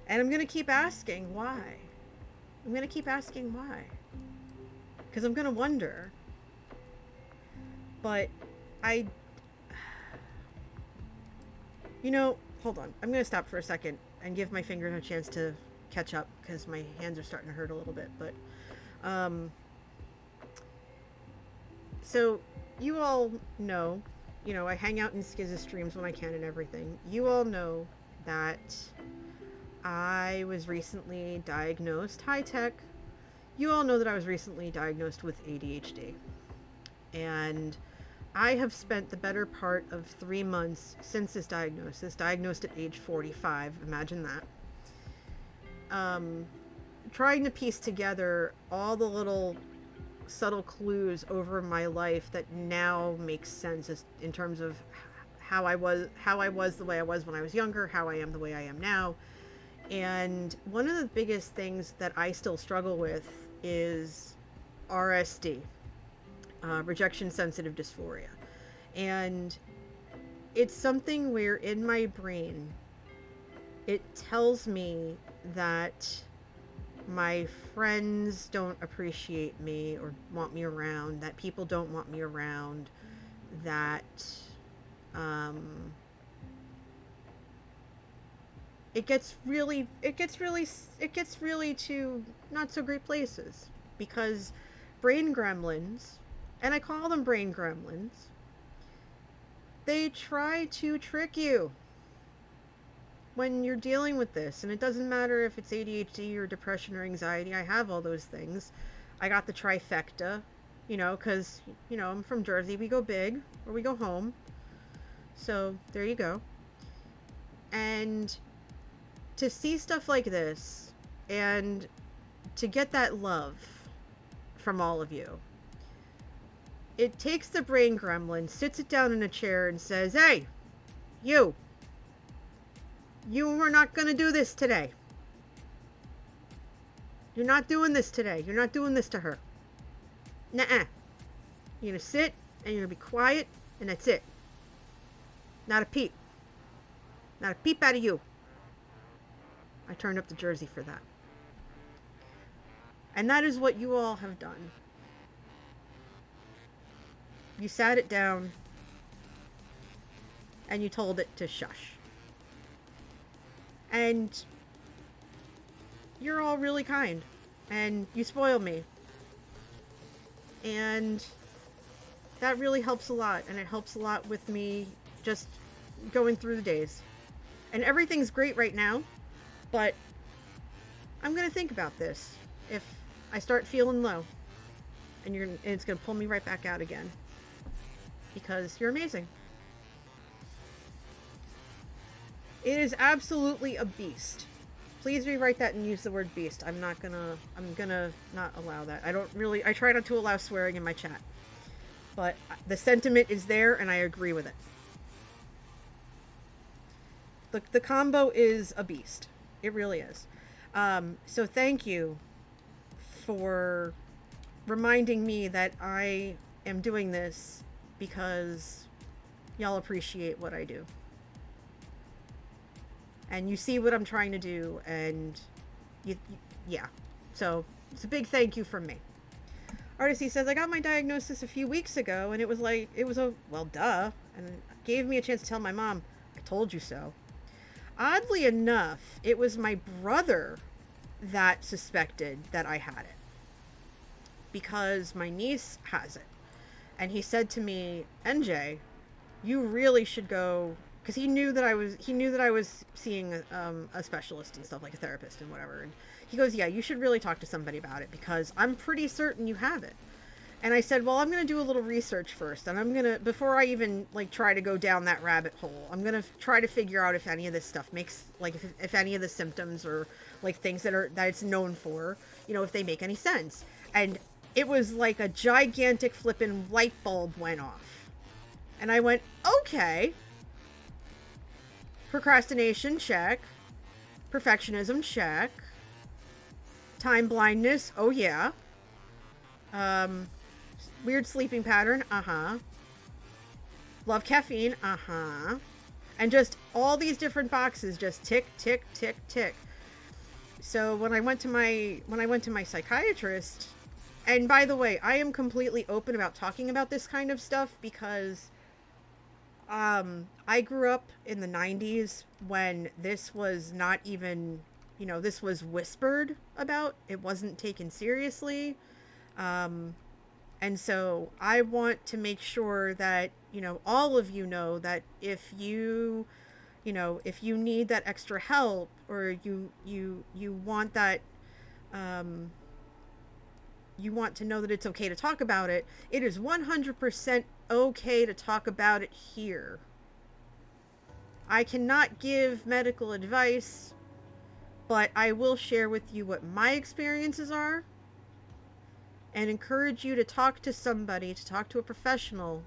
And I'm gonna keep asking why. I'm gonna keep asking why. Because I'm gonna wonder. But you know, hold on. I'm gonna stop for a second and give my fingers a chance to catch up because my hands are starting to hurt a little bit. But, so you all know, I hang out in Skizza streams when I can and everything. You all know that I was recently diagnosed, high tech. You all know that I was recently diagnosed with ADHD. And I have spent the better part of 3 months since this diagnosis, diagnosed at age 45, imagine that, trying to piece together all the little subtle clues over my life that now makes sense in terms of how I was the way I was when I was younger, how I am the way I am now. And one of the biggest things that I still struggle with is RSD. Rejection sensitive dysphoria. And it's something where in my brain it tells me that my friends don't appreciate me or want me around, that people don't want me around, that it gets really to not so great places because brain gremlins, and I call them brain gremlins, they try to trick you when you're dealing with this. And it doesn't matter if it's ADHD or depression or anxiety. I have all those things. I got the trifecta, because, I'm from Jersey. We go big or we go home. So there you go. And to see stuff like this and to get that love from all of you, it takes the brain gremlin, sits it down in a chair and says, hey, you are not going to do this today. You're not doing this today. You're not doing this to her. Nuh-uh. You're going to sit and you're going to be quiet and that's it. Not a peep. Not a peep out of you. I turned up to Jersey for that. And that is what you all have done. You sat it down and you told it to shush. And you're all really kind and you spoil me. And that really helps a lot, and it helps a lot with me just going through the days. And everything's great right now, but I'm going to think about this if I start feeling low, and it's going to pull me right back out again. Because you're amazing. It is absolutely a beast. Please rewrite that and use the word beast. I'm gonna not allow that. I try not to allow swearing in my chat. But the sentiment is there and I agree with it. The combo is a beast. It really is. So thank you for reminding me that I am doing this because y'all appreciate what I do. And you see what I'm trying to do, and yeah. So it's a big thank you from me. Artisty says, I got my diagnosis a few weeks ago, and it was like, it was a, well, duh. And gave me a chance to tell my mom, I told you so. Oddly enough, it was my brother that suspected that I had it. Because my niece has it. And he said to me, NJ, you really should go, because he knew that I was seeing a specialist and stuff, like a therapist and whatever. And he goes, yeah, you should really talk to somebody about it because I'm pretty certain you have it. And I said, well, I'm going to do a little research first. And I'm going to, before I even like try to go down that rabbit hole, I'm going to try to figure out if any of this stuff makes, like if any of the symptoms or like things that it's known for, you know, if they make any sense. And it was like a gigantic flippin' light bulb went off. And I went, okay. Procrastination, check. Perfectionism, check. Time blindness, oh yeah. Weird sleeping pattern, uh-huh. Love caffeine, uh-huh. And just all these different boxes just tick, tick, tick, tick. So when I went to my psychiatrist, and by the way, I am completely open about talking about this kind of stuff because I grew up in the 90s when this was not even, you know, this was whispered about. It wasn't taken seriously. And so I want to make sure that, you know, all of you know that if you need that extra help or you want that, you want to know that it's okay to talk about it, it is 100% okay to talk about it here. I cannot give medical advice, but I will share with you what my experiences are and encourage you to talk to somebody, to talk to a professional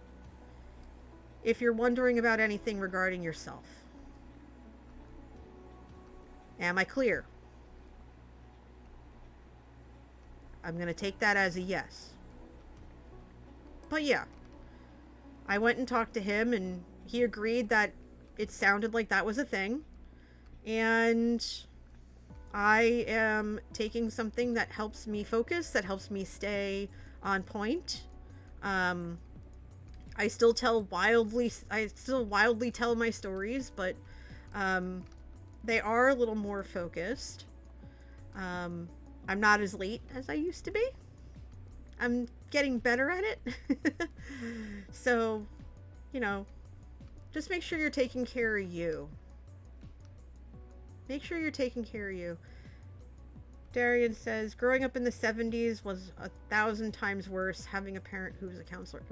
if you're wondering about anything regarding yourself. Am I clear? I'm going to take that as a yes. But yeah, I went and talked to him and he agreed that it sounded like that was a thing. And I am taking something that helps me focus, that helps me stay on point. I still wildly tell my stories, but they are a little more focused. I'm not as late as I used to be. I'm getting better at it. So, you know, just make sure you're taking care of you. Make sure you're taking care of you. Darian says, growing up in the 70s was 1,000 times worse having a parent who was a counselor.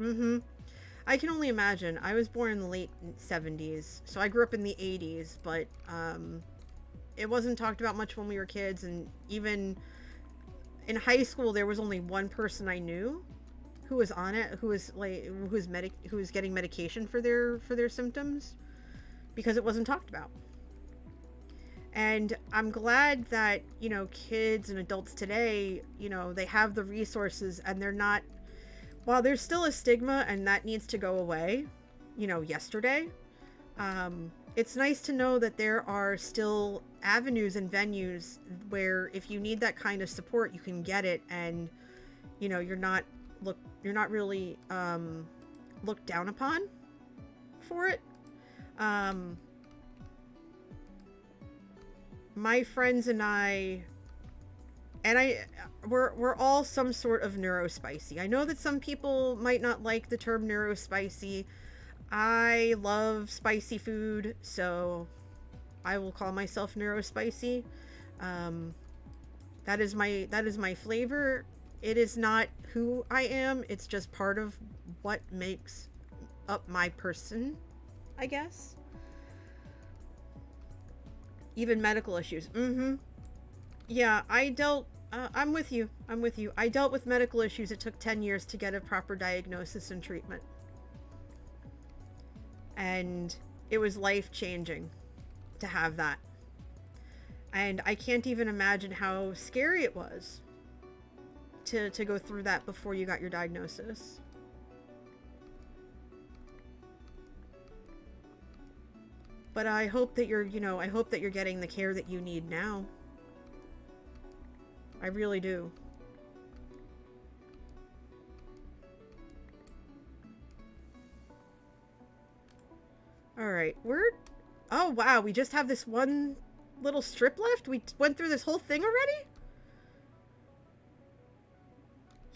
I can only imagine. I was born in the late 70s, so I grew up in the 80s, but it wasn't talked about much when we were kids, and even in high school there was only one person I knew who was on it, who was getting medication for their symptoms because it wasn't talked about. And I'm glad that, you know, kids and adults today, you know, they have the resources and they're not, while there's still a stigma and that needs to go away, you know, yesterday, it's nice to know that there are still avenues and venues where if you need that kind of support, you can get it, and, you know, you're not really looked down upon for it. My friends and we're all some sort of neurospicy. I know that some people might not like the term neurospicy. I love spicy food, so I will call myself neurospicy. That is my flavor. It is not who I am. It's just part of what makes up my person, I guess. Even medical issues. Yeah, I'm with you. I dealt with medical issues. It took 10 years to get a proper diagnosis and treatment. And it was life-changing to have that. And I can't even imagine how scary it was to go through that before you got your diagnosis. But I hope that you're getting the care that you need now. I really do. right, oh wow, we just have this one little strip left? We went through this whole thing already?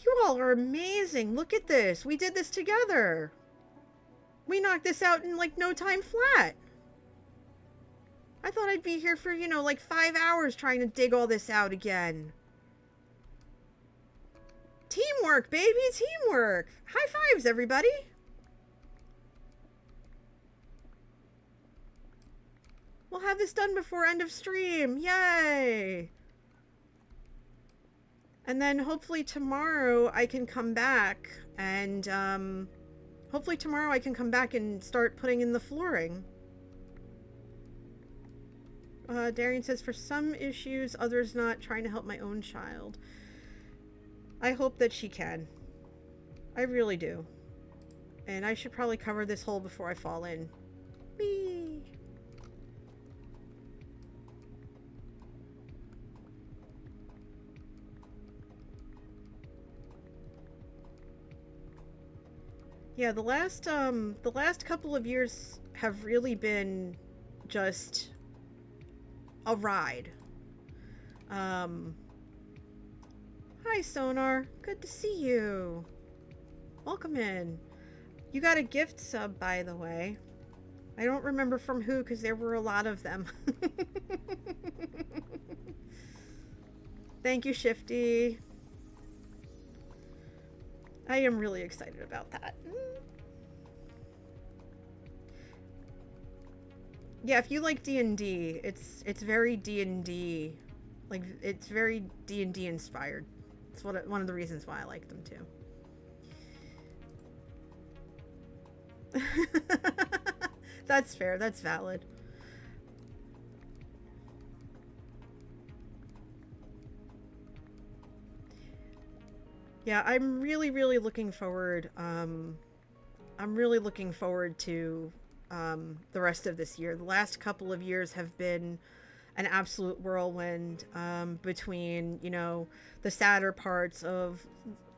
You all are amazing. Look at this. We did this together. We knocked this out in like no time flat. I thought I'd be here for, you know, like 5 hours trying to dig all this out again. Teamwork, baby, teamwork. High fives, everybody. We'll have this done before end of stream. Yay. And then hopefully tomorrow I can come back and, start putting in the flooring. Darian says, for some issues, others not, trying to help my own child. I hope that she can. I really do. And I should probably cover this hole before I fall in. Whee! Yeah, the last couple of years have really been just a ride. Hi, Sonar. Good to see you. Welcome in. You got a gift sub, by the way. I don't remember from who, because there were a lot of them. Thank you, Shifty. I am really excited about that. Yeah, if you like D&D, it's very D&D, like it's very D&D inspired. It's one of the reasons why I like them too. That's fair. That's valid. Yeah, I'm really, really looking forward. I'm really looking forward to the rest of this year. The last couple of years have been an absolute whirlwind, between, you know, the sadder parts of,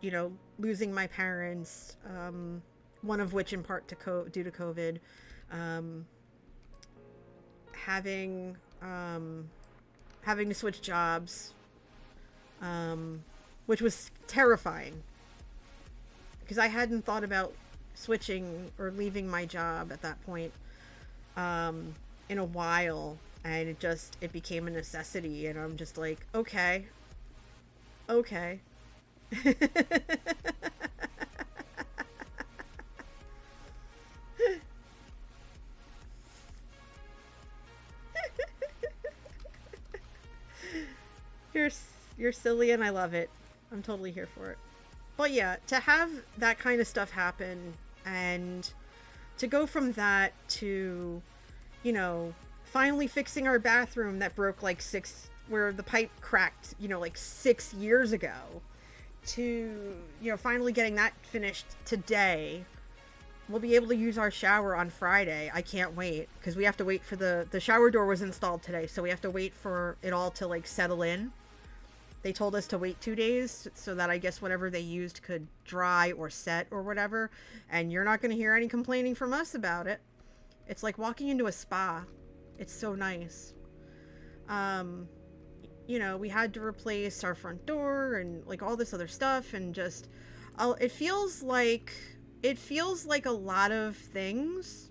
you know, losing my parents, one of which in part due to COVID, having to switch jobs, which was terrifying because I hadn't thought about switching or leaving my job at that point in a while, and it became a necessity, and I'm just like, okay. You're silly and I love it. I'm totally here for it. But yeah, to have that kind of stuff happen and to go from that to, you know, finally fixing our bathroom that broke where the pipe cracked, you know, like 6 years ago, to, you know, finally getting that finished today. We'll be able to use our shower on Friday. I can't wait, because we have to wait for the shower door was installed today, so we have to wait for it all to like settle in. They told us to wait 2 days so that I guess whatever they used could dry or set or whatever. And you're not going to hear any complaining from us about it. It's like walking into a spa. It's so nice. You know, we had to replace our front door and like all this other stuff, and just, it feels like a lot of things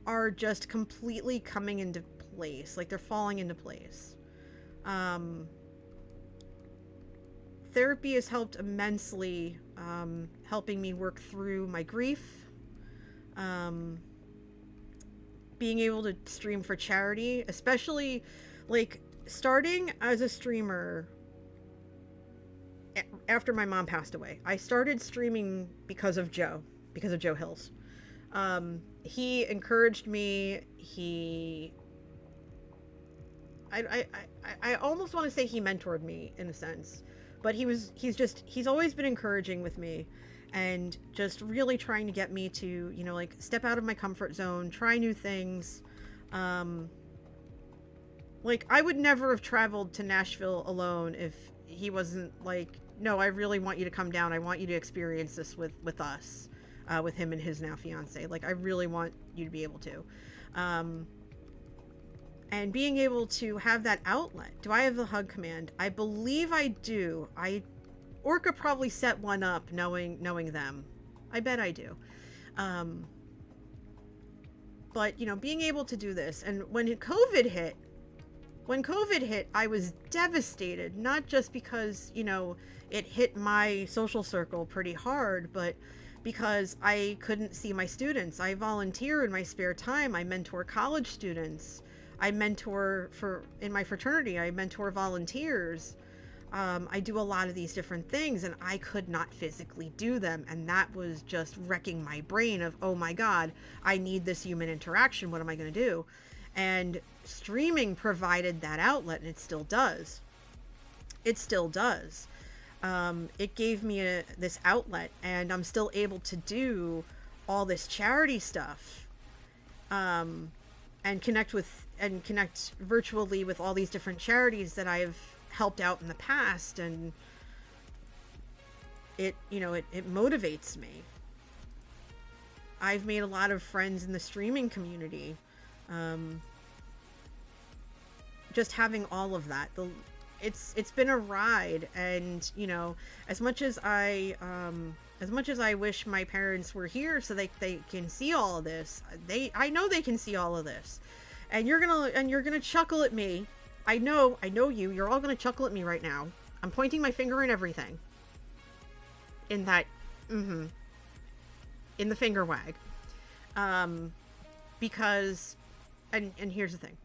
are just completely coming into place. Like they're falling into place. Therapy has helped immensely, helping me work through my grief, being able to stream for charity, especially like starting as a streamer after my mom passed away. I started streaming because of Joe Hills. He encouraged me. I almost want to say he mentored me in a sense. But he's always been encouraging with me and just really trying to get me to, you know, like step out of my comfort zone, try new things. Like I would never have traveled to Nashville alone if he wasn't like, no, I really want you to come down. I want you to experience this with us, with him and his now fiance. Like I really want you to be able to. And being able to have that outlet. Do I have the hug command? I believe I do. Orca probably set one up knowing them. I bet I do. But, you know, being able to do this, and when COVID hit, I was devastated, not just because, you know, it hit my social circle pretty hard, but because I couldn't see my students. I volunteer in my spare time. I mentor college students. I mentor in my fraternity. I mentor volunteers. I do a lot of these different things, and I could not physically do them. And that was just wrecking my brain of, oh my God, I need this human interaction. What am I going to do? And streaming provided that outlet, and it still does. It still does. It gave me this outlet, and I'm still able to do all this charity stuff, and connect virtually with all these different charities that I've helped out in the past, and it motivates me. I've made a lot of friends in the streaming community. Just having all of that, it's been a ride, and you know, as much as I wish my parents were here so they can see all of this, I know they can see all of this, and you're gonna chuckle at me. I know you're all gonna chuckle at me right now. I'm pointing my finger and everything. In that, in the finger wag, because, and here's the thing.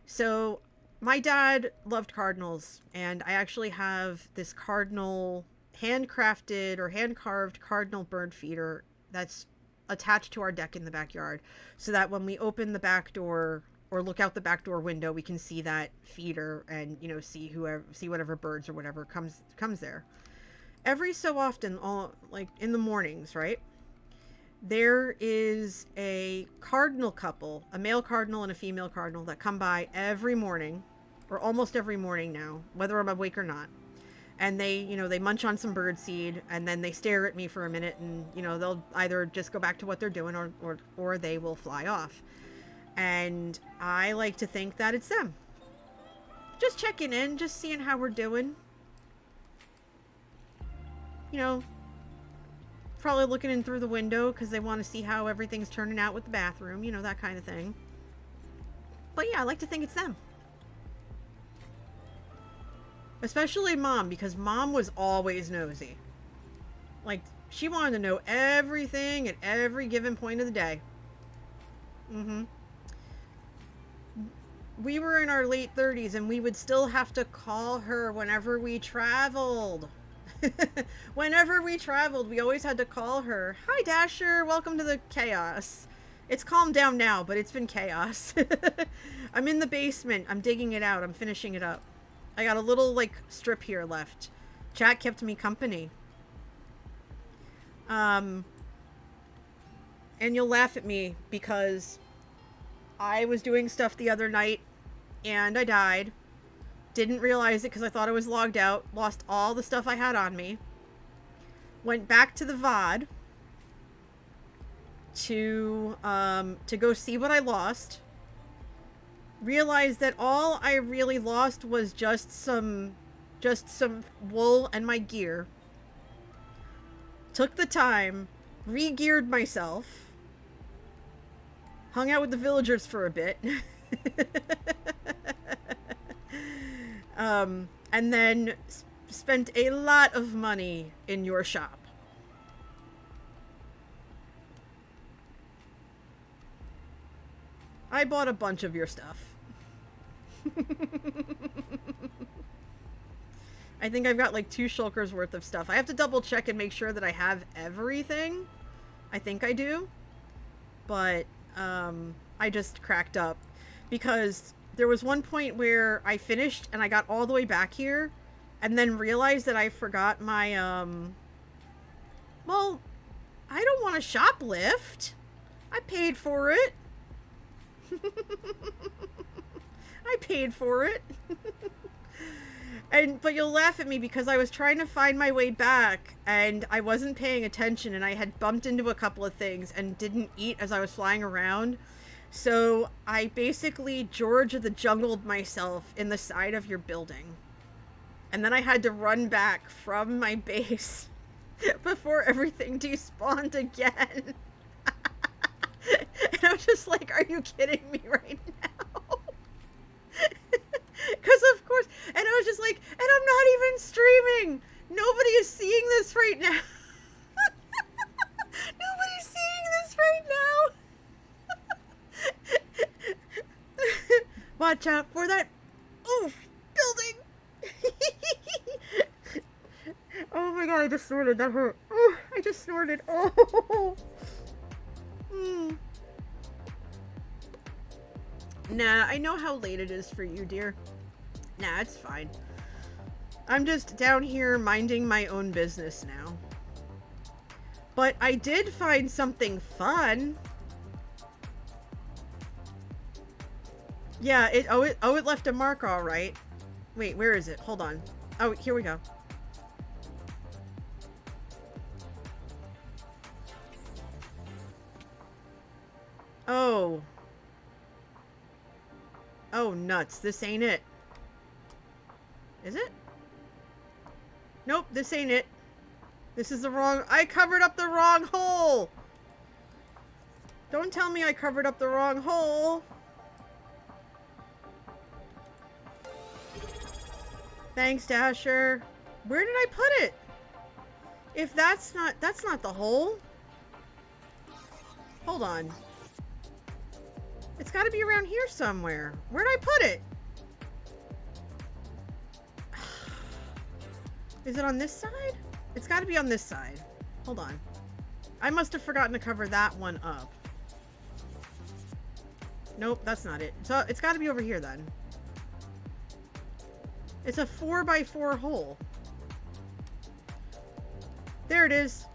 So my dad loved cardinals, and I actually have this cardinal handcrafted or hand-carved cardinal bird feeder that's attached to our deck in the backyard, so that when we open the back door or look out the back door window, we can see that feeder and, you know, see whatever birds or whatever comes there. Every so often, like in the mornings, right? There is a cardinal couple, a male cardinal and a female cardinal, that come by every morning, or almost every morning now, whether I'm awake or not. And they munch on some birdseed, and then they stare at me for a minute, and, you know, they'll either just go back to what they're doing, or they will fly off. And I like to think that it's them. Just checking in, just seeing how we're doing. You know, probably looking in through the window because they want to see how everything's turning out with the bathroom, you know, that kind of thing. But yeah, I like to think it's them. Especially Mom, because Mom was always nosy. Like, she wanted to know everything at every given point of the day. We were in our late 30s, and we would still have to call her whenever we traveled. Whenever we traveled, we always had to call her. Hi, Dasher. Welcome to the chaos. It's calmed down now, but it's been chaos. I'm in the basement. I'm digging it out. I'm finishing it up. I got a little, like, strip here left. Chat kept me company. And you'll laugh at me because I was doing stuff the other night and I died. Didn't realize it because I thought I was logged out. Lost all the stuff I had on me. Went back to the VOD to go see what I lost. Realized that all I really lost was just some wool and my gear. Took the time, re-geared myself, hung out with the villagers for a bit, and then spent a lot of money in your shop. I bought a bunch of your stuff. I think I've got like 2 shulkers worth of stuff. I have to double check and make sure that I have everything. I think I do. But I just cracked up because there was one point where I finished and I got all the way back here and then realized that I forgot my well, I don't want to shoplift. I paid for it. I paid for it. But you'll laugh at me because I was trying to find my way back and I wasn't paying attention and I had bumped into a couple of things and didn't eat as I was flying around. So I basically George of the Jungled myself in the side of your building. And then I had to run back from my base before everything despawned again. And I was just like, are you kidding me right now? Because of course, and I was just like, and I'm not even streaming. Nobody is seeing this right now. Nobody's seeing this right now. Watch out for that oof building. Oh my god, I just snorted. That hurt. Oh, I just snorted. Oh. Mm. Nah, I know how late it is for you, dear. Nah, it's fine. I'm just down here minding my own business now. But I did find something fun. Yeah, it left a mark all right. Wait, where is it? Hold on. Oh, here we go. Oh. Oh, nuts. This ain't it. Is it? Nope, this ain't it. This is the wrong... I covered up the wrong hole! Don't tell me I covered up the wrong hole. Thanks, Dasher. Where did I put it? If that's not the hole. Hold on. It's got to be around here somewhere. Where'd I put it? Is it on this side? It's got to be on this side. Hold on. I must have forgotten to cover that one up. Nope, that's not it. So it's got to be over here then. It's a 4x4 hole. There it is.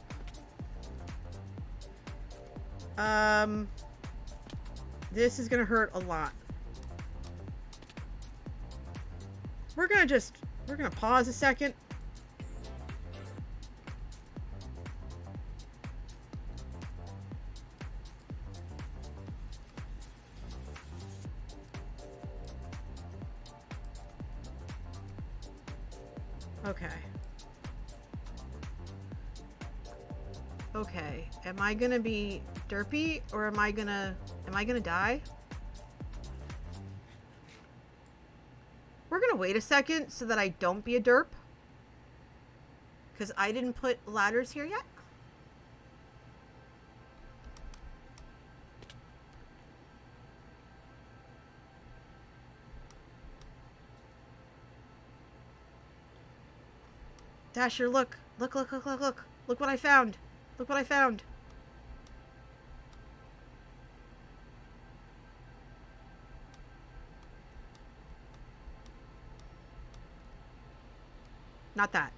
This is gonna hurt a lot. We're gonna pause a second. Okay. Okay. Am I gonna be derpy or am I gonna die? We're gonna wait a second so that I don't be a derp. Because I didn't put ladders here yet. Dasher, look. Look, look, look, look, look. Look what I found. Look what I found. Not that.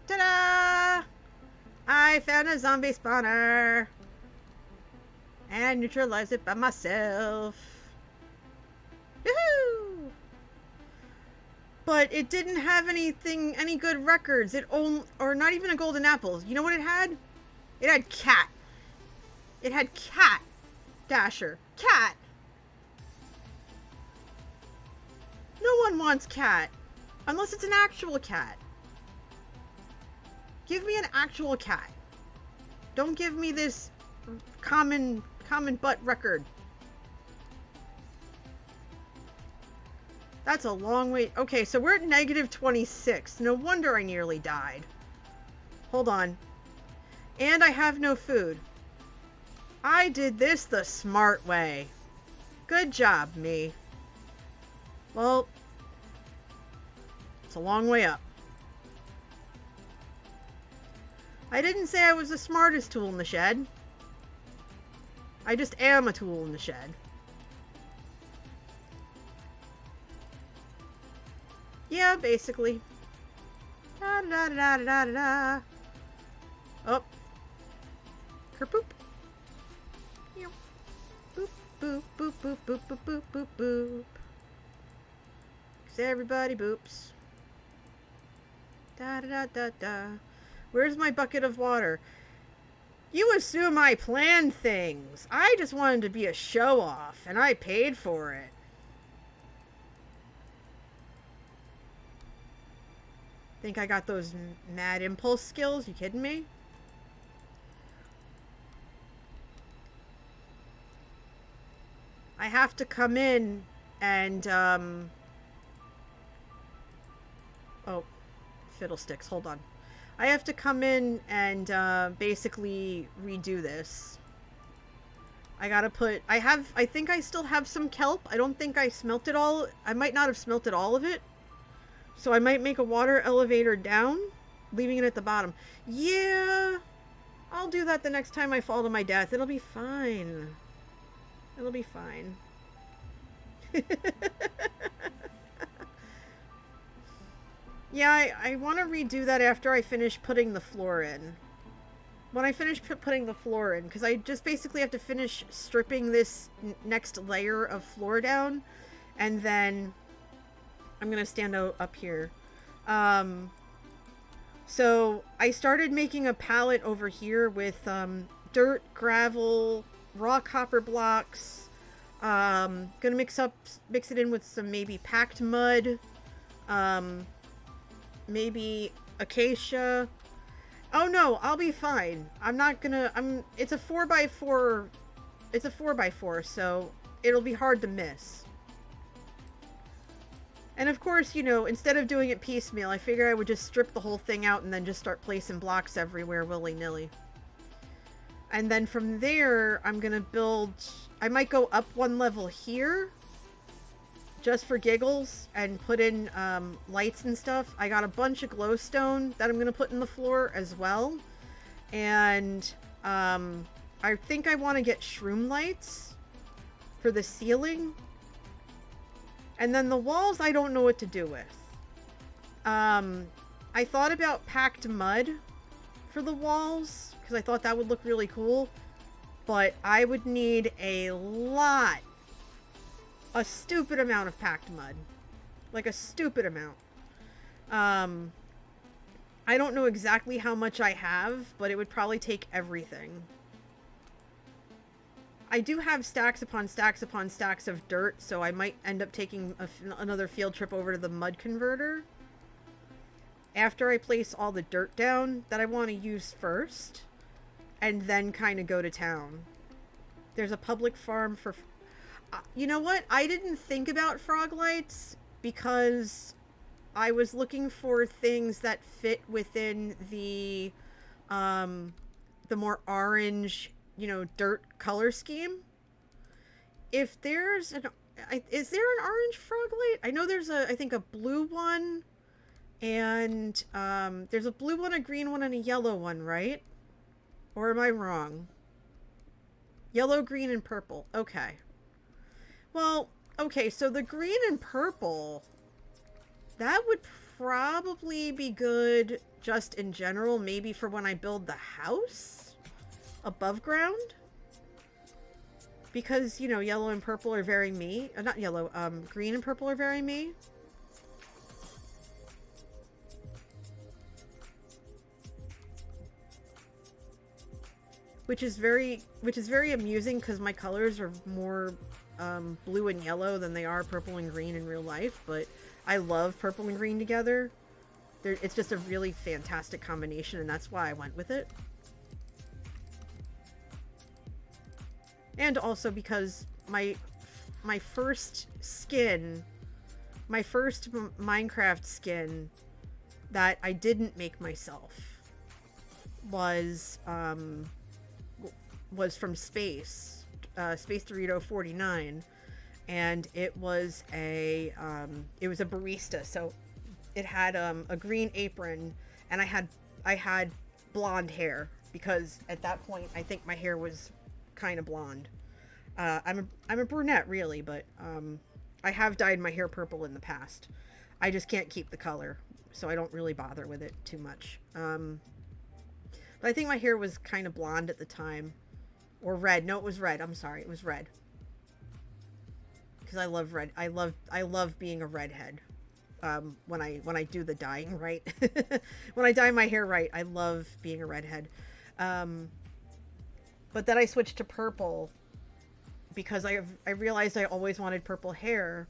Ta-da! I found a zombie spawner. And neutralized it by myself. Woohoo! But it didn't have any good records. Or not even a golden apple. You know what it had? It had cat. It had cat. Dasher. Cat. No one wants cat. Unless it's an actual cat. Give me an actual cat. Don't give me this common butt record. That's a long way. Okay, so we're at negative 26. No wonder I nearly died. Hold on. And I have no food. I did this the smart way. Good job, me. Well, it's a long way up. I didn't say I was the smartest tool in the shed. I just am a tool in the shed. Yeah, basically. Da da da da da da da. Oh. Kerpoop. Boop, boop, boop, boop, boop, boop, boop, boop, boop. 'Cause everybody boops. Da da da da da. Where's my bucket of water? You assume I planned things. I just wanted to be a show-off, and I paid for it. Think I got those mad impulse skills? You kidding me? I have to come in and, oh, fiddlesticks, hold on. I have to come in and, basically redo this. I gotta put, I think I still have some kelp. I don't think I smelted all, I might not have smelted all of it. So I might make a water elevator down, leaving it at the bottom. Yeah, I'll do that the next time I fall to my death. It'll be fine. It'll be fine. Yeah, I want to redo that after I finish putting the floor in. When I finish putting the floor in, because I just basically have to finish stripping this next layer of floor down, and then I'm going to stand up here. So I started making a palette over here with dirt, gravel, raw copper blocks. Gonna mix it in with some maybe packed mud, maybe acacia. Oh no, I'll be fine. It's a 4x4. It's a 4x4, so it'll be hard to miss. And of course, you know, instead of doing it piecemeal, I figure I would just strip the whole thing out and then just start placing blocks everywhere willy-nilly. And then from there, I'm gonna build... I might go up one level here, just for giggles, and put in lights and stuff. I got a bunch of glowstone that I'm gonna put in the floor as well. And I think I want to get shroom lights for the ceiling. And then the walls, I don't know what to do with. I thought about packed mud for the walls, because I thought that would look really cool. But I would need a stupid amount of packed mud. Like a stupid amount. I don't know exactly how much I have, but it would probably take everything. I do have stacks upon stacks upon stacks of dirt, so I might end up taking another field trip over to the mud converter. After I place all the dirt down that I want to use first, and then kind of go to town. There's a public farm for... you know what? I didn't think about frog lights because I was looking for things that fit within the more orange, you know, dirt color scheme. If there's an... is there an orange frog light? I know there's I think a blue one, and there's a blue one, a green one, and a yellow one, right? Or am I wrong? Yellow, green, and purple. Okay. Well, okay, so the green and purple, that would probably be good just in general, maybe for when I build the house above ground. Because, you know, yellow and purple are very me. Not yellow, green and purple are very me. Which is very amusing because my colors are more blue and yellow than they are purple and green in real life, but I love purple and green together. It's just a really fantastic combination, and that's why I went with it. And also because my first skin, my first Minecraft skin that I didn't make myself was from Space Dorito 49, and it was a barista. So it had a green apron, and I had blonde hair because at that point I think my hair was kind of blonde. I'm a brunette really, but I have dyed my hair purple in the past. I just can't keep the color, so I don't really bother with it too much. But I think my hair was kind of blonde at the time. Or red. No, it was red. I'm sorry. It was red. Because I love red. I love being a redhead. when I do the dyeing right. When I dye my hair right, I love being a redhead. But then I switched to purple because I realized I always wanted purple hair,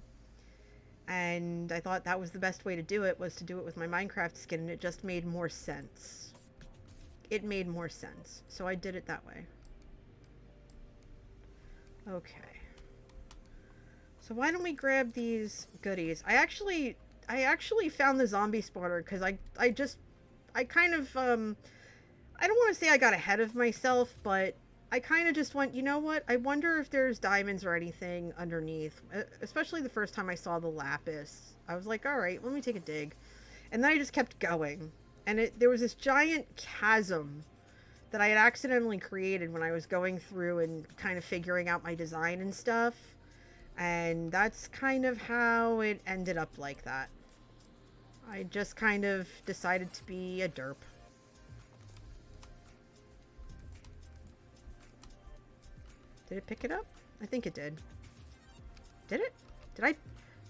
and I thought that was the best way to do it, was to do it with my Minecraft skin, and it just made more sense. It made more sense, so I did it that way. Okay. So why don't we grab these goodies? I actually found the zombie spawner because I kind of I don't want to say I got ahead of myself, but I kind of just went, you know what? I wonder if there's diamonds or anything underneath, especially the first time I saw the lapis. I was like, all right, let me take a dig. And then I just kept going. And there was this giant chasm that I had accidentally created when I was going through and kind of figuring out my design and stuff. And that's kind of how it ended up like that. I just kind of decided to be a derp. Did it pick it up? I think it did. Did it?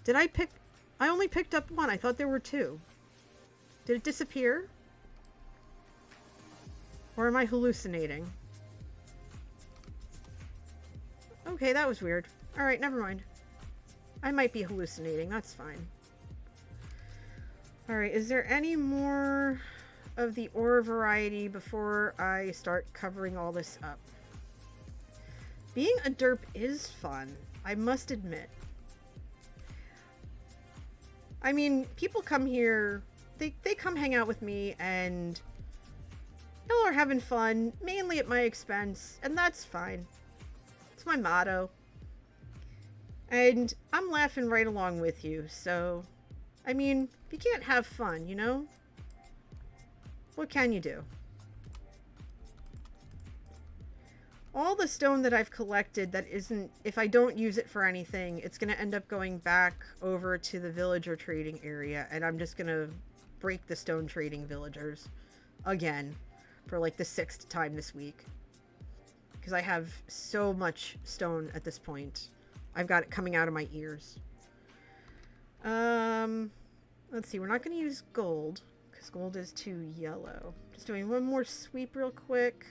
Did I pick... I only picked up one. I thought there were two. Did it disappear? Or am I hallucinating? Okay, that was weird. Alright, never mind. I might be hallucinating. That's fine. Alright, is there any more of the ore variety before I start covering all this up? Being a derp is fun, I must admit. I mean, people come here, they come hang out with me, and y'all are having fun, mainly at my expense, and that's fine. It's my motto. And I'm laughing right along with you, so, I mean, you can't have fun, you know? What can you do? All the stone that I've collected that isn't, if I don't use it for anything, it's going to end up going back over to the villager trading area, and I'm just going to break the stone trading villagers again for like the 6th time this week. Because I have so much stone at this point. I've got it coming out of my ears. Let's see, we're not going to use gold, because gold is too yellow. Just doing one more sweep real quick.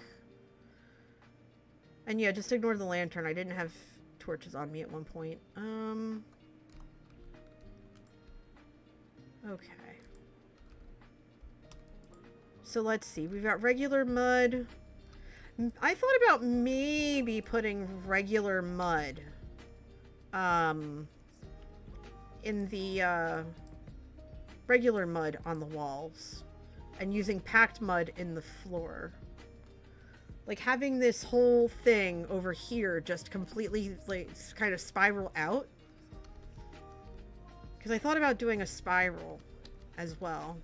And yeah, just ignore the lantern. I didn't have torches on me at one point. Okay. So let's see. We've got regular mud. I thought about maybe putting regular mud in the regular mud on the walls and using packed mud in the floor. Like having this whole thing over here just completely like kind of spiral out. Because I thought about doing a spiral as well.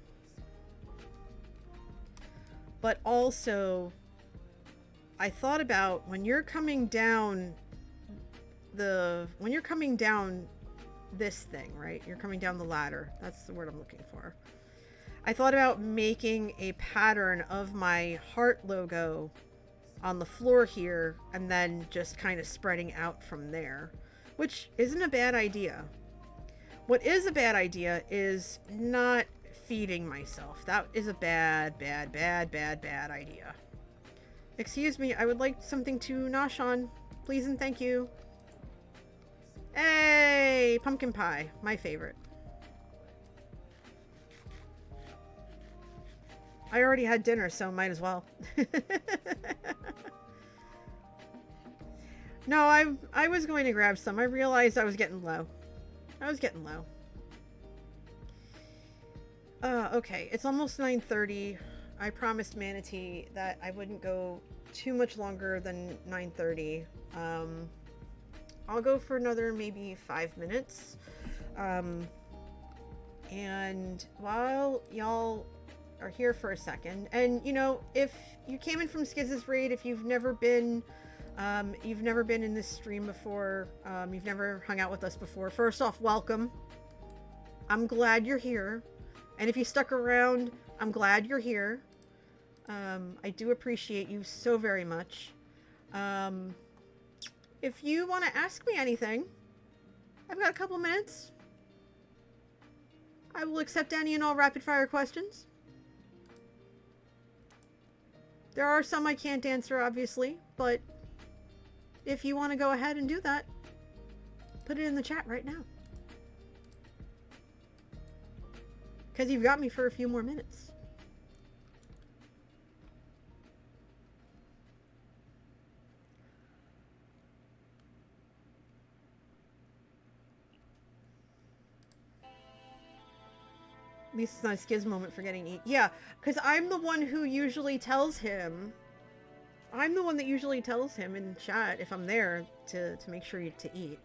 But also I thought about when you're coming down this thing, right? You're coming down the ladder. That's the word I'm looking for. I thought about making a pattern of my heart logo on the floor here and then just kind of spreading out from there, which isn't a bad idea. What is a bad idea is not feeding myself. That is a bad idea. Excuse me, I would like something to nosh on, please and thank you. Hey, pumpkin pie, my favorite. I already had dinner, so might as well. No, I was going to grab some. I realized I was getting low. Okay, it's almost 9:30. I promised Manatee that I wouldn't go too much longer than 9:30. I'll go for another maybe 5 minutes. And while y'all are here for a second, and you know, if you came in from Skiz's raid, if you've never been in this stream before, you've never hung out with us before, first off, welcome. I'm glad you're here. And if you stuck around, I'm glad you're here. I do appreciate you so very much. If you want to ask me anything, I've got a couple minutes. I will accept any and all rapid fire questions. There are some I can't answer, obviously, but if you want to go ahead and do that, put it in the chat right now. Because you've got me for a few more minutes. At least it's not a Skiz moment for getting to eat. Yeah, because I'm the one who usually tells him. I'm the one that usually tells him in chat, if I'm there, to make sure to eat.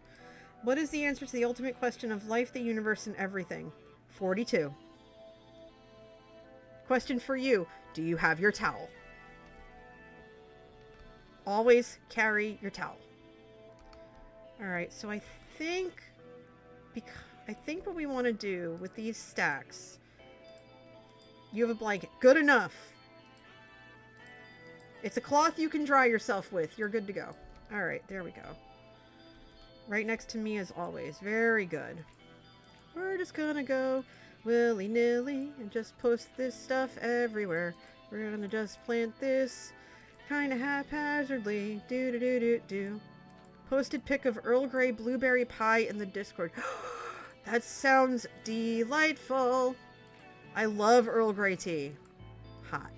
What is the answer to the ultimate question of life, the universe, and everything? 42. Question for you. Do you have your towel? Always carry your towel. Alright, so I think what we want to do with these stacks... You have a blanket. Good enough. It's a cloth you can dry yourself with. You're good to go. Alright, there we go. Right next to me as always. Very good. We're just gonna go willy-nilly and just post this stuff everywhere. We're gonna just plant this kind of haphazardly. Do-do-do-do-do. Posted pic of Earl Grey blueberry pie in the Discord. That sounds delightful. I love Earl Grey tea. Hot.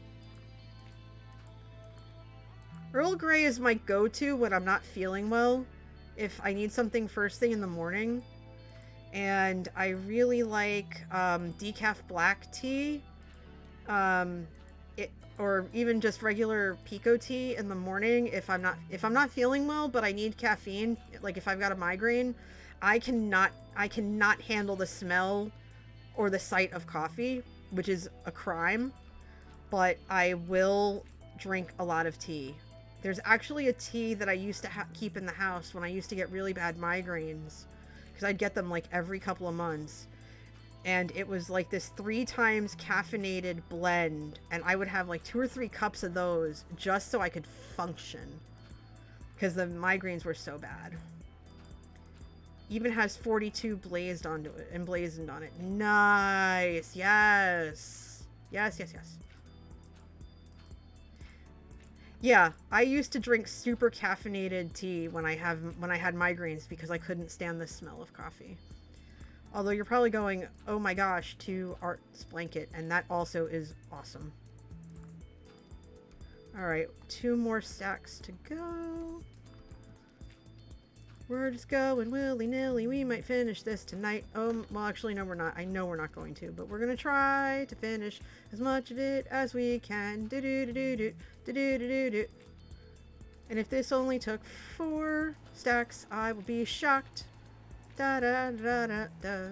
Earl Grey is my go-to when I'm not feeling well. If I need something first thing in the morning. And I really like decaf black tea. Or even just regular pico tea in the morning if I'm not feeling well, but I need caffeine. Like if I've got a migraine, I cannot handle the smell or the sight of coffee, which is a crime, but I will drink a lot of tea. There's actually a tea that I used to keep in the house when I used to get really bad migraines, because I'd get them like every couple of months, and it was like this 3 times caffeinated blend, and I would have like 2 or 3 cups of those just so I could function, because the migraines were so bad. Even has 42 blazed onto it, emblazoned on it. Nice. Yes. Yes, yes, yes. Yeah, I used to drink super caffeinated tea when I had migraines because I couldn't stand the smell of coffee. Although you're probably going, oh my gosh, to Art's blanket, and that also is awesome. Alright, 2 more stacks to go. We're just going willy-nilly. We might finish this tonight. Well, actually, no, we're not. I know we're not going to, but we're going to try to finish as much of it as we can. Do-do-do-do-do. Do-do-do-do-do. And if this only took 4 stacks, I will be shocked. Da-da-da-da-da.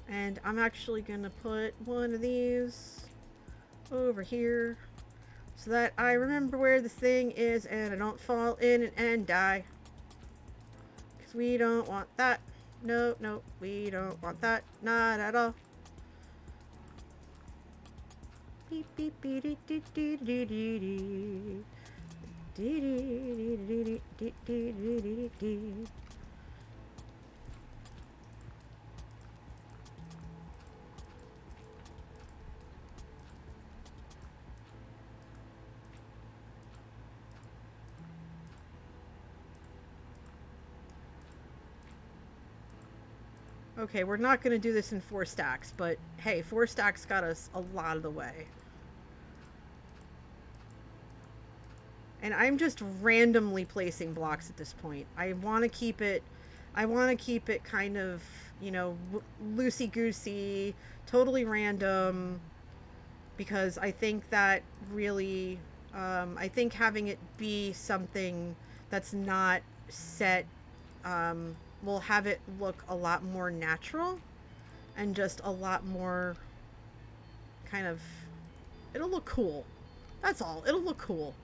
And I'm actually gonna put one of these over here so that I remember where the thing is and I don't fall in it and die. Because we don't want that. No, no, we don't want that. Not at all. Beep, beep, beep, dee, dee, dee, dee, dee, dee. Dee, dee, dee, dee, dee, dee, dee, dee. Okay, we're not going to do this in 4 stacks, but hey, 4 stacks got us a lot of the way. And I'm just randomly placing blocks at this point. I want to keep it kind of, you know, loosey-goosey, totally random, because I think that really, I think having it be something that's not set, will have it look a lot more natural and just a lot more kind of, it'll look cool. That's all. It'll look cool.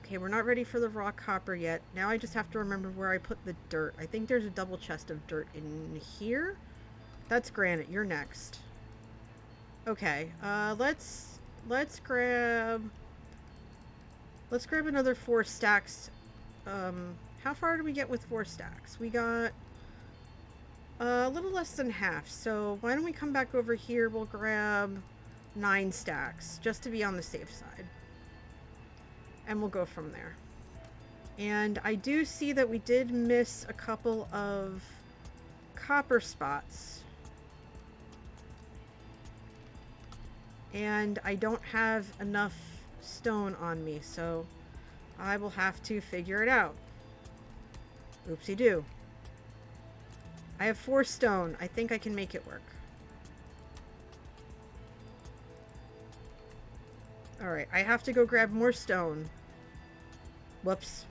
Okay, we're not ready for the raw copper yet. Now I just have to remember where I put the dirt. I think there's a double chest of dirt in here. That's granite. You're next. Okay, let's grab Let's grab another 4 stacks. How far did we get with 4 stacks? We got a little less than half. So why don't we come back over here? We'll grab 9 stacks just to be on the safe side. And we'll go from there. And I do see that we did miss a couple of copper spots. And I don't have enough stone on me, so I will have to figure it out. Oopsie-doo. I have 4 stone. I think I can make it work. Alright, I have to go grab more stone. Whoops.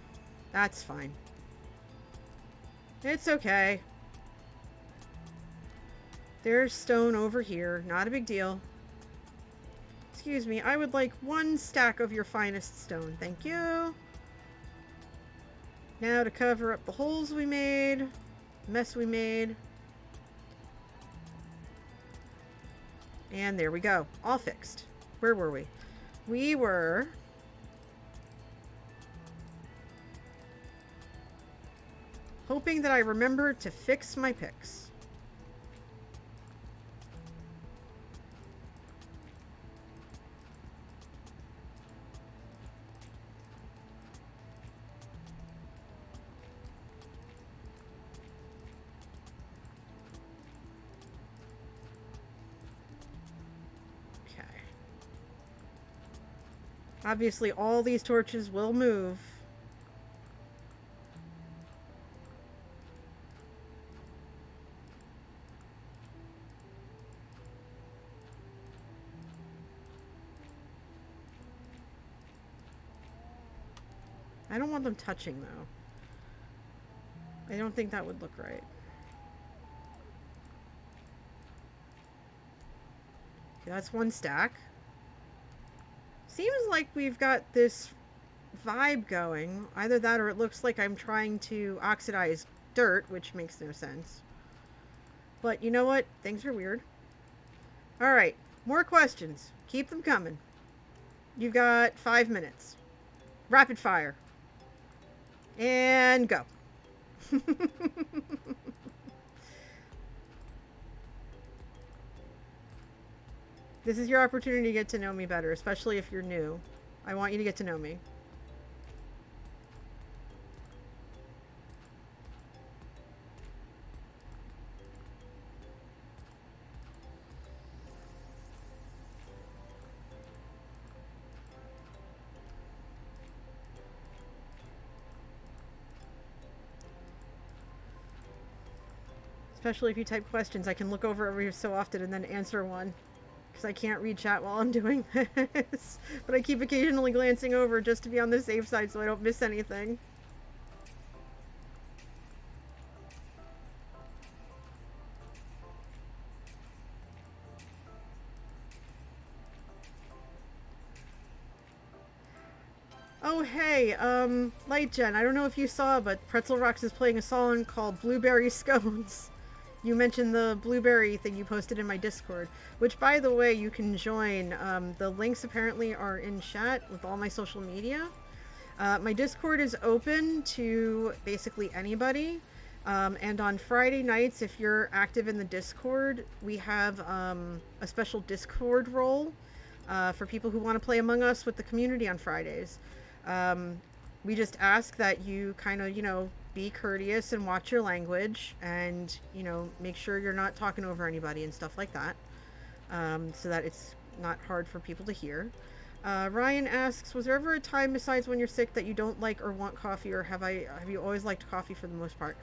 That's fine. It's okay. There's stone over here. Not a big deal. Excuse me, I would like 1 stack of your finest stone. Thank you. Now to cover up the holes we made. Mess we made. And there we go. All fixed. Where were we? We were... hoping that I remember to fix my picks. Obviously, all these torches will move. I don't want them touching, though. I don't think that would look right. Okay, that's 1 stack. Seems like we've got this vibe going. Either that or it looks like I'm trying to oxidize dirt, which makes no sense. But you know what? Things are weird. Alright, more questions. Keep them coming. You've got 5 minutes. Rapid fire. And go. This is your opportunity to get to know me better, especially if you're new. I want you to get to know me. Especially if you type questions, I can look over every so often and then answer one. Because I can't read chat while I'm doing this. But I keep occasionally glancing over just to be on the safe side so I don't miss anything. Oh hey, Lightgen, I don't know if you saw, but Pretzel Rocks is playing a song called Blueberry Scones. You mentioned the blueberry thing you posted in my Discord, which, by the way, you can join. The links apparently are in chat with all my social media. My Discord is open to basically anybody. And on Friday nights, if you're active in the Discord, we have a special Discord role for people who want to play Among Us with the community on Fridays. We just ask that you kind of, be courteous and watch your language and, make sure you're not talking over anybody and stuff like that, so that it's not hard for people to hear. Ryan asks, was there ever a time besides when you're sick that you don't like or want coffee, or have you always liked coffee for the most part?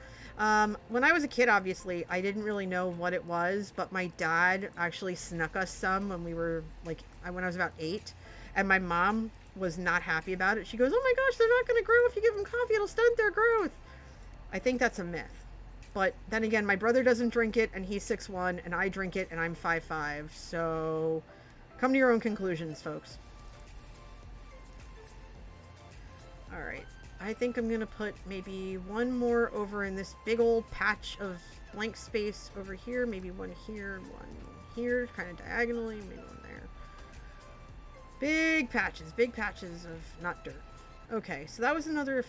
When I was a kid, obviously, I didn't really know what it was, but my dad actually snuck us some when we were, when I was about 8, and my mom was not happy about it. She goes, oh my gosh, they're not going to grow if you give them coffee. It'll stunt their growth. I think that's a myth. But then again, my brother doesn't drink it, and he's 6'1", and I drink it, and I'm 5'5", so come to your own conclusions, folks. Alright, I think I'm going to put maybe one more over in this big old patch of blank space over here, maybe one here, one here, kind of diagonally, maybe one there. Big patches of not dirt. Okay, so that was another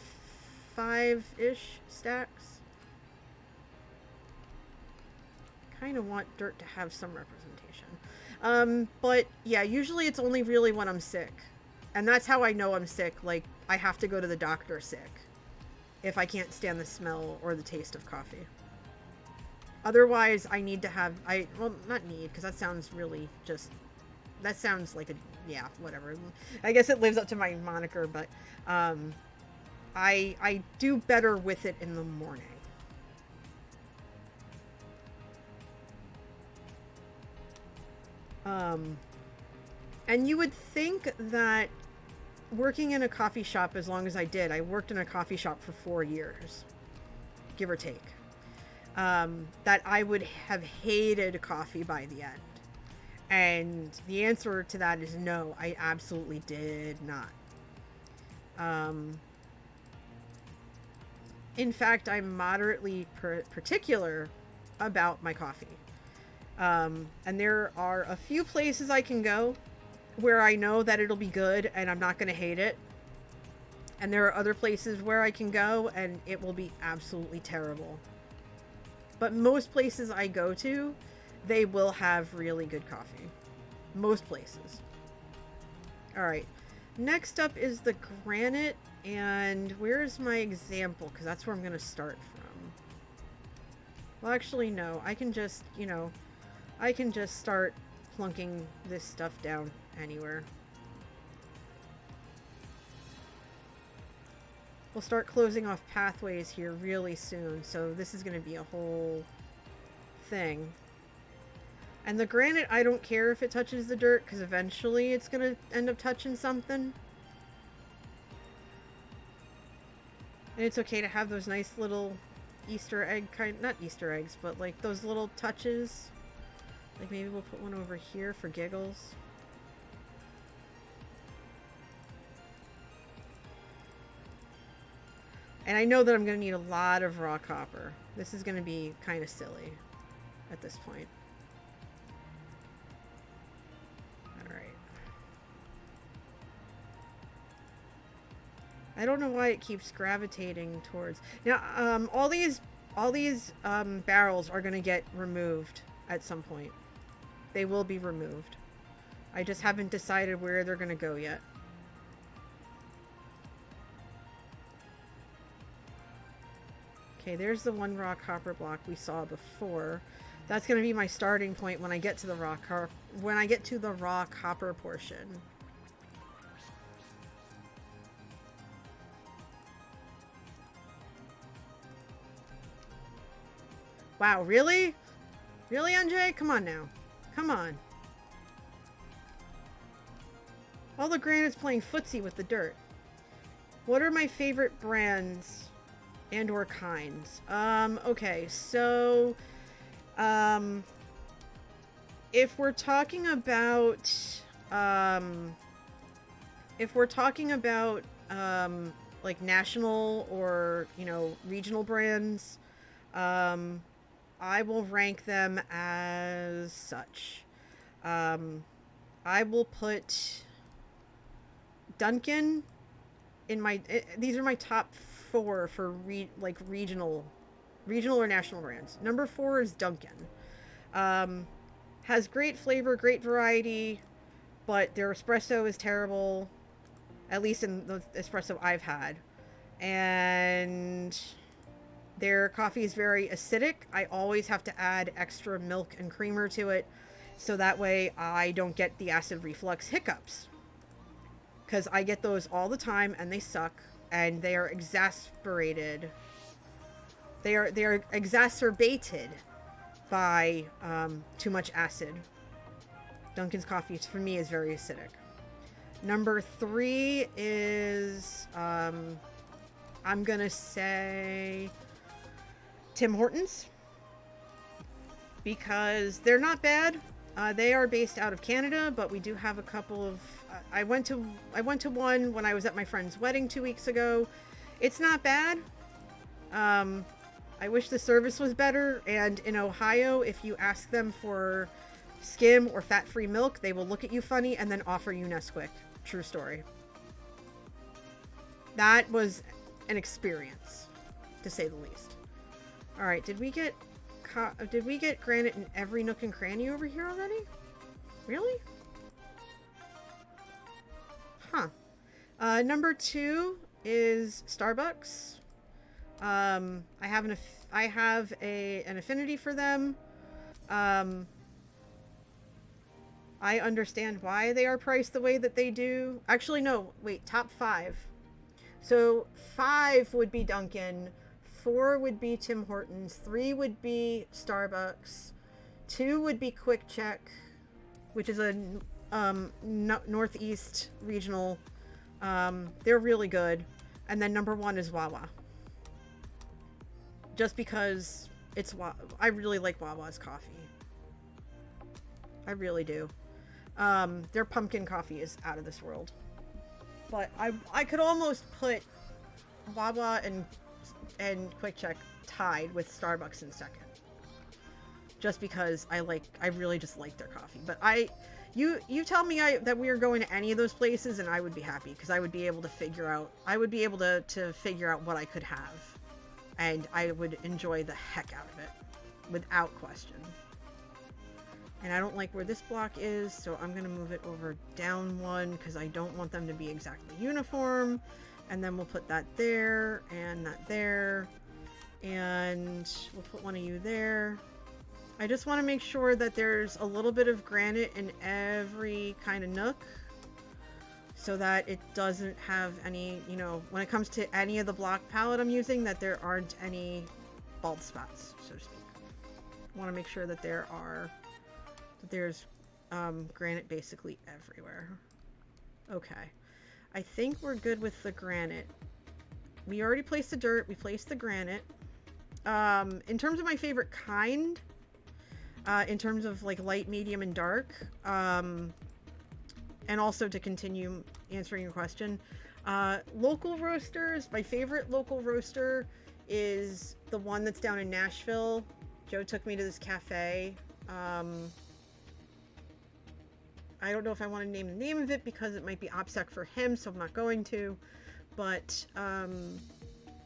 5-ish stacks. Kind of want dirt to have some representation. But yeah, usually it's only really when I'm sick. And that's how I know I'm sick. Like, I have to go to the doctor sick if I can't stand the smell or the taste of coffee. Otherwise, I need to have, well, not need, because that sounds really just, that sounds like a, yeah, whatever. I guess it lives up to my moniker, but I do better with it in the morning. And you would think that working in a coffee shop, as long as I did, I worked in a coffee shop for 4 years, give or take, that I would have hated coffee by the end. And the answer to that is no, I absolutely did not. In fact, I'm moderately particular about my coffee. And there are a few places I can go where I know that it'll be good and I'm not going to hate it. And there are other places where I can go and it will be absolutely terrible. But most places I go to, they will have really good coffee. Most places. Alright. Next up is the granite. And where's my example? Because that's where I'm going to start from. Well, actually, no. I can just, I can just start plunking this stuff down anywhere. We'll start closing off pathways here really soon, so this is going to be a whole thing. And the granite, I don't care if it touches the dirt, because eventually it's going to end up touching something. And it's okay to have those nice little Easter egg not Easter eggs, but like those little touches. Like maybe we'll put one over here for giggles. And I know that I'm going to need a lot of raw copper. This is going to be kind of silly at this point. Alright. I don't know why it keeps gravitating towards... Now, all these barrels are going to get removed at some point. They will be removed. I just haven't decided where they're going to go yet. Okay, there's the one raw copper block we saw before. That's going to be my starting point when I get to the raw copper portion. Wow, really? Really, NJ? Come on now. Come on. All the granite's playing footsie with the dirt. What are my favorite brands and or kinds? Okay, so if we're talking about like national or, regional brands, I will rank them as such. I will put Dunkin' in my... these are my top 4 for regional or national brands. Number 4 is Dunkin'. Has great flavor, great variety, but their espresso is terrible. At least in the espresso I've had. And their coffee is very acidic. I always have to add extra milk and creamer to it, so that way I don't get the acid reflux hiccups. Because I get those all the time, and they suck, and they are exasperated. They are exacerbated by too much acid. Dunkin's coffee, for me, is very acidic. Number 3 is, I'm gonna say Tim Hortons, because they're not bad. They are based out of Canada, but we do have a couple of... I went to one when I was at my friend's wedding 2 weeks ago. It's not bad. I wish the service was better, and in Ohio, if you ask them for skim or fat-free milk, they will look at you funny and then offer you Nesquik. True story. That was an experience, to say the least. All right, did we get granite in every nook and cranny over here already? Really? Huh. Number 2 is Starbucks. I have an affinity for them. I understand why they are priced the way that they do. Actually, no, wait, top 5. So 5 would be Dunkin', 4 would be Tim Hortons, 3 would be Starbucks, 2 would be Quick Check, which is a northeast regional. They're really good. And then number 1 is Wawa. Just because I really like Wawa's coffee. I really do. Their pumpkin coffee is out of this world. But I could almost put Wawa and Quick Check tied with Starbucks in second. Just because I really just like their coffee. But you tell me that we are going to any of those places and I would be happy because I would be able to figure out what I could have. And I would enjoy the heck out of it without question. And I don't like where this block is, so I'm going to move it over down 1 because I don't want them to be exactly uniform. And then we'll put that there and that there. And we'll put one of you there. I just want to make sure that there's a little bit of granite in every kind of nook so that it doesn't have any, when it comes to any of the block palette I'm using, that there aren't any bald spots, so to speak. I want to make sure that there's granite basically everywhere. Okay. I think we're good with the granite. We already placed the dirt. We placed the granite. In terms of my favorite kind, in terms of like light, medium, and dark, and also to continue answering your question, local roasters, my favorite local roaster is the one that's down in Nashville. Joe took me to this cafe. I don't know if I want to name the name of it because it might be OPSEC for him, so I'm not going to. But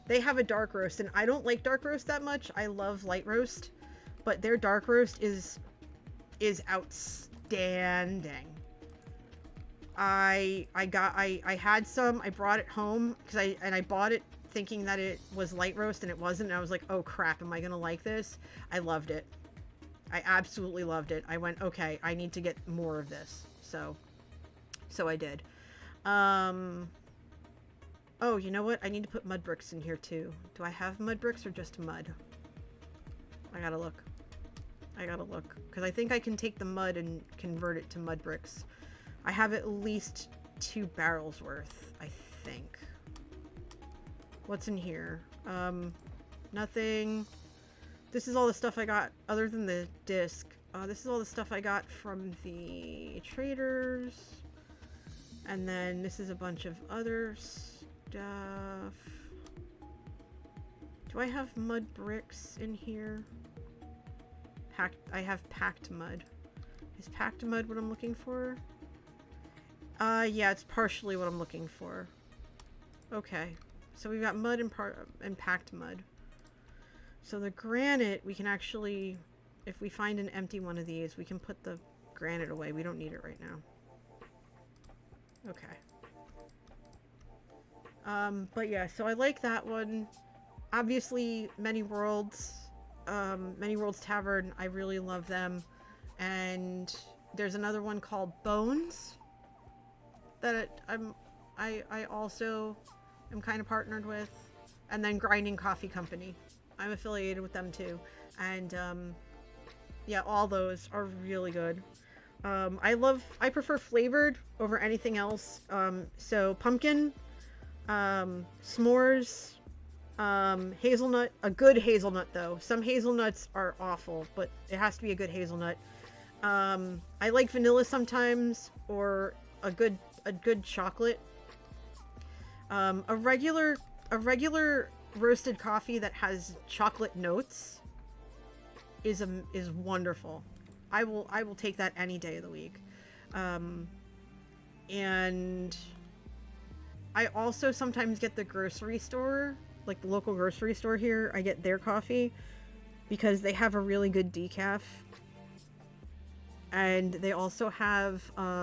they have a dark roast, and I don't like dark roast that much. I love light roast, but their dark roast is outstanding. I had some. I brought it home because I bought it thinking that it was light roast, and it wasn't. And I was like, oh crap, am I gonna like this? I loved it. I absolutely loved it. I went, okay, I need to get more of this. So I did. Oh, you know what? I need to put mud bricks in here too. Do I have mud bricks or just mud? I gotta look. Because I think I can take the mud and convert it to mud bricks. I have at least 2 barrels worth, I think. What's in here? Nothing. This is all the stuff I got other than the disc. This is all the stuff I got from the traders. And then this is a bunch of other stuff. Do I have mud bricks in here? I have packed mud. Is packed mud what I'm looking for? Yeah, it's partially what I'm looking for. Okay. So we've got mud and packed mud. So the granite, we can actually, if we find an empty one of these, we can put the granite away. We don't need it right now. Okay. But yeah, so I like that one. Obviously, Many Worlds Tavern, I really love them. And there's another one called Bones that I also am kind of partnered with. And then Grinding Coffee Company. I'm affiliated with them too. And yeah, all those are really good. I prefer flavored over anything else. So pumpkin, s'mores, hazelnut, a good hazelnut though. Some hazelnuts are awful, but it has to be a good hazelnut. I like vanilla sometimes, or a good chocolate. A regular roasted coffee that has chocolate notes is wonderful. I will take that any day of the week. And I also sometimes get the grocery store, like the local grocery store here. I get their coffee because they have a really good decaf. And they also have a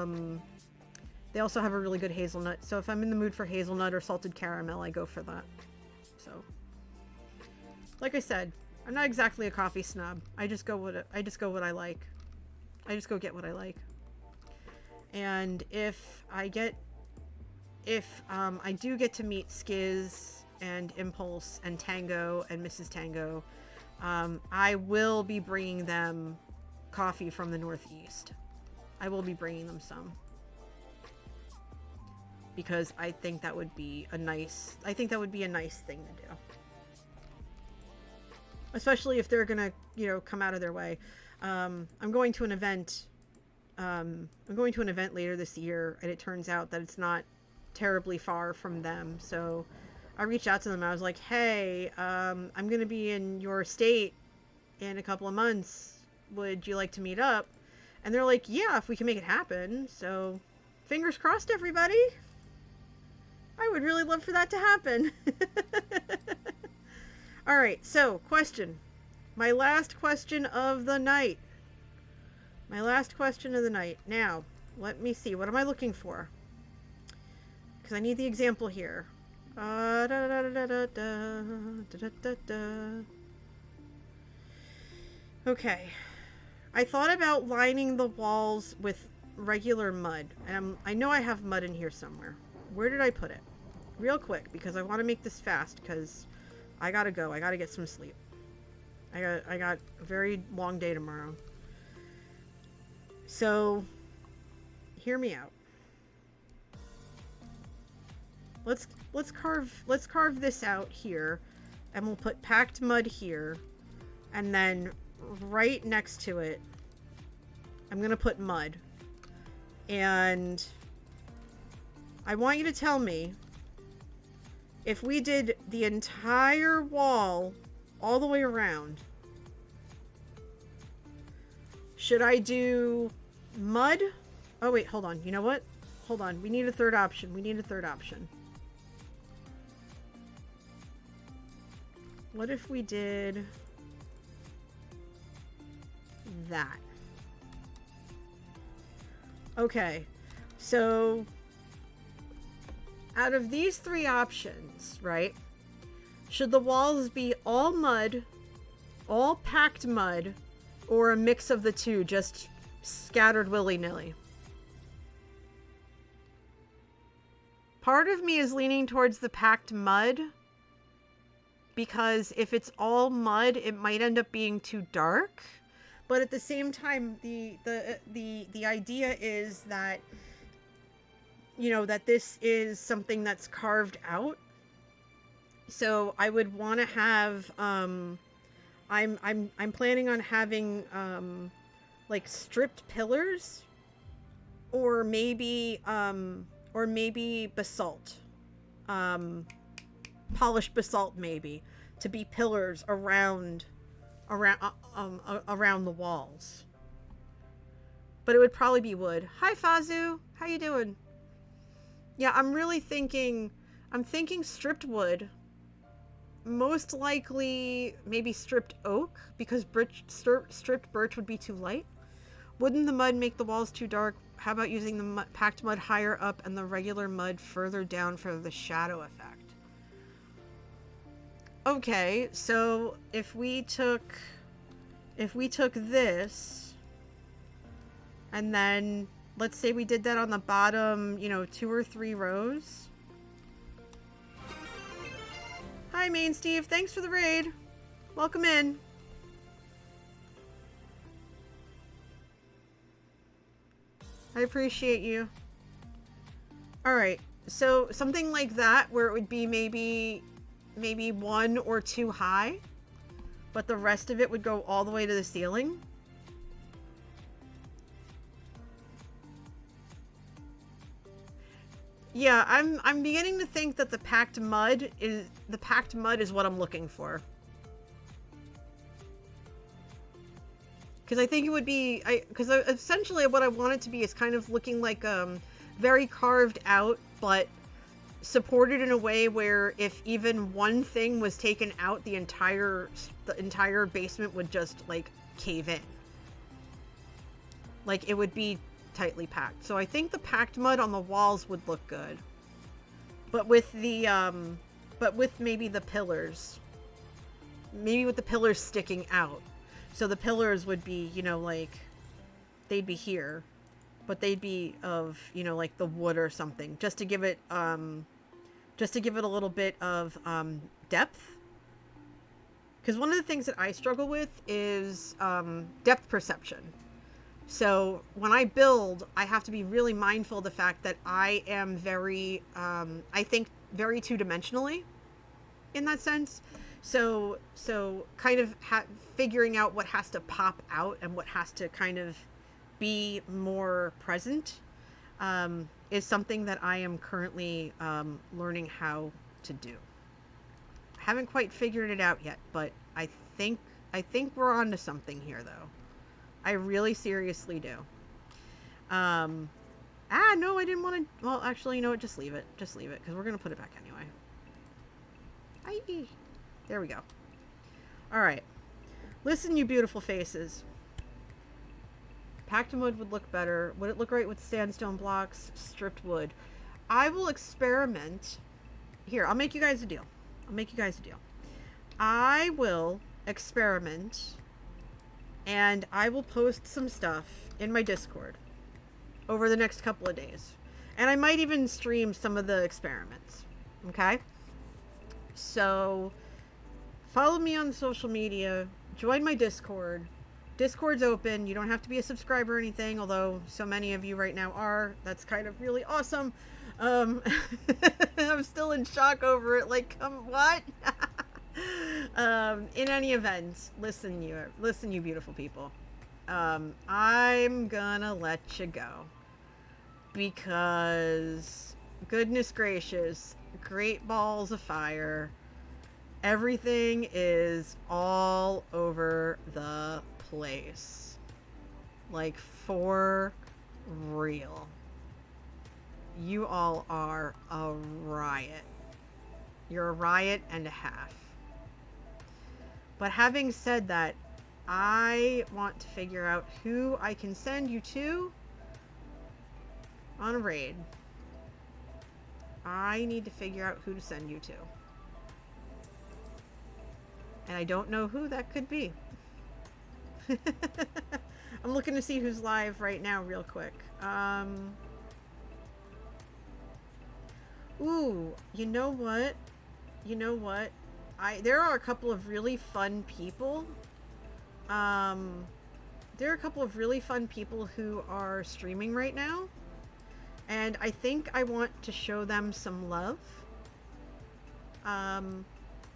really good hazelnut. So if I'm in the mood for hazelnut or salted caramel, I go for that. So, like I said, I'm not exactly a coffee snob. I just go what I like. I just go get what I like. And if I do get to meet Skiz and Impulse and Tango and Mrs. Tango, I will be bringing them coffee from the Northeast. I will be bringing them some. Because I think that would be a nice thing to do. Especially if they're gonna, come out of their way. I'm going to an event later this year, and it turns out that it's not terribly far from them. So I reached out to them. I was like, hey, I'm going to be in your state in a couple of months. Would you like to meet up? And they're like, yeah, if we can make it happen. So fingers crossed, everybody. I would really love for that to happen. All right. So question. My last question of the night. Now, let me see. What am I looking for? Because I need the example here. Okay. I thought about lining the walls with regular mud. And I know I have mud in here somewhere. Where did I put it? Real quick, because I want to make this fast, because I gotta go. I gotta get some sleep. I got a very long day tomorrow. So, hear me out. Let's carve this out here, and we'll put packed mud here, and then right next to it, I'm gonna put mud. And I want you to tell me if we did the entire wall all the way around, should I do mud? Oh wait, hold on. You know what? Hold on. We need a third option. What if we did that? Okay. So out of these three options, right? Should the walls be all mud, all packed mud, or a mix of the two, just scattered willy-nilly? Part of me is leaning towards the packed mud, because if it's all mud, it might end up being too dark. But at the same time, the idea is that, that this is something that's carved out. So I would want to have, I'm planning on having, like stripped pillars, or maybe basalt, polished basalt, maybe, to be pillars around the walls. But it would probably be wood. Hi, Fazu. How you doing? Yeah, I'm thinking stripped wood. Most likely, maybe stripped oak, because stripped birch would be too light. Wouldn't the mud make the walls too dark? How about using the packed mud higher up and the regular mud further down for the shadow effect? Okay, so if we took this, and then let's say we did that on the bottom, 2 or 3 rows. Hi, Main Steve. Thanks for the raid. Welcome in. I appreciate you. Alright, so something like that, where it would be maybe 1 or 2 high, but the rest of it would go all the way to the ceiling. Yeah, I'm beginning to think that the packed mud is what I'm looking for. Because I think it would be, because essentially what I want it to be is kind of looking like very carved out, but supported in a way where if even one thing was taken out, the entire basement would just like cave in. Like it would be tightly packed. So I think the packed mud on the walls would look good. But with the maybe the pillars. Maybe with the pillars sticking out. So the pillars would be, you know, like they'd be here, but they'd be of, you know, like the wood or something, just to give it a little bit of depth. Because one of the things that I struggle with is depth perception. So when I build, I have to be really mindful of the fact that I am very, I think very two-dimensionally in that sense. So kind of figuring out what has to pop out and what has to kind of be more present is something that I am currently learning how to do. I haven't quite figured it out yet, but I think we're onto something here, though. I really seriously do. No, I didn't want to. Well, actually, you know what? Just leave it. Just leave it, because we're going to put it back anyway. Aye. There we go. All right. Listen, you beautiful faces. Packed wood would look better. Would it look right with sandstone blocks, stripped wood? I will experiment. Here, I'll make you guys a deal. I will experiment, and I will post some stuff in my Discord over the next couple of days. And I might even stream some of the experiments. Okay? So, follow me on social media. Join my Discord. Discord's open. You don't have to be a subscriber or anything, although so many of you right now are. That's kind of really awesome. I'm still in shock over it. Like, what? In any event, listen, you beautiful people. I'm gonna let you go because, goodness gracious, great balls of fire. Everything is all over the place. Like, for real. You all are a riot. You're a riot and a half. But having said that, I want to figure out who I can send you to on a raid. I need to figure out who to send you to. And I don't know who that could be. I'm looking to see who's live right now real quick. Ooh, you know what? There are a couple of really fun people. There are a couple of really fun people who are streaming right now. And I think I want to show them some love.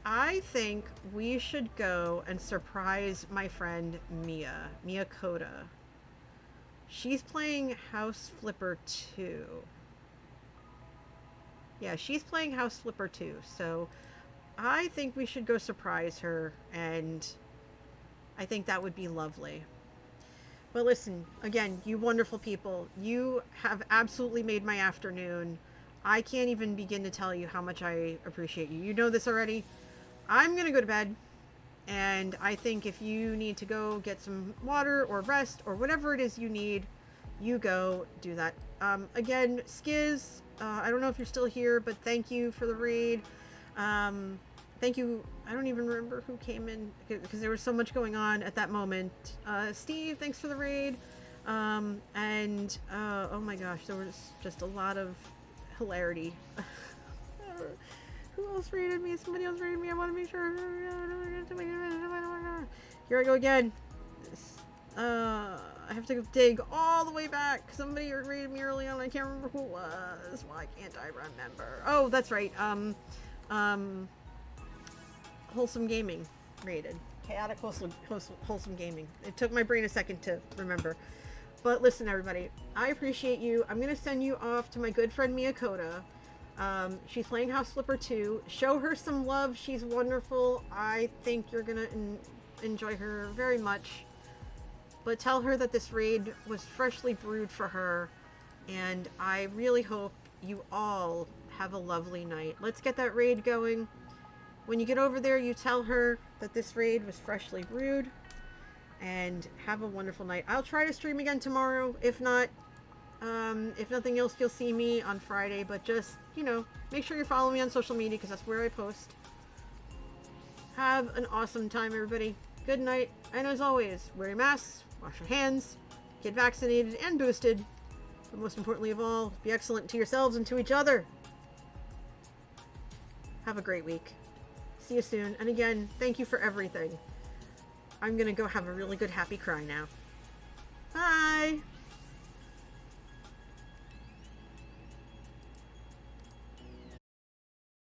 I think we should go and surprise my friend Mia Coda. She's playing House Flipper 2. Yeah, she's playing House Flipper 2. So I think we should go surprise her, and I think that would be lovely. But listen, again, you wonderful people, you have absolutely made my afternoon. I can't even begin to tell you how much I appreciate you. You know this already. I'm going to go to bed, and I think if you need to go get some water or rest or whatever it is you need, you go do that. Again, Skiz, I don't know if you're still here, but thank you for the raid. Thank you. I don't even remember who came in because there was so much going on at that moment. Steve, thanks for the raid. Oh my gosh, there was just a lot of hilarity. Who else raided me? Somebody else raided me. I want to make sure. Here I go again. I have to dig all the way back. Somebody raided me early on. I can't remember who it was. Why can't I remember? Oh, that's right. Wholesome Gaming raided. Chaotic Wholesome Gaming. It took my brain a second to remember. But listen, everybody, I appreciate you. I'm going to send you off to my good friend Mia Coda. She's playing House Flipper 2. Show her some love. She's wonderful. I think you're going to enjoy her very much. But tell her that this raid was freshly brewed for her. And I really hope you all Have a lovely night. Let's get that raid going. When you get over there, you tell her that this raid was freshly brewed. And have a wonderful night. I'll try to stream again tomorrow. If not, if nothing else, you'll see me on Friday. But just, you know, make sure you follow me on social media because that's where I post. Have an awesome time, everybody. Good night. And as always, wear your masks, wash your hands, get vaccinated and boosted. But most importantly of all, be excellent to yourselves and to each other. Have a great week. See you soon. And again, thank you for everything. I'm gonna go have a really good happy cry now. Bye!